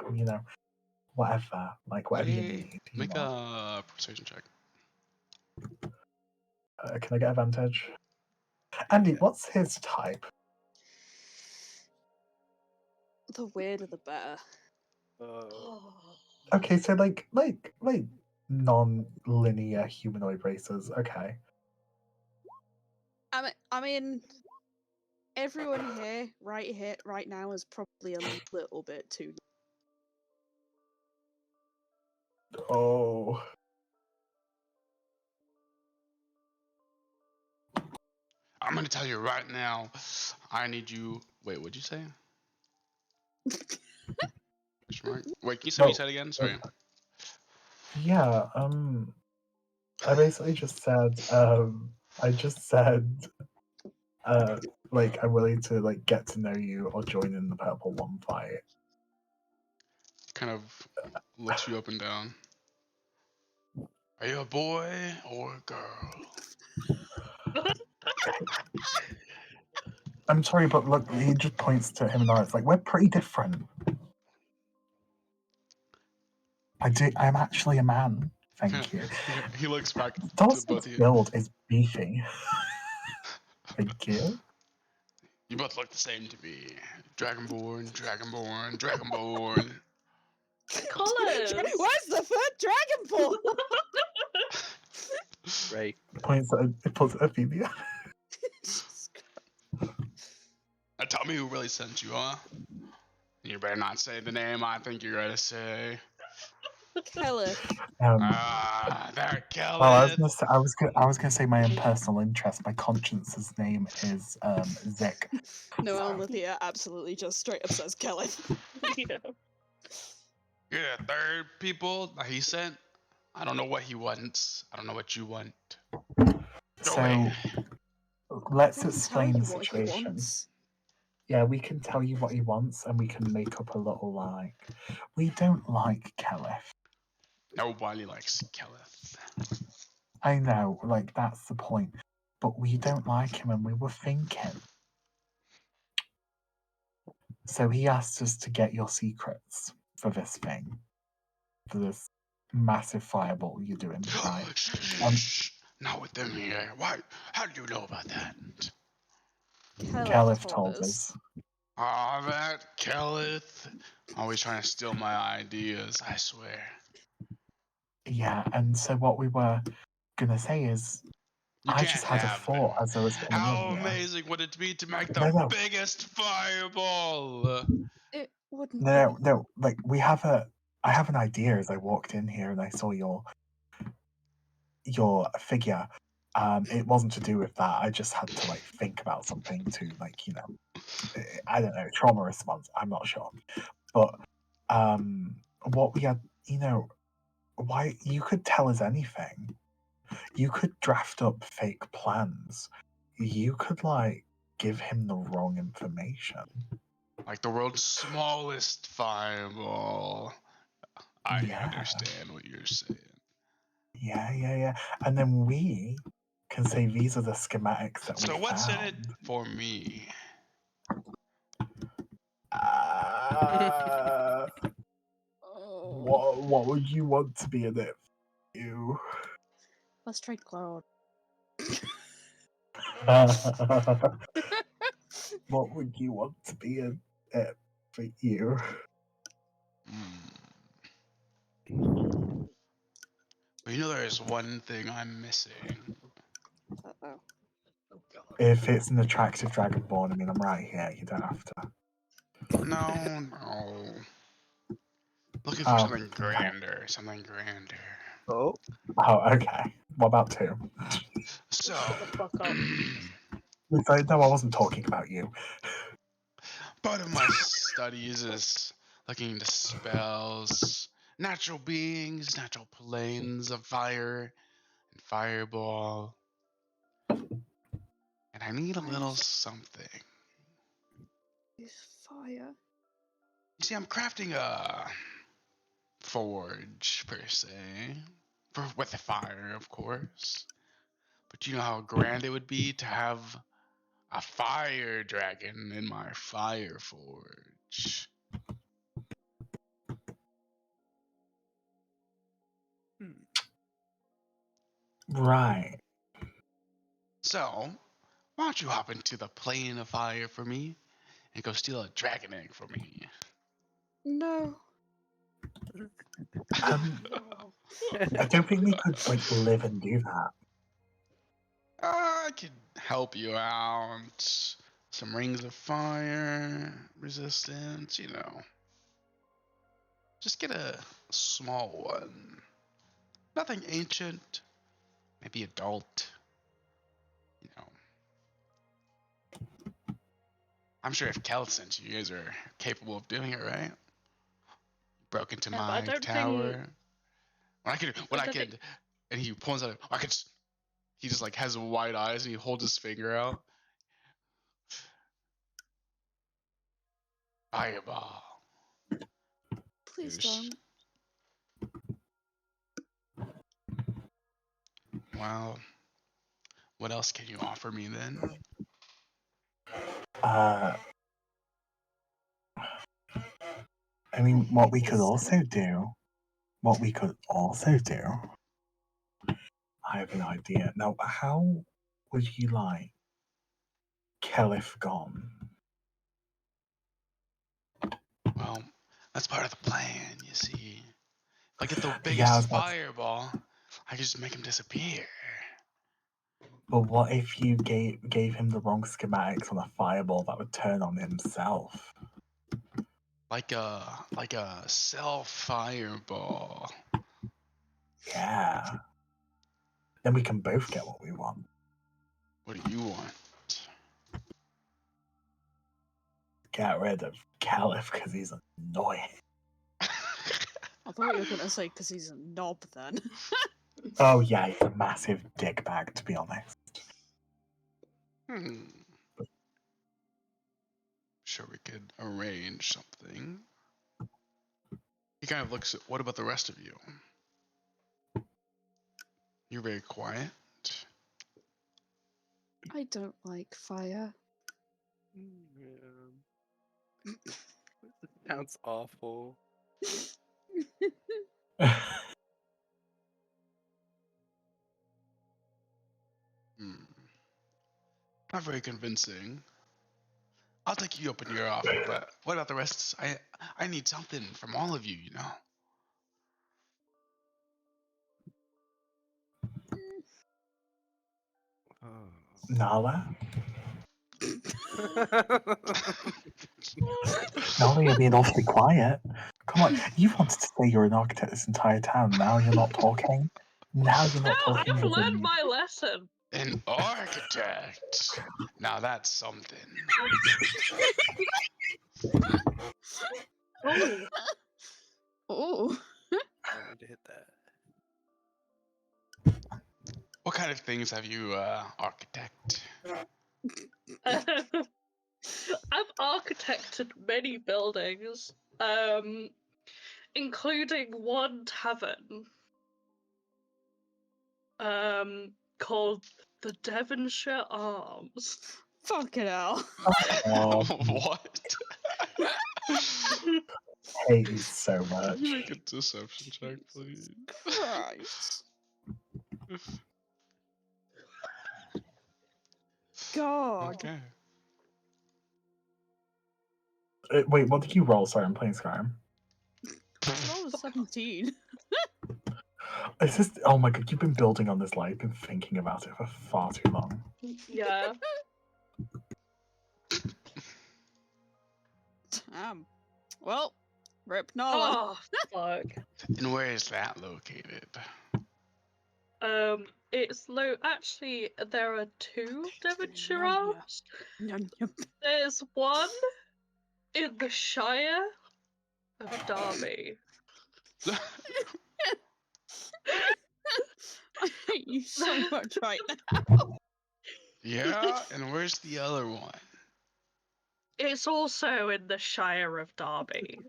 whatever. Like, whatever you need. Make a persuasion check. Can I get advantage? Andy, what's his type? The weirder the better. Okay, so like non-linear humanoid races. Okay. I mean, everyone here, right now, is probably a little bit too. Oh. I'm gonna tell you right now, I need you. Wait, what'd you say? Wait, can you say what you said again? Sorry. Yeah. I basically just said, like, I'm willing to, like, get to know you or join in the purple one fight. Kind of looks you up and down. Are you a boy or a girl? I'm sorry, but look, he just points to him and I. It's like, we're pretty different. I'm actually a man. Thank you. He looks back to Dawson's both of you. build is beefy. Thank you. You both look the same to me. Dragonborn, Dragonborn, Dragonborn. Colours. Where's the third Dragon Ball? Right. It pulls at Ophelia. Now tell me who really sent you, huh? You better not say the name I think you're gonna say. Kelly. That Kelly. Well, I was gonna say my own personal interest. My conscience's name is Zick. No, Olivia absolutely just straight up says Kelly. Yeah. You're the third people that he sent. I don't know what he wants. I don't know what you want. So away. let's Tell explain you the what he situation. wants. Yeah, we can tell you what he wants, and we can make up a little like. We don't like Keleth. Nobody likes Keleth. I know, like that's the point. But we don't like him, and we were thinking. So he asked us to get your secrets for this thing, for this massive fireball you're doing, right? Shh. Not with them here. Why? How do you know about that? Keleth told us. Ah, that Keleth. Always trying to steal my ideas, I swear. Yeah, and so what we were gonna say is, I just had a thought as I was getting How in here. amazing would it be to make the biggest fireball? It wouldn't. No. Like I have an idea as I walked in here and I saw your figure. It wasn't to do with that. I just had to like think about something to like, I don't know, trauma response. I'm not sure, but what we had, why you could tell us anything. You could draft up fake plans. You could like give him the wrong information. Like the world's smallest fireball. I understand what you're saying. Yeah. And then we can say these are the schematics that we So what's found. in it for me? What would you want to be in it? You. Let's trade Cloud. What would you want to be in it for you? But there's one thing I'm missing. Uh-oh. If it's an attractive dragonborn, I mean, I'm right here. You don't have to. No. Looking for something grander. Oh, okay. What about two? So, No, I wasn't talking about you. part of my studies is looking into spells, natural beings, natural planes of fire, and fireball. And I need a little something. Fire. You see, I'm crafting a forge, per se. With the fire, of course. But you know how grand it would be to have a fire dragon in my fire forge. Right. So, why don't you hop into the plane of fire for me and go steal a dragon egg for me? No. I don't think we could like live and do that. I could help you out. Some rings of fire, resistance, Just get a small one. Nothing ancient. Maybe adult. I'm sure if Kel sent you, you guys are capable of doing it, right? Broke into my tower. When I could and he points at it. He just like has wide eyes and he holds his finger out. Fireball. Please Yes. don't. Well, what else can you offer me then? I mean, what we could also do, I have an idea. Now, how would you like Kelif gone? Well, that's part of the plan, you see. If I get the Yeah, I biggest was about to- fireball, I can just make him disappear. But what if you gave him the wrong schematics on a fireball that would turn on himself? Like a self fireball. Yeah. Then we can both get what we want. What do you want? Get rid of Caliph because he's annoying. I thought you were gonna say because he's a knob then. Oh yeah, he's a massive dickbag, to be honest. Sure, we could arrange something. He kind of looks at, what about the rest of you? You're very quiet. I don't like fire. Yeah. Sounds awful. Not very convincing. I'll take you up on your offer, but what about the rest? I need something from all of you, you know. Nala? Nala, you're being awfully quiet. Come on, you've wanted to say you're an architect this entire time. Now you're not talking. Now you're not No, talking. I've as learned in- my lesson. An architect. Now that's something. Oh, Oh. I need to hit that. What kind of things have you, architect? I've architected many buildings, including one tavern, called the Devonshire Arms. Fucking hell. Oh, What? hate you so much. Can you make a deception check, please? Christ. God. Okay. Wait, what did you roll? Sorry, I'm playing Skyrim. I was 17. It's just, oh my god, you've been building on this, like, you've been thinking about it for far too long. Yeah. Damn. Well, rip Nala. Oh, fuck. And where is that located? Actually, there are two Devonshire Yum, yum. Arms. Yum, yum. There's one in the Shire of Derby. I hate you so much right now. Yeah, and where's the other one? It's also in the Shire of Derby.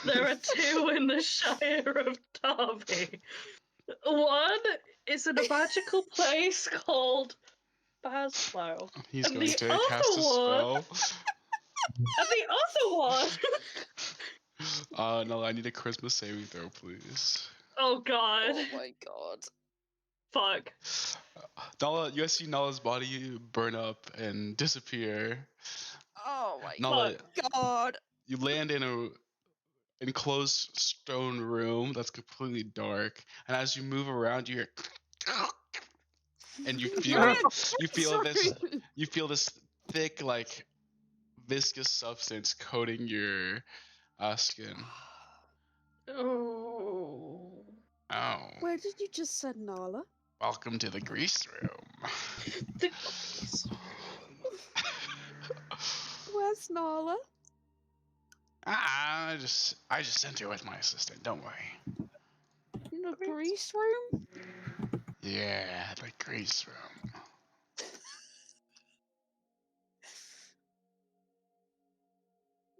There are two in the Shire of Derby. One is in a magical place called Baslow. He's And going the to other cast a one- spell. And the other one! No, I need a Christmas saving throw, please. Oh god. Oh my god. Fuck. Nala, you guys see Nala's body burn up and disappear. Oh my Nala, god. you land in a enclosed stone room that's completely dark, and as you move around, you hear, and you feel this thick, like viscous substance coating your skin. Oh. Oh, Where did you just send Nala? welcome to the grease room. Where's Nala? I just sent her with my assistant. Don't worry. No, The grease room? Yeah, the grease room.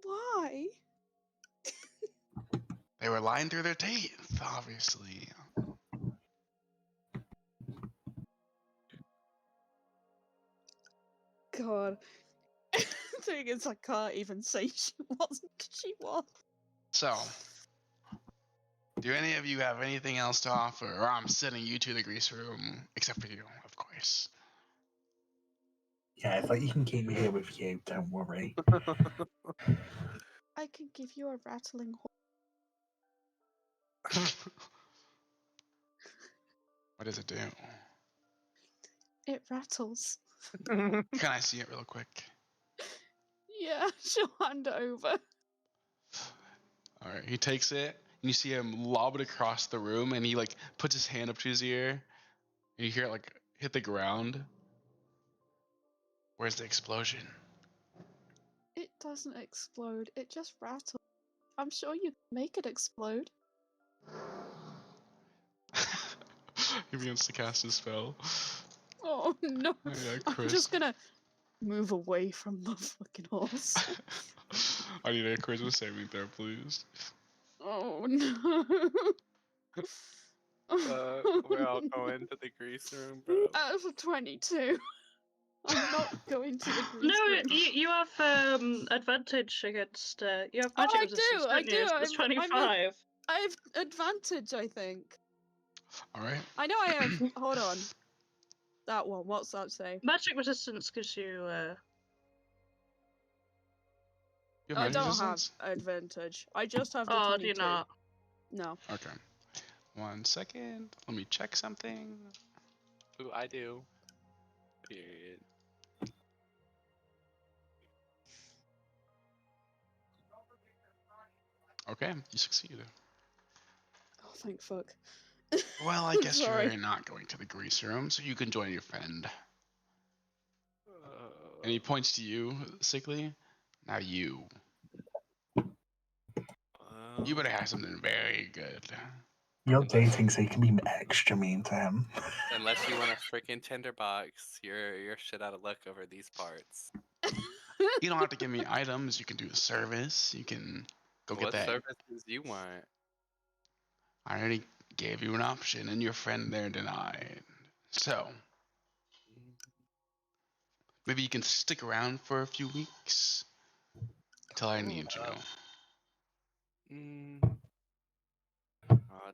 Why? They were lying through their teeth, obviously. God. Thing is, I can't even say she wasn't, 'cause she was. So, do any of you have anything else to offer? Or I'm sending you to the grease room, except for you, of course. Yeah, it's like you can keep me here with you, don't worry. I can give you a rattling What does it do? It rattles. Can I see it real quick? Yeah, she'll hand it over. Alright, he takes it, and you see him lob it across the room, and he like puts his hand up to his ear, and you hear it like hit the ground. Where's the explosion? It doesn't explode, it just rattles. I'm sure you can make it explode. He begins to cast his spell. Oh no! Yeah, I'm Chris. just gonna move away from the fucking horse. I need a charisma saving throw, please. Oh no! We're all going to the grease room, bro. That's a 22. I'm not going to the grease No, room. you have advantage against. You have Oh, magic I resistance, do, I don't you? do, So it's I'm a- 25. I have advantage, I think. Alright. I know I have. Hold on. That one. What's that say? Magic resistance gives you. You have I magic don't resistance? have advantage. I just have the Oh, 22. do you not? No. Okay. 1 second. Let me check something. Ooh, I do. Period. Okay, you succeed. Oh, thank fuck. Well, I guess Sorry. you're not going to the grease room, so you can join your friend. And he points to you, Sickly. Now you. You better have something very good. You're dating, so you can be extra mean to him. Unless you want a freaking tinderbox, you're shit out of luck over these parts. You don't have to give me items. You can do a service. You can go get What that. services you want? I already gave you an option, and your friend there denied. So, maybe you can stick around for a few weeks until I need you.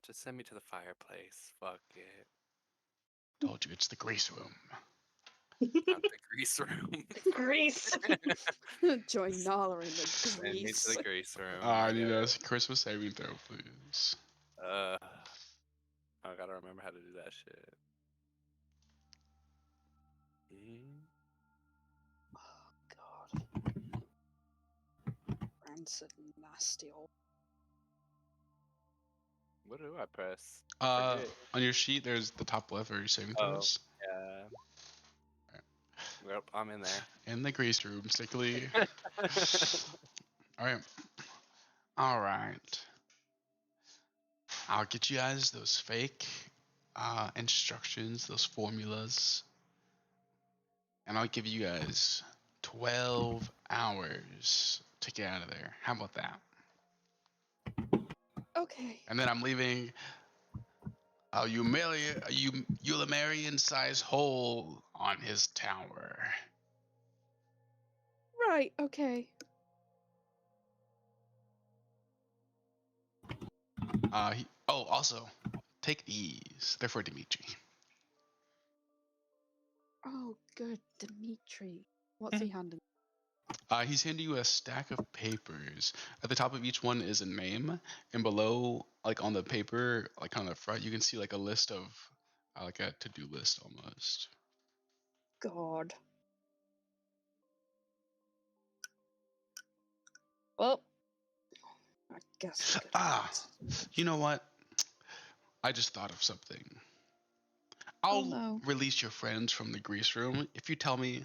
Just send me to the fireplace. Fuck it. Told you it's the grease room. Not the grease room. Grease. Join Nala in the Send me to grease. the grease room. I need a Christmas saving throw, please. I gotta remember how to do that shit. Oh god. Rancid nasty old. What do I press? On your sheet, there's the top left where your saving throws. Yeah. Yep, I'm in there. In the grease room, Sickly. Alright. Alright. I'll get you guys those fake instructions, those formulas. And I'll give you guys 12 hours to get out of there. How about that? Okay. And then I'm leaving a Ulamarian-sized hole on his tower. Right, okay. Also, take these. They're for Dimitri. Oh, good. Dimitri. What's he handing? He's handing you a stack of papers. At the top of each one is a name, and below, like on the paper, like on the front, you can see like a list of, like a to-do list almost. God. Well, I guess we could. You know what? I just thought of something. I'll release your friends from the grease room if you tell me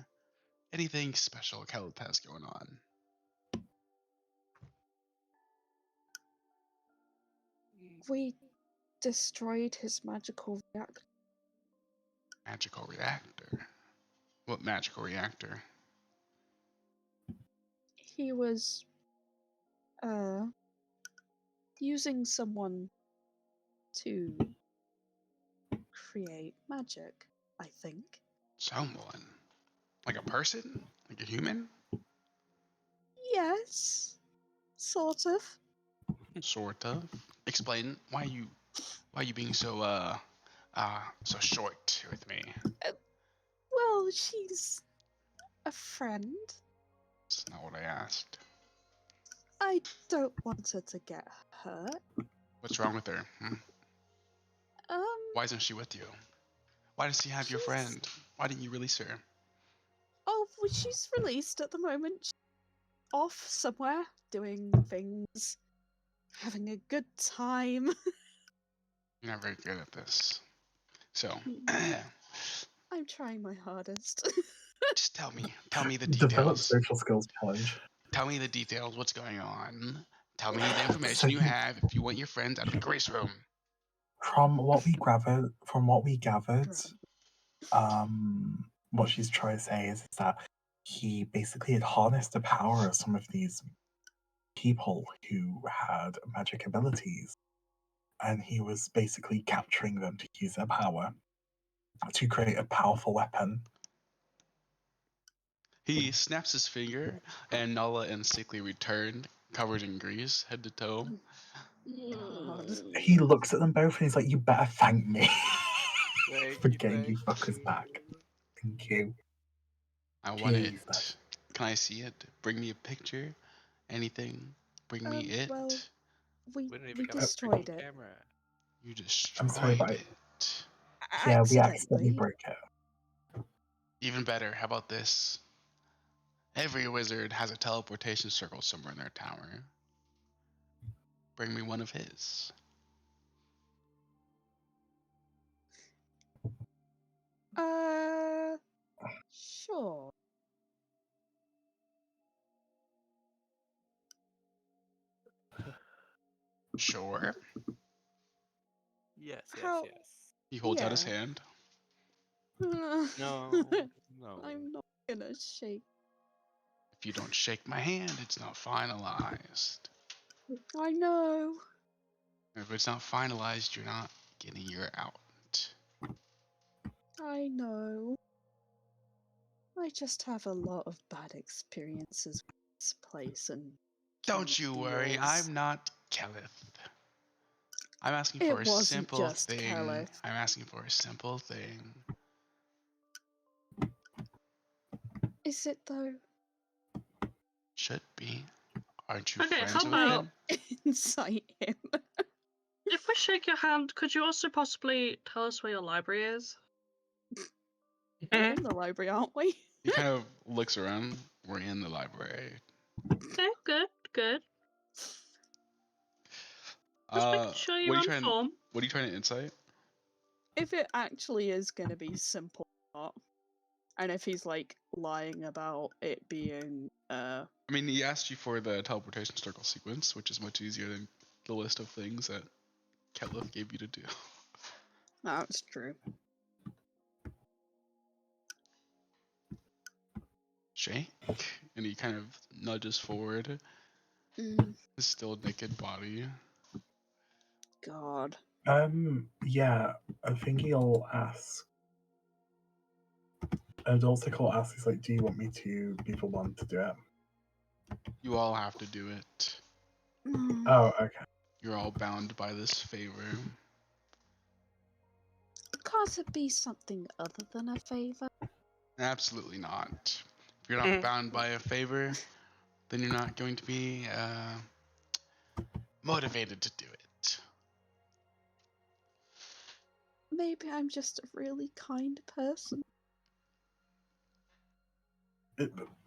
anything special Kelly has going on. We destroyed his magical reactor. Magical reactor? What magical reactor? He was using someone to create magic, I think. Someone? Like a person? Like a human? Yes, sort of. Sort of. Explain why you being so so short with me. Well, she's a friend. That's not what I asked. I don't want her to get hurt. What's wrong with her? Um, Why isn't she with you? Why does she have your friend? Why didn't you release her? Oh, well, she's released at the moment. She's off somewhere, doing things, having a good time. You're not very good at this. So, I'm trying my hardest. just tell me the Develop details. social skills challenge. Tell me the details. What's going on? Tell me the information So you have if you want your friends out of the grace room. From what we gathered, what she's trying to say is that he basically had harnessed the power of some of these people who had magic abilities, and he was basically capturing them to use their power to create a powerful weapon. He snaps his finger, and Nala and Sickly return, covered in grease, head to toe. He looks at them both and he's like, "You better thank me for getting you thank fuckers back. Thank you." I want it. Jesus. Can I see it? Bring me a picture. Anything. Bring me it. Well, we We didn't even we got a destroyed freaking it. camera. You I'm sorry, destroyed but it. yeah, we accidentally Accidentally. broke it. Even better. How about this? Every wizard has a teleportation circle somewhere in their tower. Bring me one of his. Sure. Sure. Yes, How- yes. He holds out his Yeah. hand. No, no. I'm not gonna shake. If you don't shake my hand, it's not finalized. I know. If it's not finalized, you're not getting your out. I know. I just have a lot of bad experiences with this place and. Don't you worry, deals. I'm not Kelleth. I'm asking It for a wasn't simple just thing. Kelleth. I'm asking for a simple thing. Is it though? Should be. Aren't you Okay, friends how with about- him? Incite him. If we shake your hand, could you also possibly tell us where your library is? We're in the library, aren't we? He kind of looks around. We're in the library. Okay, good. Just making sure what you're are you on trying? form. What are you trying to insight? If it actually is gonna be simple or not. And if he's like lying about it being I mean, he asked you for the teleportation circle sequence, which is much easier than the list of things that Ketleth gave you to do. that's true. Shake, and he kind of nudges forward. Mm, His still naked body. God. Yeah, I think he'll ask. Adultic will ask, he's like, "Do you want me to be the one to do it?" You all have to do it. Mm, Oh, okay. You're all bound by this favor. Can't it be something other than a favor? Absolutely not. If you're not bound by a favor, then you're not going to be motivated to do it. Maybe I'm just a really kind person.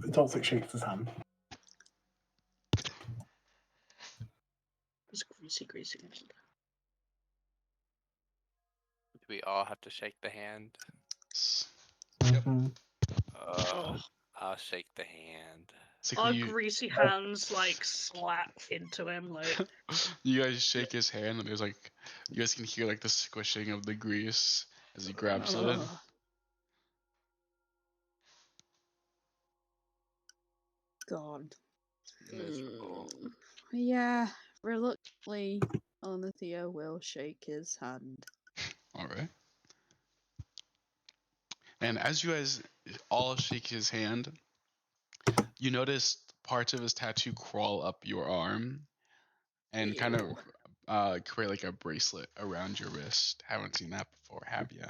Adultic shakes his hand. It's greasy. Do we all have to shake the hand? Mhm. I'll shake the hand. Our greasy hands like slap into him, like. You guys shake his hand, and there's like, you guys can hear like the squishing of the grease as he grabs it. God. Miserable. Yeah, reluctantly, Alethea will shake his hand. All right. And as you guys all shake his hand, you notice parts of his tattoo crawl up your arm and kind of create like a bracelet around your wrist. Haven't seen that before, have you?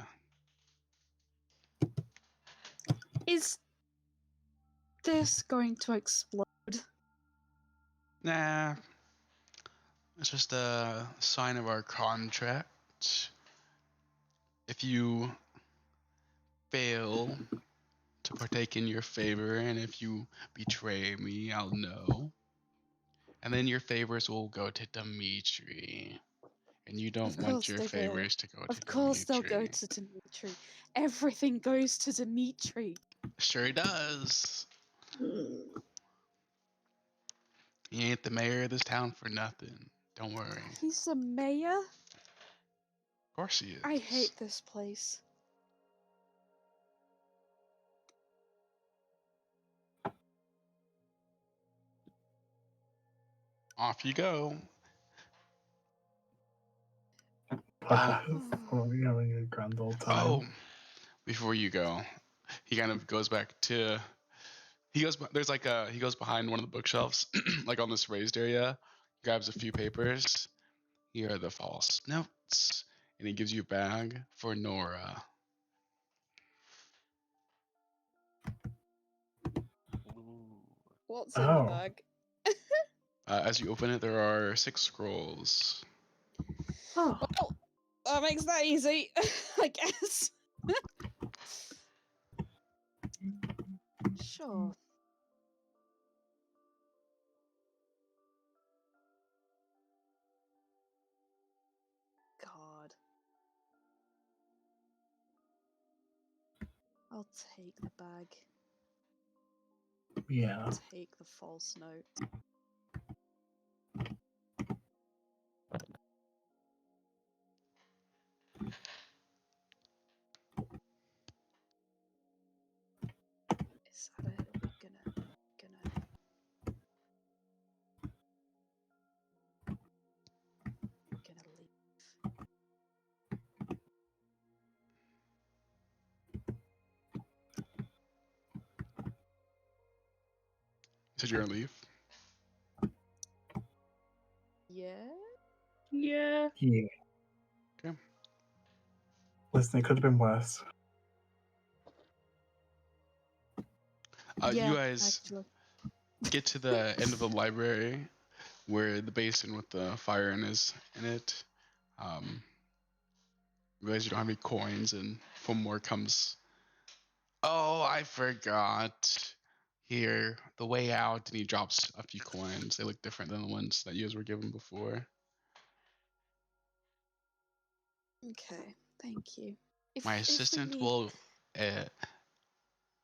Is this going to explode? Nah. It's just a sign of our contract. If you fail to partake in your favor, and if you betray me, I'll know. And then your favors will go to Dimitri. And you don't want your favors to go to Dimitri. Of course they'll go to Dimitri. Everything goes to Dimitri. Sure does. He ain't the mayor of this town for nothing. Don't worry. He's the mayor? Of course he is. I hate this place. Off you go. We're having a grand old time. Oh, before you go, he kind of goes back to. He goes. There's like a. He goes behind one of the bookshelves, like on this raised area. Grabs a few papers. Here are the false notes, and he gives you a bag for Nora. What's in the bag? As you open it, there are 6 scrolls. Oh. Well, that makes that easy, I guess. Sure. God. I'll take the bag. Yeah. I'll take the false note. Is that it? Are we gonna leave? Said you're gonna leave? Yeah? Yeah. Yeah. Okay. Listen, it could have been worse. Yeah, you guys get to the end of the library where the basin with the fire is in it. Realize you don't have any coins, and Fomor comes. Oh, I forgot. Here, the way out, and he drops a few coins. They look different than the ones that you guys were given before. Okay, thank you. My assistant will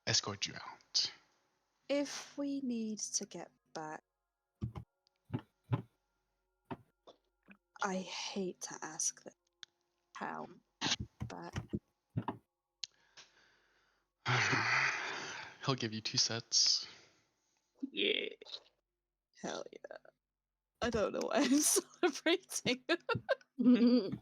escort you out. If we need to get back, I hate to ask this. How back? He'll give you 2 sets. Yeah. Hell yeah. I don't know why I'm celebrating. You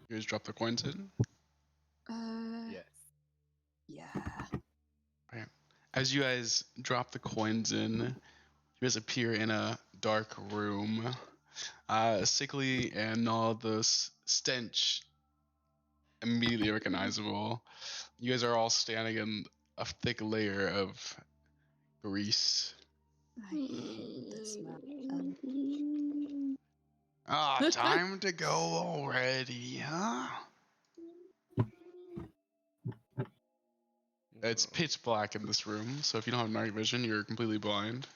guys drop the coins in? Yes. Yeah. Right. As you guys drop the coins in, you guys appear in a dark room. Sickly and all the stench immediately recognizable. You guys are all standing in a thick layer of grease. I hate this man. Time to go already, huh? It's pitch black in this room, so if you don't have night vision, you're completely blind.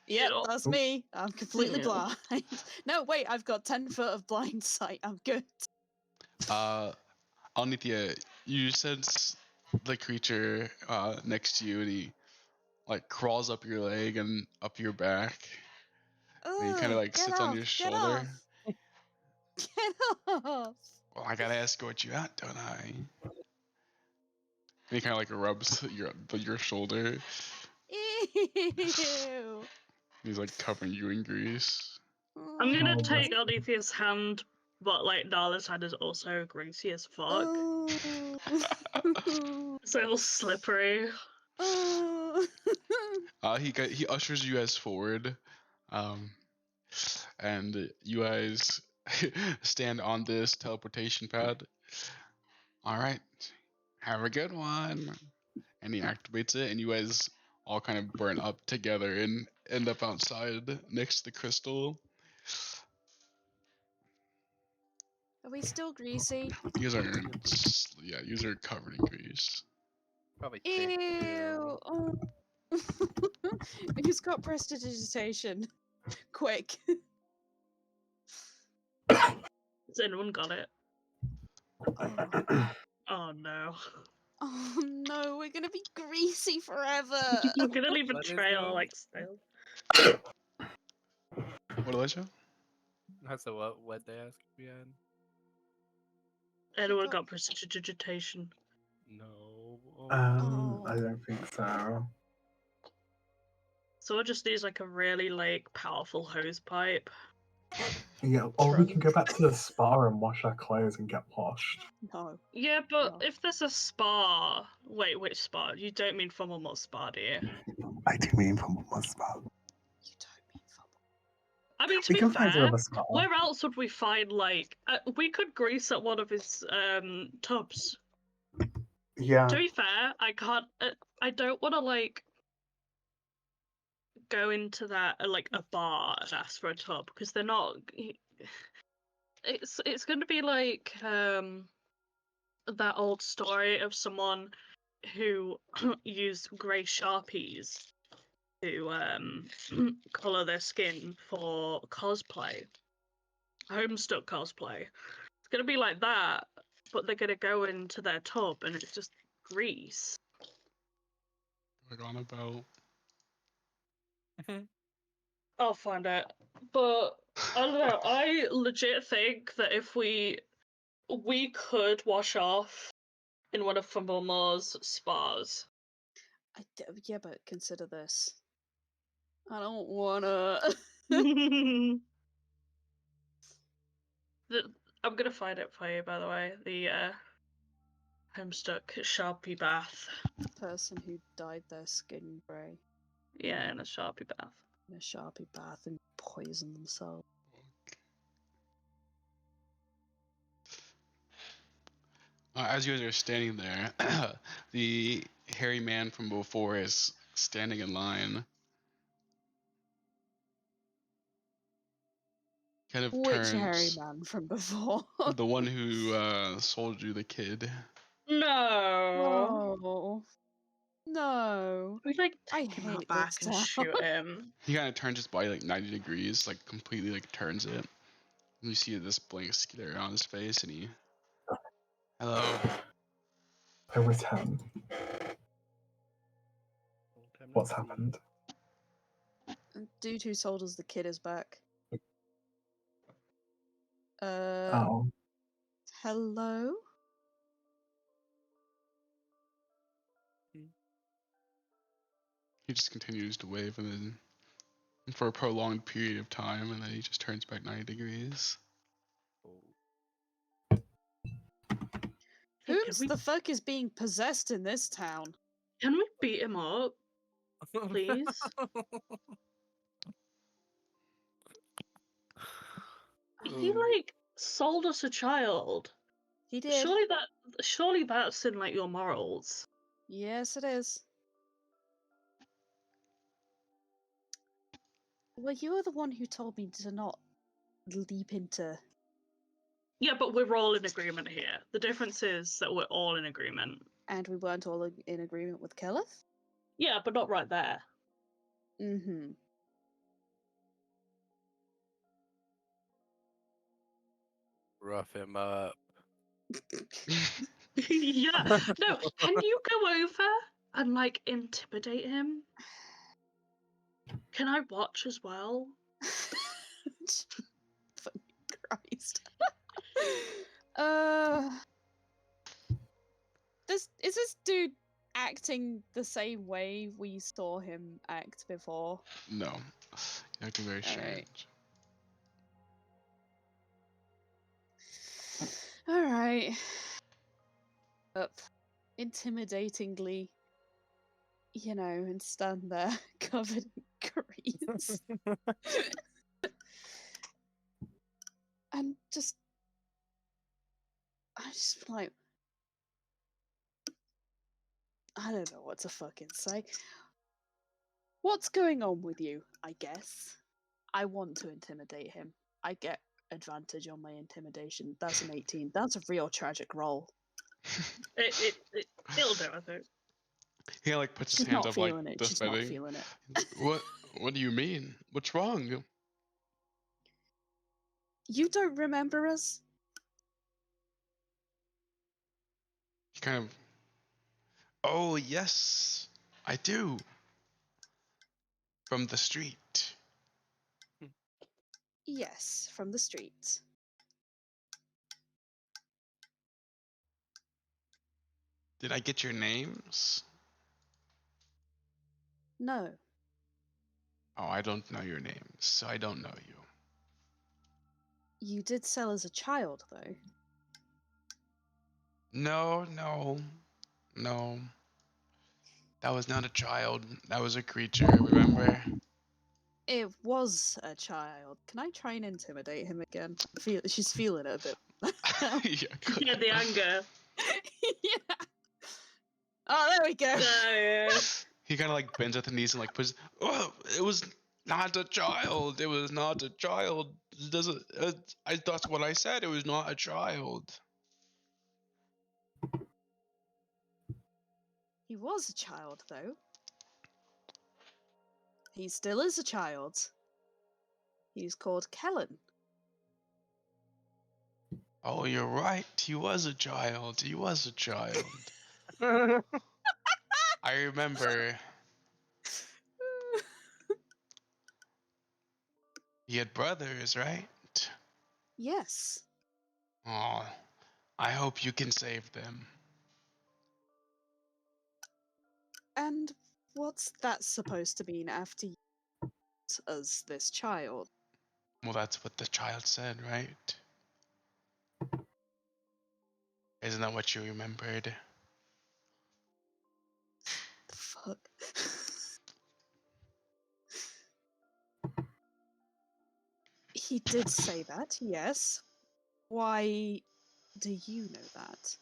Yep, that's me. I'm completely blind. No, wait, I've got 10 foot of blind sight. I'm good. Alnithia, you sense the creature next to you, and he like crawls up your leg and up your back, and he kind of Ugh, like get sits on off, your get shoulder. off. Get off! Well, I gotta escort you out, don't I? And he kind of like rubs your shoulder. Ew. He's like covering you in grease. I'm gonna Oh, take Alnithia's hand, but like Nala's hand is also greasy as fuck. Oh. It's a little slippery. Oh. He ushers you guys forward, um, and you guys stand on this teleportation pad. All right, have a good one. And he activates it, and you guys all kind of burn up together and end up outside next to the crystal. Are we still greasy? You guys are, yeah, you guys are covered in grease. Probably thick too. Ew. Oh. Who's got prestidigitation? Quick. Has anyone got it? Oh. Oh no. Oh no, we're gonna be greasy forever. I'm gonna leave a What is trail that? like stale. What, Alicia? That's what they asked me on. Anyone got- got prestidigitation? No. Oh. I don't think so. So I just needs like a really like powerful hose pipe. Yeah, or we can go back to the spa and wash our clothes and get washed. No. Yeah, but No. if there's a spa, wait, which spa? You don't mean Fumblemore Spa, do you? I do mean from one spa. You don't mean fumble. I mean, to We be can find fair, another spa. where else would we find like we could grease at one of his tubs. Yeah. To be fair, I can't. I don't want to like go into that like a bar and ask for a tub because they're not. It's going to be like that old story of someone who used grey sharpies to color their skin for cosplay, Homestuck cosplay. It's gonna be like that, but they're gonna go into their tub and it's just grease. Like on about. I'll find out. But I don't know. I legit think that if we could wash off in one of Fumblemore's spas. Yeah, but consider this. I don't wanna. I'm gonna find it for you, by the way. The Homestuck Sharpie bath. The person who dyed their skin grey Yeah, in a Sharpie bath. in a Sharpie bath and poisoned themselves. As you guys are standing there, the hairy man from before is standing in line. Kind of Which turns. hairy man from before? The one who sold you the kid. No. Oh. No. We like I take him out hate back this and town. shoot him. He kind of turns his body like 90 degrees, like completely like turns it. And you see this blank stare on his face, and he, hello. I return. What's happened? Dude who sold us the kid is back. Oh. Hello? He just continues to wave, and then for a prolonged period of time, and then he just turns back 90 degrees. Hey, Who the fuck is being possessed in this town? can we beat him up, please? He like sold us a child. He did. Surely that's in like your morals. Yes, it is. Well, you're the one who told me to not leap into. Yeah, but we're all in agreement here. The difference is that we're all in agreement. And we weren't all in agreement with Keleth? Yeah, but not right there. Mm-hmm. Rough him up. Yeah. No, can you go over and like intimidate him? Can I watch as well? Fucking Christ. Is this dude acting the same way we saw him act before? No, you're acting very strange. Alright. Up intimidatingly, and stand there covered in grease. And I just like, I don't know what to fucking say. What's going on with you, I guess? I want to intimidate him. I get advantage on my intimidation. That's an 18. That's a real tragic roll. It'll do, I think. He like puts his She's hands not up like feeling it. this, She's not feeling it. What do you mean? What's wrong? You don't remember us? He kind of. Oh yes, I do. From the street. Yes, from the streets. Did I get your names? No. Oh, I don't know your names, so I don't know you. You did sell as a child, though. No. That was not a child. That was a creature, remember? It was a child. Can I try and intimidate him again? She's feeling it a bit. Yeah, the anger. Yeah. Oh, there we go. Yeah. He kind of like bends at the knees and like puts. Oh, it was not a child. It was not a child. It doesn't. That's what I said. It was not a child. He was a child, though. He still is a child. He's called Kellen. Oh, you're right. He was a child. He was a child. I remember. He had brothers, right? Yes. Oh, I hope you can save them. And what's that supposed to mean after you as this child? Well, that's what the child said, right? Isn't that what you remembered? Fuck. He did say that, yes. Why do you know that?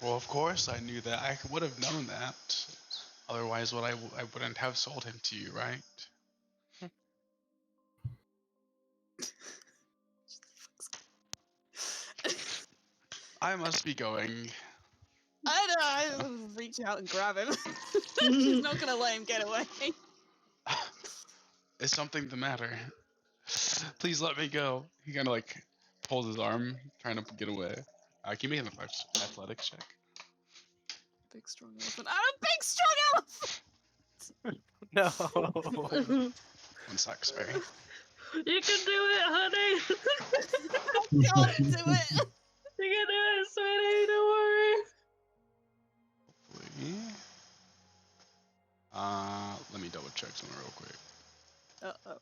Well, of course I knew that. I would have known that. Otherwise, I wouldn't have sold him to you, right? I must be going. I reach out and grab him. She's not gonna let him get away. Is something the matter? Please let me go. He kind of like pulls his arm, trying to get away. Can you make an athletics check? Big strong elephant. I'm a big strong elephant! No. One sec, sorry. You can do it, honey. I gotta do it! You can do it, sweetie. Don't worry. Hopefully. Let me double check something real quick. Uh-oh.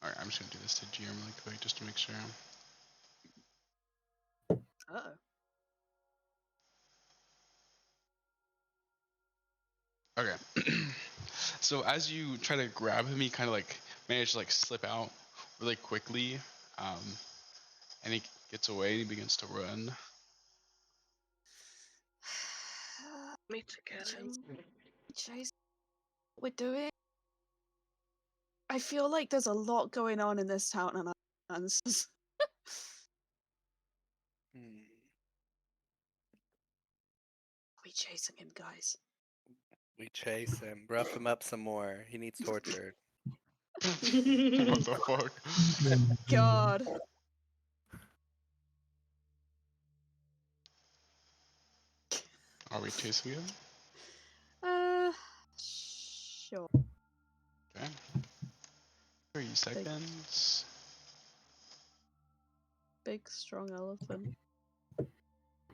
Alright, I'm just gonna do this to GM really quick just to make sure. Uh-oh. Okay. So as you try to grab him, he kind of like managed to like slip out really quickly, and he gets away and he begins to run. Me to get him. Chase, what we're doing? I feel like there's a lot going on in this town and answers. chasing him, guys? We chase him, rough him up some more. He needs tortured. What the fuck? God. Are we chasing him? Sure. Okay. 3 seconds. Big, strong elephant.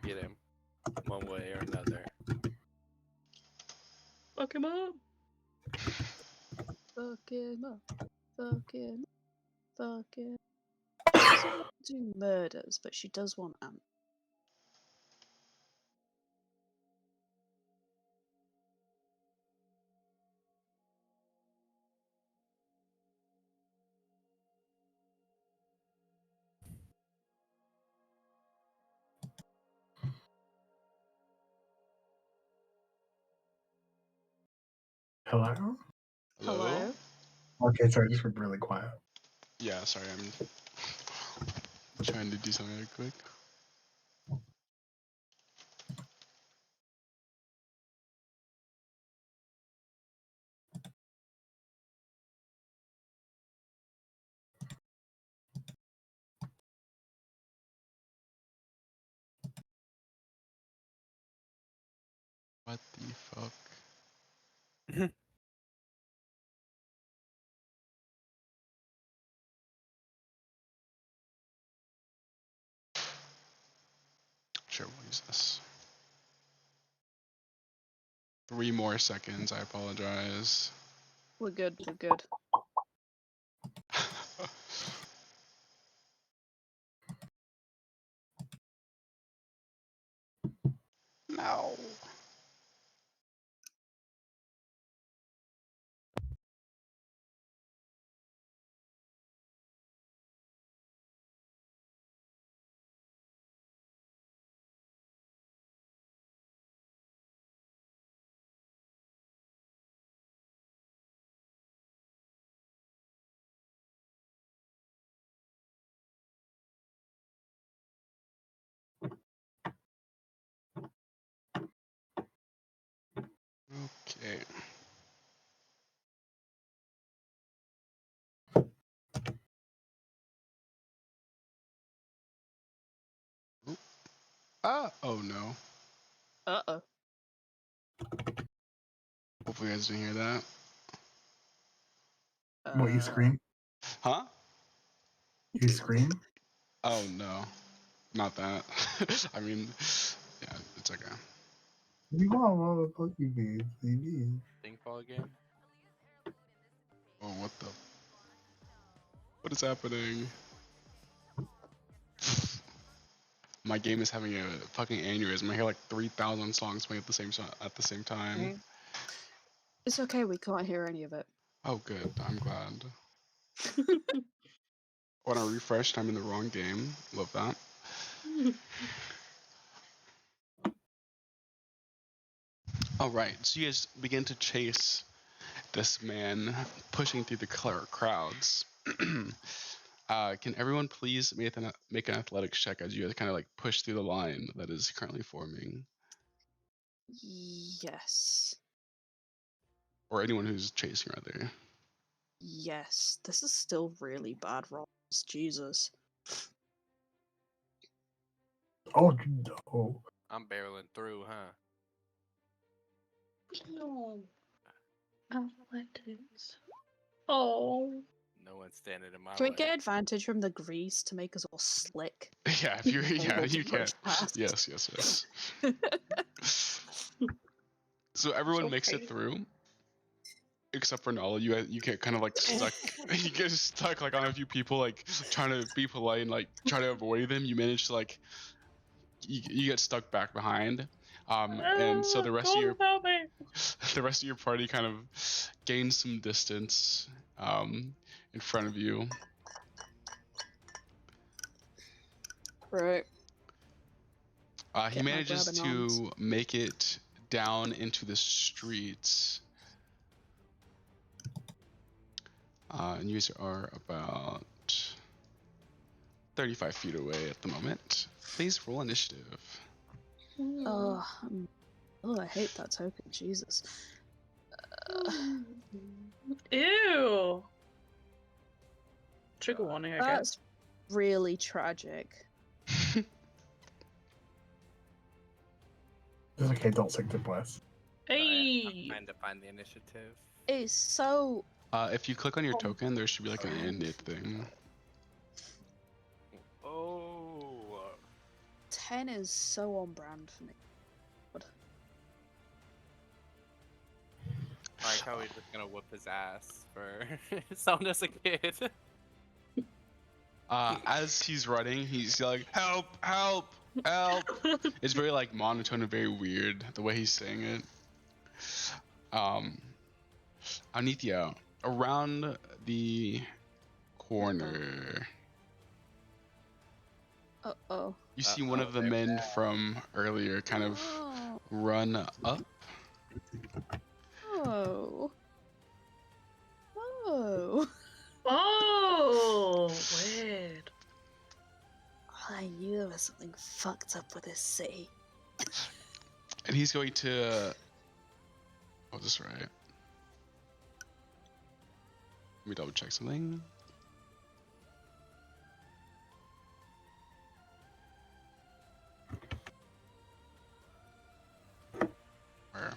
Get him, one way or another. Fuck him up. Fuck him up. Fuck him up. Fuck him up. She doesn't want to do murders, but she does want Ant. Hello? Hello? Okay, sorry, just went really quiet. Yeah, sorry, I'm trying to do something really quick. What the fuck? Sure, we'll use this. 3 more seconds, I apologize. We're good, we're good. No. Okay. Oop. Ah, oh no. Uh-oh. Hopefully you guys didn't hear that. What, you scream? Huh? You scream? Oh no. Not that. I mean, yeah, it's okay. You want all the fuck you need. Thing fall again? Oh, what is happening? My game is having a fucking aneurysm. I hear like 3,000 songs playing at the same time. Mm. It's okay, we can't hear any of it. Oh, good. I'm glad. When I refreshed, I'm in the wrong game. Love that. All right, so you guys begin to chase this man pushing through the crowds. Can everyone please make an athletics check as you guys kind of like push through the line that is currently forming? Yes. Or anyone who's chasing, rather. Yes. This is still really bad rolls. Jesus. Oh, no. I'm barreling through, huh? No. Athletics. Oh. No one's standing in my Can we way. get advantage from the grease to make us all slick? Yeah, if you're, yeah, Able to you can. push past. Yes. So everyone makes it through, except for Nala. You get kind of like stuck. You get stuck like on a few people, like trying to be polite and like try to avoid them. You manage to like you get stuck back behind, and so the rest of your party kind of gains some distance in front of you. Right. He Get my manages grabbing to arms. make it down into the streets. And you guys are about 35 feet away at the moment. Please roll initiative. Oh, Oh, I hate that token. Jesus. Ew. Trigger warning, I guess. That's really tragic. It's okay, Dot's active bless. Hey. I'm trying to find the initiative. It's so. If you click on your token, there should be like an init thing. Oh. 10 is so on brand for me. I like how he's just gonna whoop his ass for sound as a kid. As he's running, he's like, "Help! Help! Help!" It's very like monotone and very weird the way he's saying it. Anithya, around the corner, Uh-oh. you see one of the men from earlier kind of run up. Oh. Oh. Oh, weird. I knew there was something fucked up with this city. And he's going to. Oh, this right. Let me double check something. Where?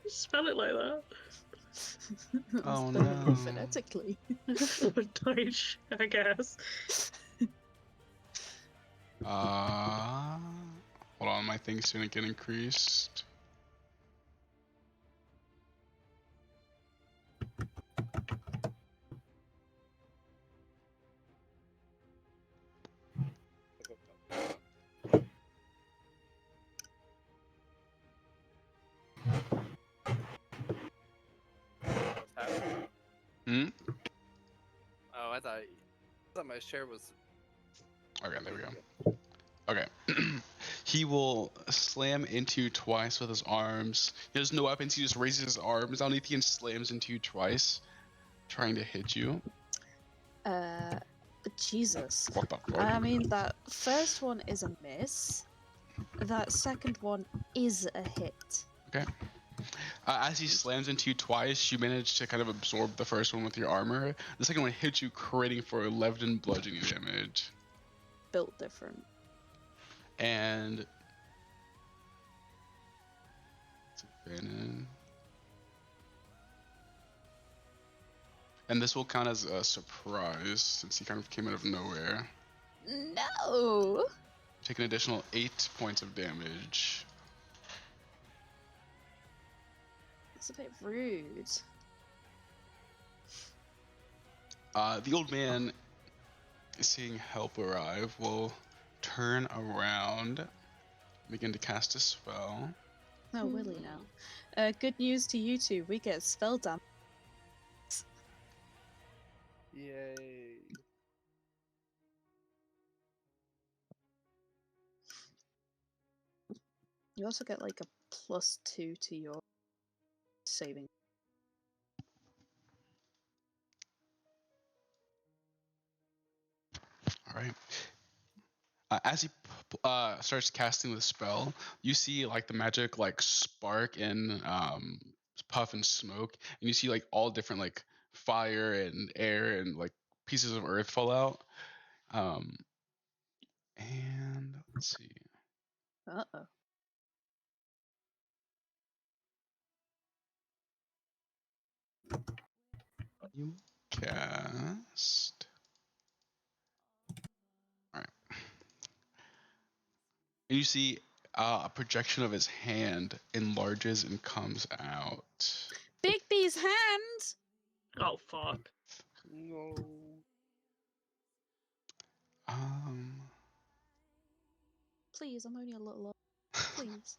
Spell it like that. Oh, Spell no. it phonetically. Deutsch, I guess. Hold on, my thing's gonna get increased. What's happening? Hmm? Oh, I thought my share was. Okay, there we go. Okay. He will slam into you twice with his arms. He has no weapons, he just raises his arms underneath you and slams into you twice, trying to hit you. Jesus. What the fuck? I mean, that first one is a miss. That second one is a hit. Okay. As he slams into you twice, you manage to kind of absorb the first one with your armor. The second one hits you, critting for 11 bludgeoning damage. Built different. And advantage. And this will count as a surprise since he kind of came out of nowhere. No! Take an additional 8 points of damage. That's a bit rude. The old man, seeing help arrive, will turn around, begin to cast a spell. No, Willy now. Good news to you two, we get spell damage. Yay. You also get like a +2 to your saving. All right. As he starts casting the spell, you see like the magic like spark and puff and smoke, and you see like all different like fire and air and like pieces of earth fall out. And let's see. Uh-oh. You cast. All right. And you see a projection of his hand enlarges and comes out. Bigby's hand! Oh, fuck. No. Please, I'm only a little off. Please.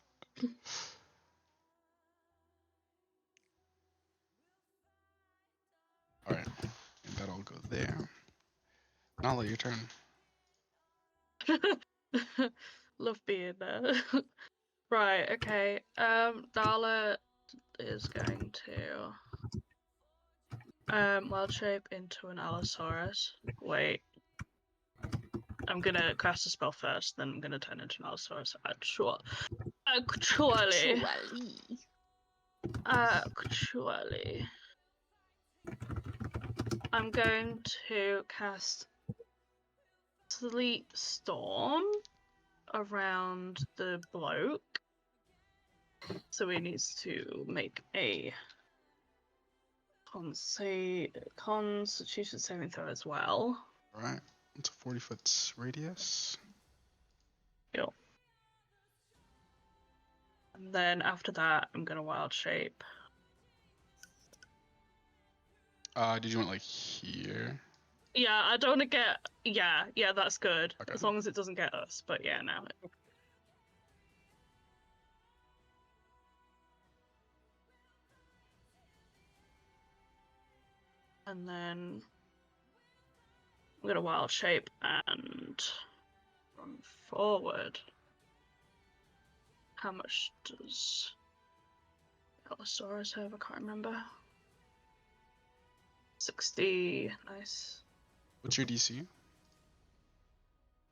All right, and that'll go there. Nala, your turn. Love being there. Right, okay. Darla is going to wild shape into an Allosaurus. Wait. I'm gonna cast a spell first, then I'm gonna turn into an Allosaurus. Actually, I'm going to cast Sleep Storm around the bloke. So he needs to make a Constitution saving throw as well. Alright, it's a 40-foot radius. Yep. And then after that, I'm gonna wild shape. Did you want like here? Yeah, I don't want to get. Yeah, that's good. Okay. As long as it doesn't get us. But yeah, now. And then I'm gonna wild shape and run forward. How much does Allosaurus have? I can't remember. 60. Nice. What's your DC?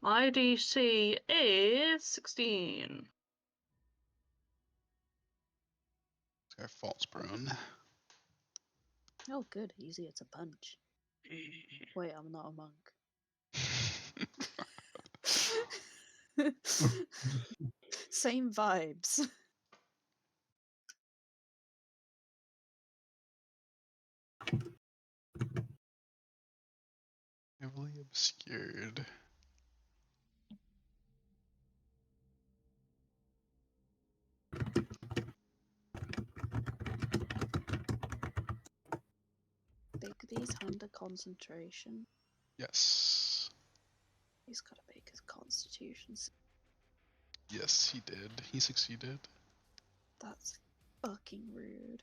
My DC is 16. It's got false prone. Oh, good. Easier to punch. Wait, I'm not a monk. Same vibes. Heavily obscured. Bigby's under concentration. Yes. He's got to make his constitution. Yes, he did. He succeeded. That's fucking rude.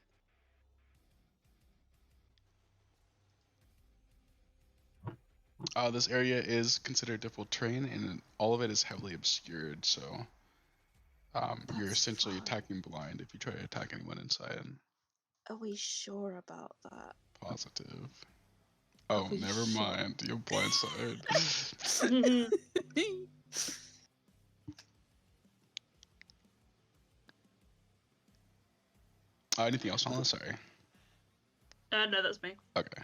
This area is considered difficult terrain, and all of it is heavily obscured, so you're That's essentially fine. attacking blind if you try to attack anyone inside. Are we sure about that? Positive. Oh, we never sure? mind. You're blindside. Anything else on this? Sorry. No, that's me. Okay.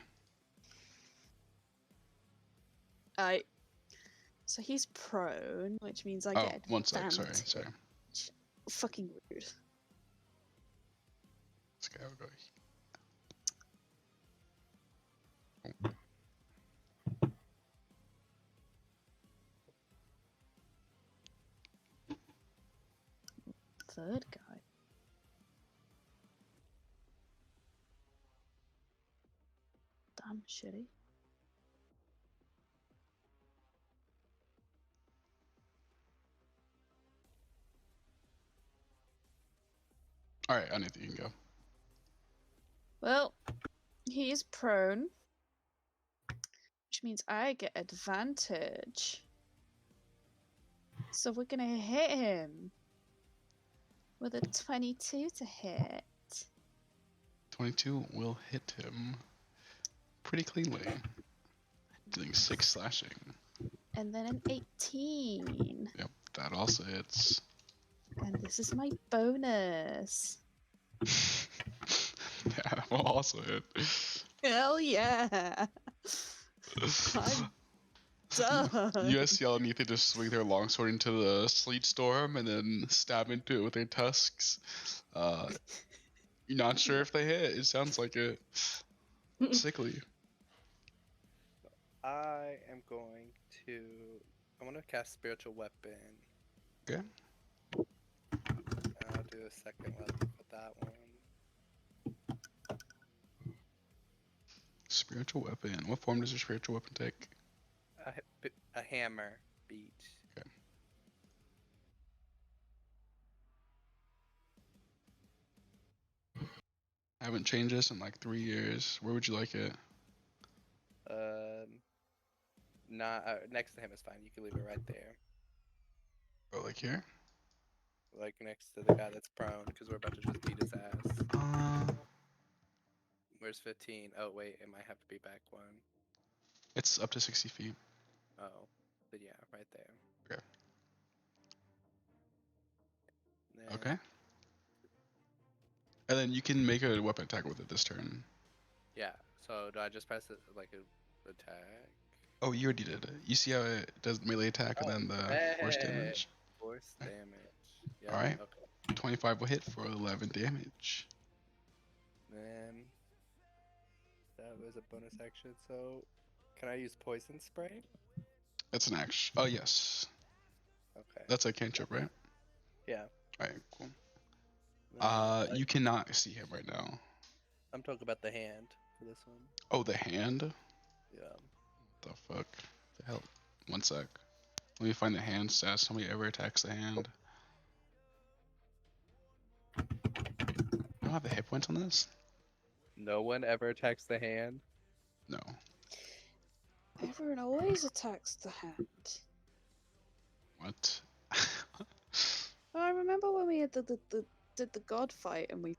So he's prone, which means I Oh, get one sec. advantage. Sorry. Fucking rude. This guy will go. Third guy. Damn shitty. All right, Anything you can go. Well, he is prone, which means I get advantage. So we're gonna hit him with a 22 to hit. 22 will hit him pretty cleanly, doing 6 slashing. And then an 18. Yep, that also hits. And this is my bonus. Yeah, that will also hit. Hell yeah! I'm done. You guys see how neat they just swing their longsword into the sleet storm and then stab into it with their tusks. You're not sure if they hit. It sounds like it. Sickly. I am going to. I'm gonna cast spiritual weapon. Okay. I'll do a second weapon for that one. Spiritual weapon. What form does your spiritual weapon take? A hammer beat. Okay. I haven't changed this in like 3 years. Where would you like it? Not next to him is fine. You can leave it right there. Go like here. Like next to the guy that's prone, because we're about to just beat his ass. Where's 15? Oh wait, it might have to be back one. It's up to 60 feet. Oh, but yeah, right there. Okay. Then, Okay. And then you can make a weapon attack with it this turn. Yeah. So do I just press it like a attack? Oh, you already did it. You see how it does melee attack and then the force damage? Force damage. Yep. Alright. Okay. 25 will hit for 11 damage. Then that was a bonus action. So can I use poison spray? That's an action. Oh, yes. Okay. That's a cantrip, right? Yeah. Alright, cool. Then, You cannot see him right now. I'm talking about the hand for this one. Oh, the hand? Yeah. The fuck? The hell? One sec. Let me find the hand stats. Somebody ever attacks the hand. I don't have the hit points on this? No one ever attacks the hand. No. Everyone always attacks the hand. What? I remember when we had did the god fight and we.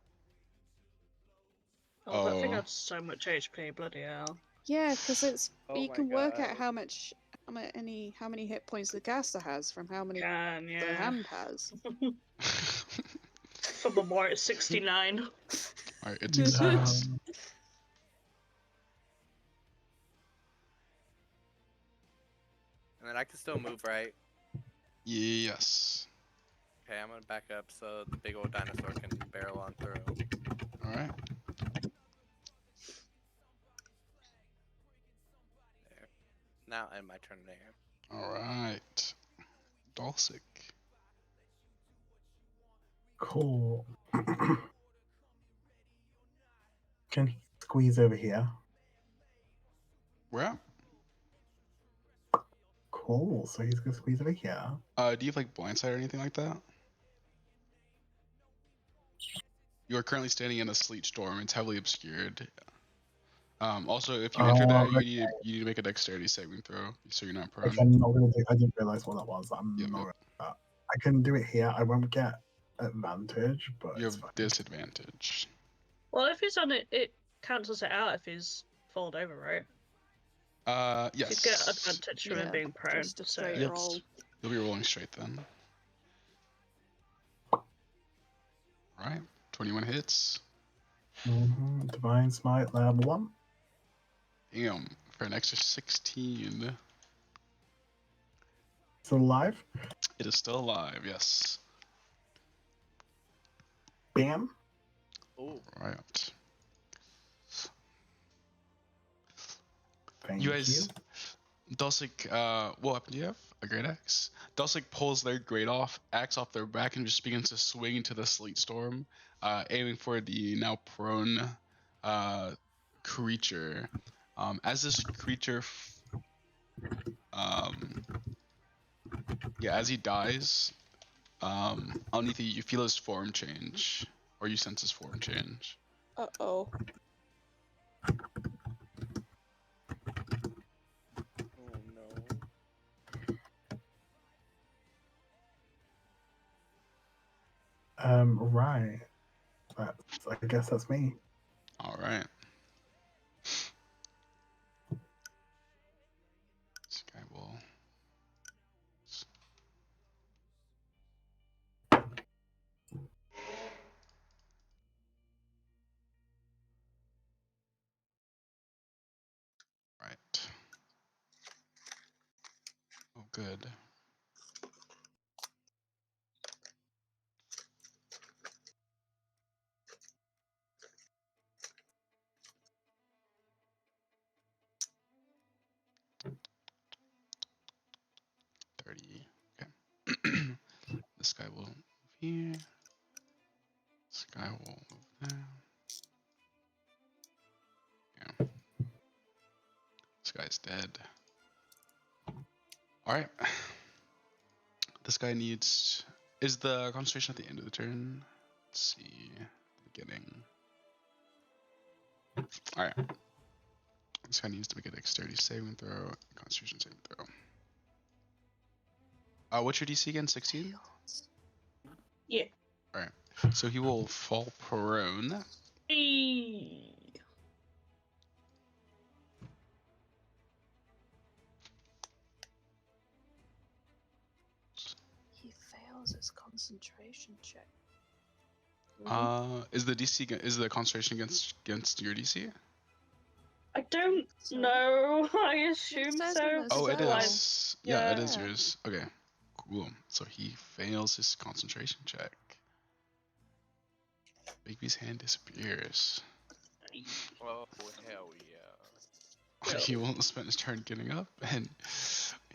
Oh, that thing Oh. had so much HP, bloody hell. Yeah, because it's Oh you my can work out God. how many hit points the caster has from how many Can, the yeah. hand has. For the more, it's 69. Alright, it succeeds. And then I can still move, right? Yes. Okay, I'm gonna back up so the big old dinosaur can barrel on through. Alright. There. Now end my turn there. Alright. Dulcic. Cool. Can he squeeze over here? Where at? Cool. So he's gonna squeeze over here. Do you have like blindside or anything like that? You are currently standing in a sleet storm. It's heavily obscured. Also, if you enter there, you need to make a dexterity saving throw so you're not prone. Okay, I'm not gonna do. I didn't realize what that was. I'm Yep, not. yep. Gonna do that. I can do it here. I won't get advantage, but You it's have fine. disadvantage. Well, if he's on it, it cancels it out if he's fold over, right? Yes. You'd get advantage from him being prone. Just a So straight Yep. roll. You'll be rolling straight then. Alright. 21 hits. Divine Smite level 1. Damn. For an extra 16. Still alive. It is still alive, yes. Bam. Oh. Right. Thank You guys, Dulcic, what weapon do you have? A great axe? Dulcic pulls their great axe off their back and just begins to swing into the sleet storm, aiming for the now prone creature. As this creature, as he dies, underneath you feel his form change, or you sense his form change. Uh-oh. Oh no. Right. I guess that's me. All right. This guy will. Right. Oh, good. Okay. This guy will move here. This guy will move there. Yeah. This guy's dead. Alright. This guy needs. Is the concentration at the end of the turn? Let's see. Beginning. Alright. This guy needs to make a dexterity saving throw, concentration saving throw. What's your DC again? 16? Yeah. Alright. So he will fall prone. Eee. He fails his concentration check. Is the concentration against your DC? I don't So- know. I assume says so. in the Oh, it spell. is. Yeah, it is Yeah. yours. Okay, cool. So he fails his concentration check. Bigby's hand disappears. Oh hell yeah! He won't spend his turn getting up, and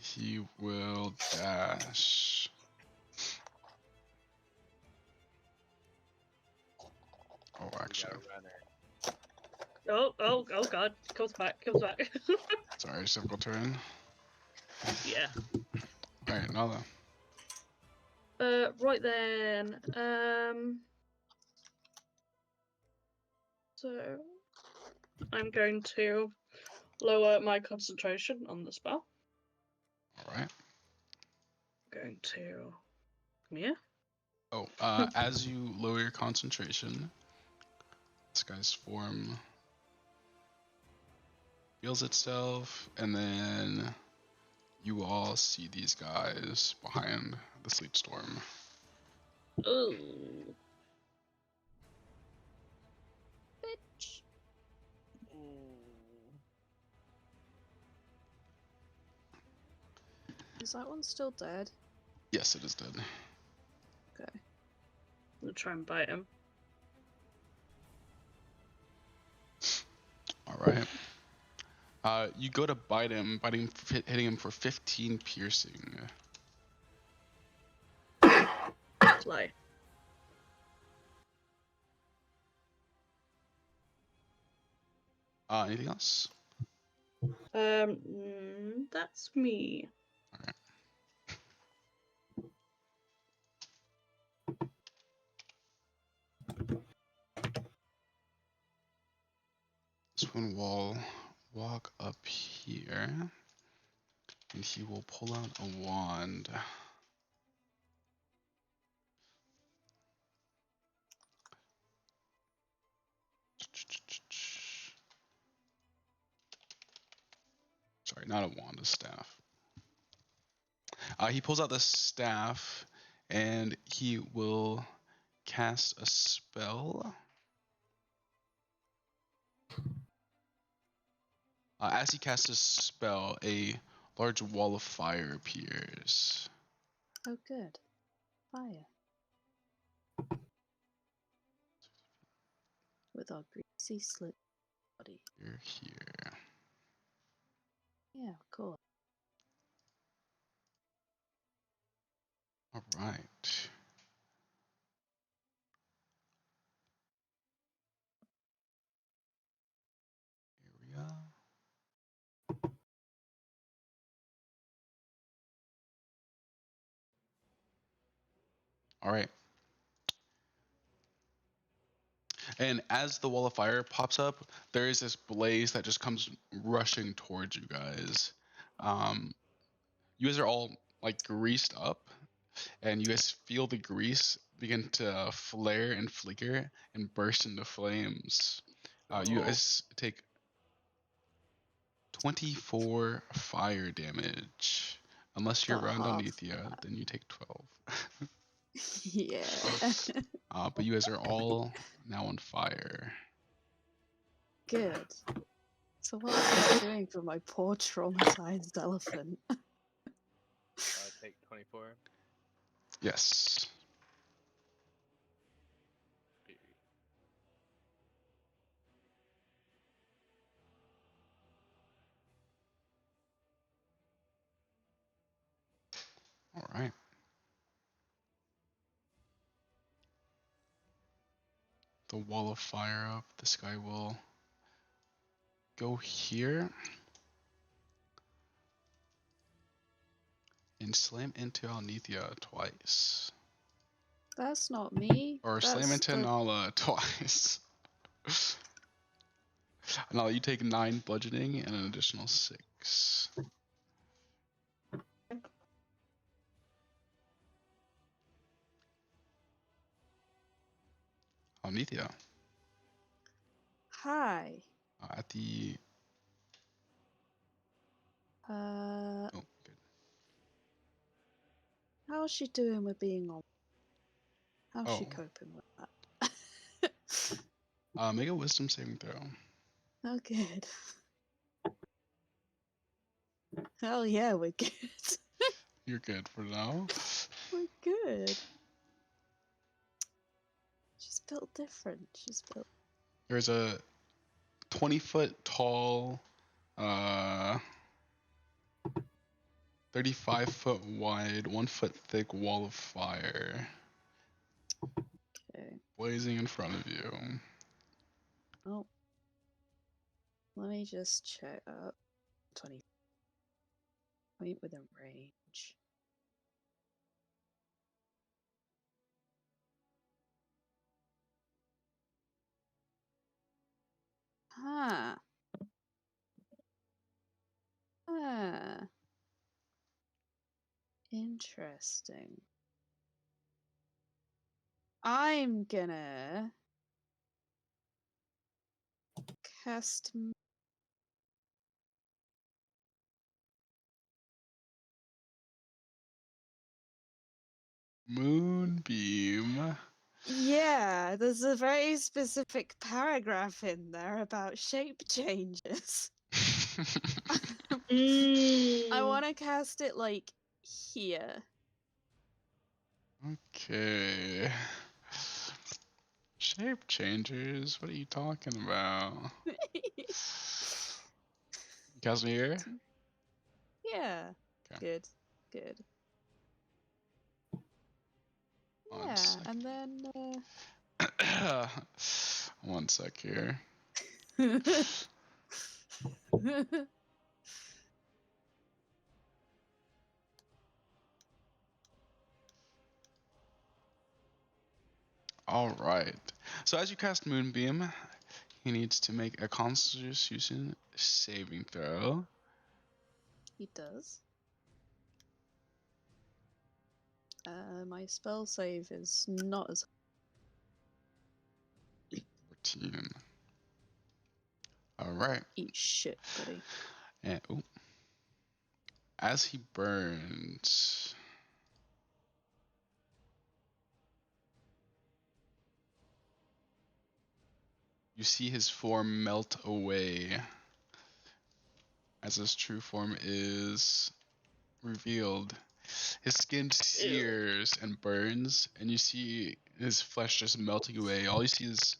he will dash. Oh, actually, Oh god. Comes back. sorry, simple turn. Yeah. Alright, Nala. Right then. So I'm going to lower my concentration on the spell. Alright. Going to come here. Oh, as you lower your concentration, this guy's form heals itself, and then you all see these guys behind the sleep storm. Oh. Bitch. Is that one still dead? Yes, it is dead. Okay. I'm gonna try and bite him. Alright. You go to bite him, hitting him for 15 piercing. Play. Anything else? That's me. Alright. This one will walk up here, and he will pull out a wand. Sorry, not a wand, a staff. He pulls out the staff, and he will cast a spell. As he casts a spell, a large wall of fire appears. Oh, good. Fire. With our greasy slip body. You're here. Yeah, cool. All right. Area. All right. And as the wall of fire pops up, there is this blaze that just comes rushing towards you guys. You guys are all like greased up, and you guys feel the grease begin to flare and flicker and burst into flames. You guys take 24 fire damage. Unless you're around Fuck. Alethea, then you take 12. Yeah. But you guys are all now on fire. Good. So what am I doing for my poor traumatized elephant? I take 24. Yes. All right. The wall of fire up. This guy will go here and slam into Alethea twice. That's not me. Or slam into Nala twice. Nala, you take 9 bludgeoning and an additional 6. Nithya. Hi. At the... Uh, Oh, good. how's she doing with being on? How's she Oh. coping with that? Make a wisdom saving throw. Oh, good. Hell yeah, we're good. You're good for now. We're good. She's built different. She's built. There's a 20-foot tall, 35-foot wide, 1-foot thick wall of fire Okay. blazing in front of you. Oh. Let me just check up. 20. Point within range. Huh. Huh. Interesting. I'm gonna cast. Moonbeam. Yeah, there's a very specific paragraph in there about shape changes. I want to cast it like here. Okay. Shape changers? What are you talking about? Cast me here? Yeah. Okay. Good. Good. One Yeah, sec. and then. 1 sec here. All right. So as you cast Moonbeam, he needs to make a Constitution saving throw. He does. My spell save is not as 14. All right. eat shit, buddy. And as he burns, you see his form melt away as his true form is revealed. His skin sears and burns, and you see his flesh just melting away. All you see is,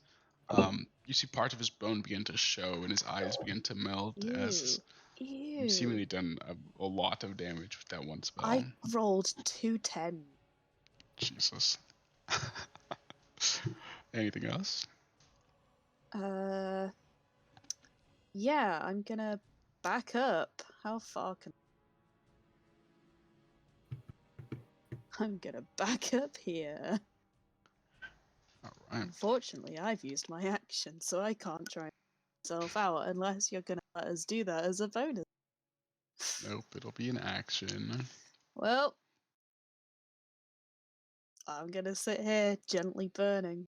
you see parts of his bone begin to show, and his eyes begin to melt. As you've seemingly done a lot of damage with that one spell. I rolled 210. Jesus. Anything else? Yeah, I'm gonna back up. How far can I'm gonna back up here. All right. Unfortunately, I've used my action, so I can't try myself out unless you're gonna let us do that as a bonus. Nope, it'll be an action. Well, I'm gonna sit here gently burning.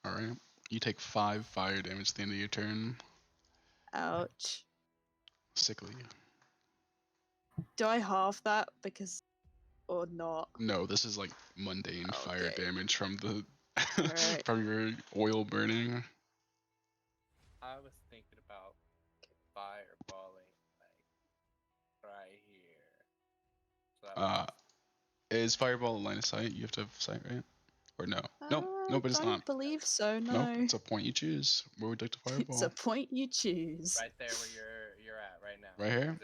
All right. You take 5 fire damage at the end of your turn. Ouch. Sickly. Do I halve that because or not? No, this is like mundane fire Okay. damage from the Alright. from your oil burning. I was thinking about fireballing like right here. So that Is fireball a line of sight? You have to have sight, right? Or no? No, but it's I not. believe so, no. Nope, it's a point you choose. Where would you like to fireball? It's a point you choose. right there where you're at right now. Right here?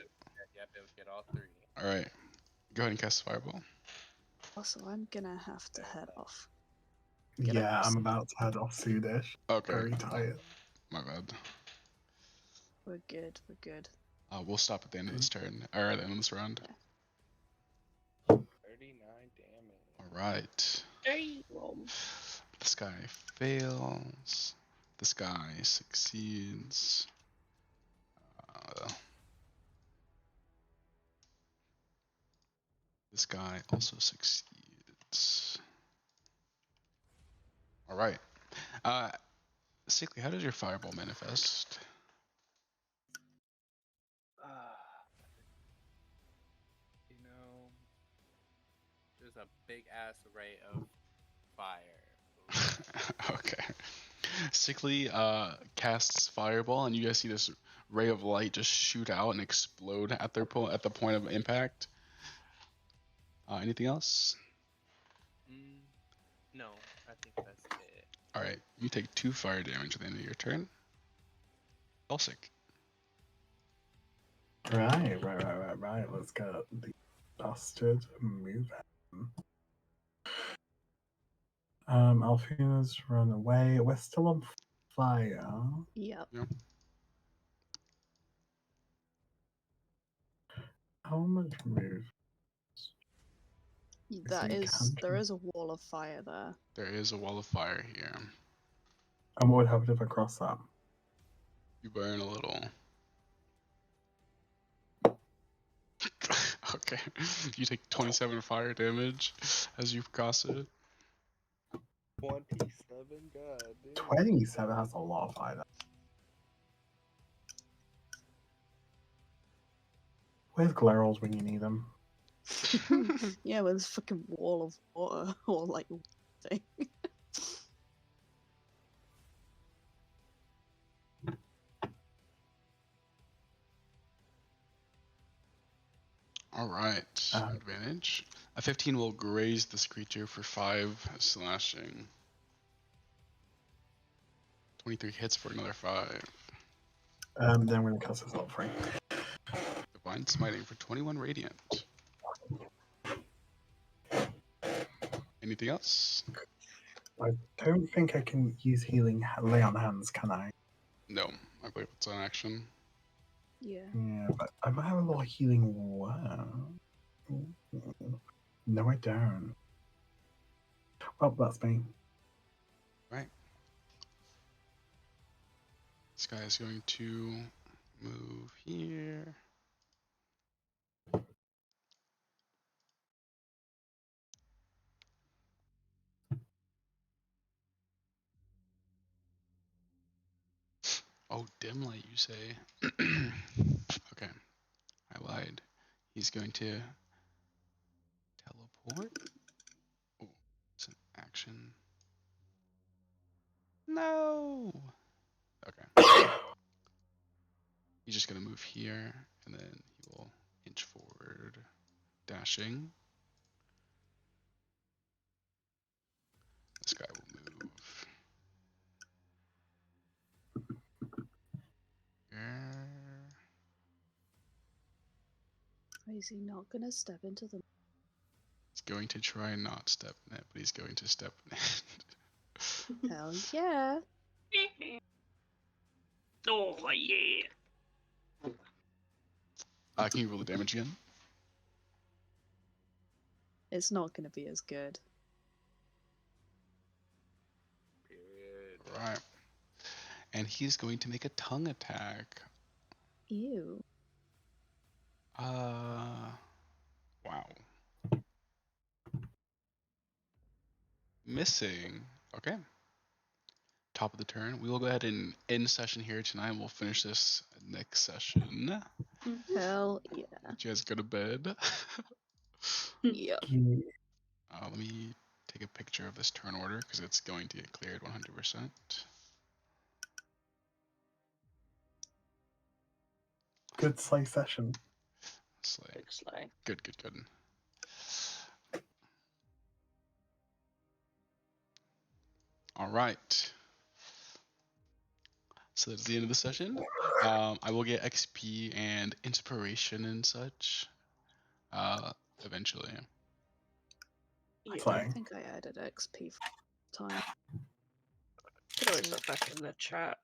Yep, it'll get all 3. Alright. Go ahead and cast fireball. Also, I'm gonna have to head off. Yeah, I'm about to head off soonish. Okay. Very tired. My bad. We're good, we're good. We'll stop at the end of this turn. Or at the end of this round. 39 damage. Alright. This guy fails. This guy succeeds. This guy also succeeds. Alright. Sickly, how does your fireball manifest? You know, there's a big ass array of fire. Okay. Sickly casts fireball, and you guys see this ray of light just shoot out and explode at the point of impact. Anything else? No, I think that's it. All right, you take 2 fire damage at the end of your turn. Elsic. Right. Let's get the bastard moving. Alfina's run away. We're still on fire. Yep. Yep. How much move? That you is, can't there move. is a wall of fire there. There is a wall of fire here. And what would happen if I cross that? You burn a little. Okay. You take 27 fire damage as you cross it. 27, god damn. 27, that's a lot of fire. Where's Glarals when you need them? Yeah, with this fucking wall of water or like thing. All right. Advantage. A 15 will graze this creature for 5 slashing. 23 hits for another 5. Then I'm going to cast this up free. Divine Smiting for 21 radiant. Anything else? I don't think I can use healing lay on hands, can I? No, I believe it's an action. Yeah. Yeah, but I might have a lot of healing. Wow. No, I don't. Well, that's me. Right. This guy is going to move here. Oh, dim light, you say? Okay, I lied. He's going to teleport. Oh, it's an action. No. Okay. He's just gonna move here, and then he will inch forward, dashing. This guy will move. Here. Is he not gonna step into the? He's going to try and not step in it, but he's going to step in it. Hell yeah! Oh yeah. Can you roll the damage again? It's not gonna be as good. Period. Right. And he's going to make a tongue attack. Ew. Wow. Missing. Okay. Top of the turn. We will go ahead and end session here tonight. We'll finish this next session. Hell yeah. You guys go to bed. Yep. Let me take a picture of this turn order because it's going to get cleared 100%. Good slay session. Slay. Good. All right. So that's the end of the session. I will get XP and inspiration and such eventually. Yeah. I don't think I added XP for time. Could always look back in the chat.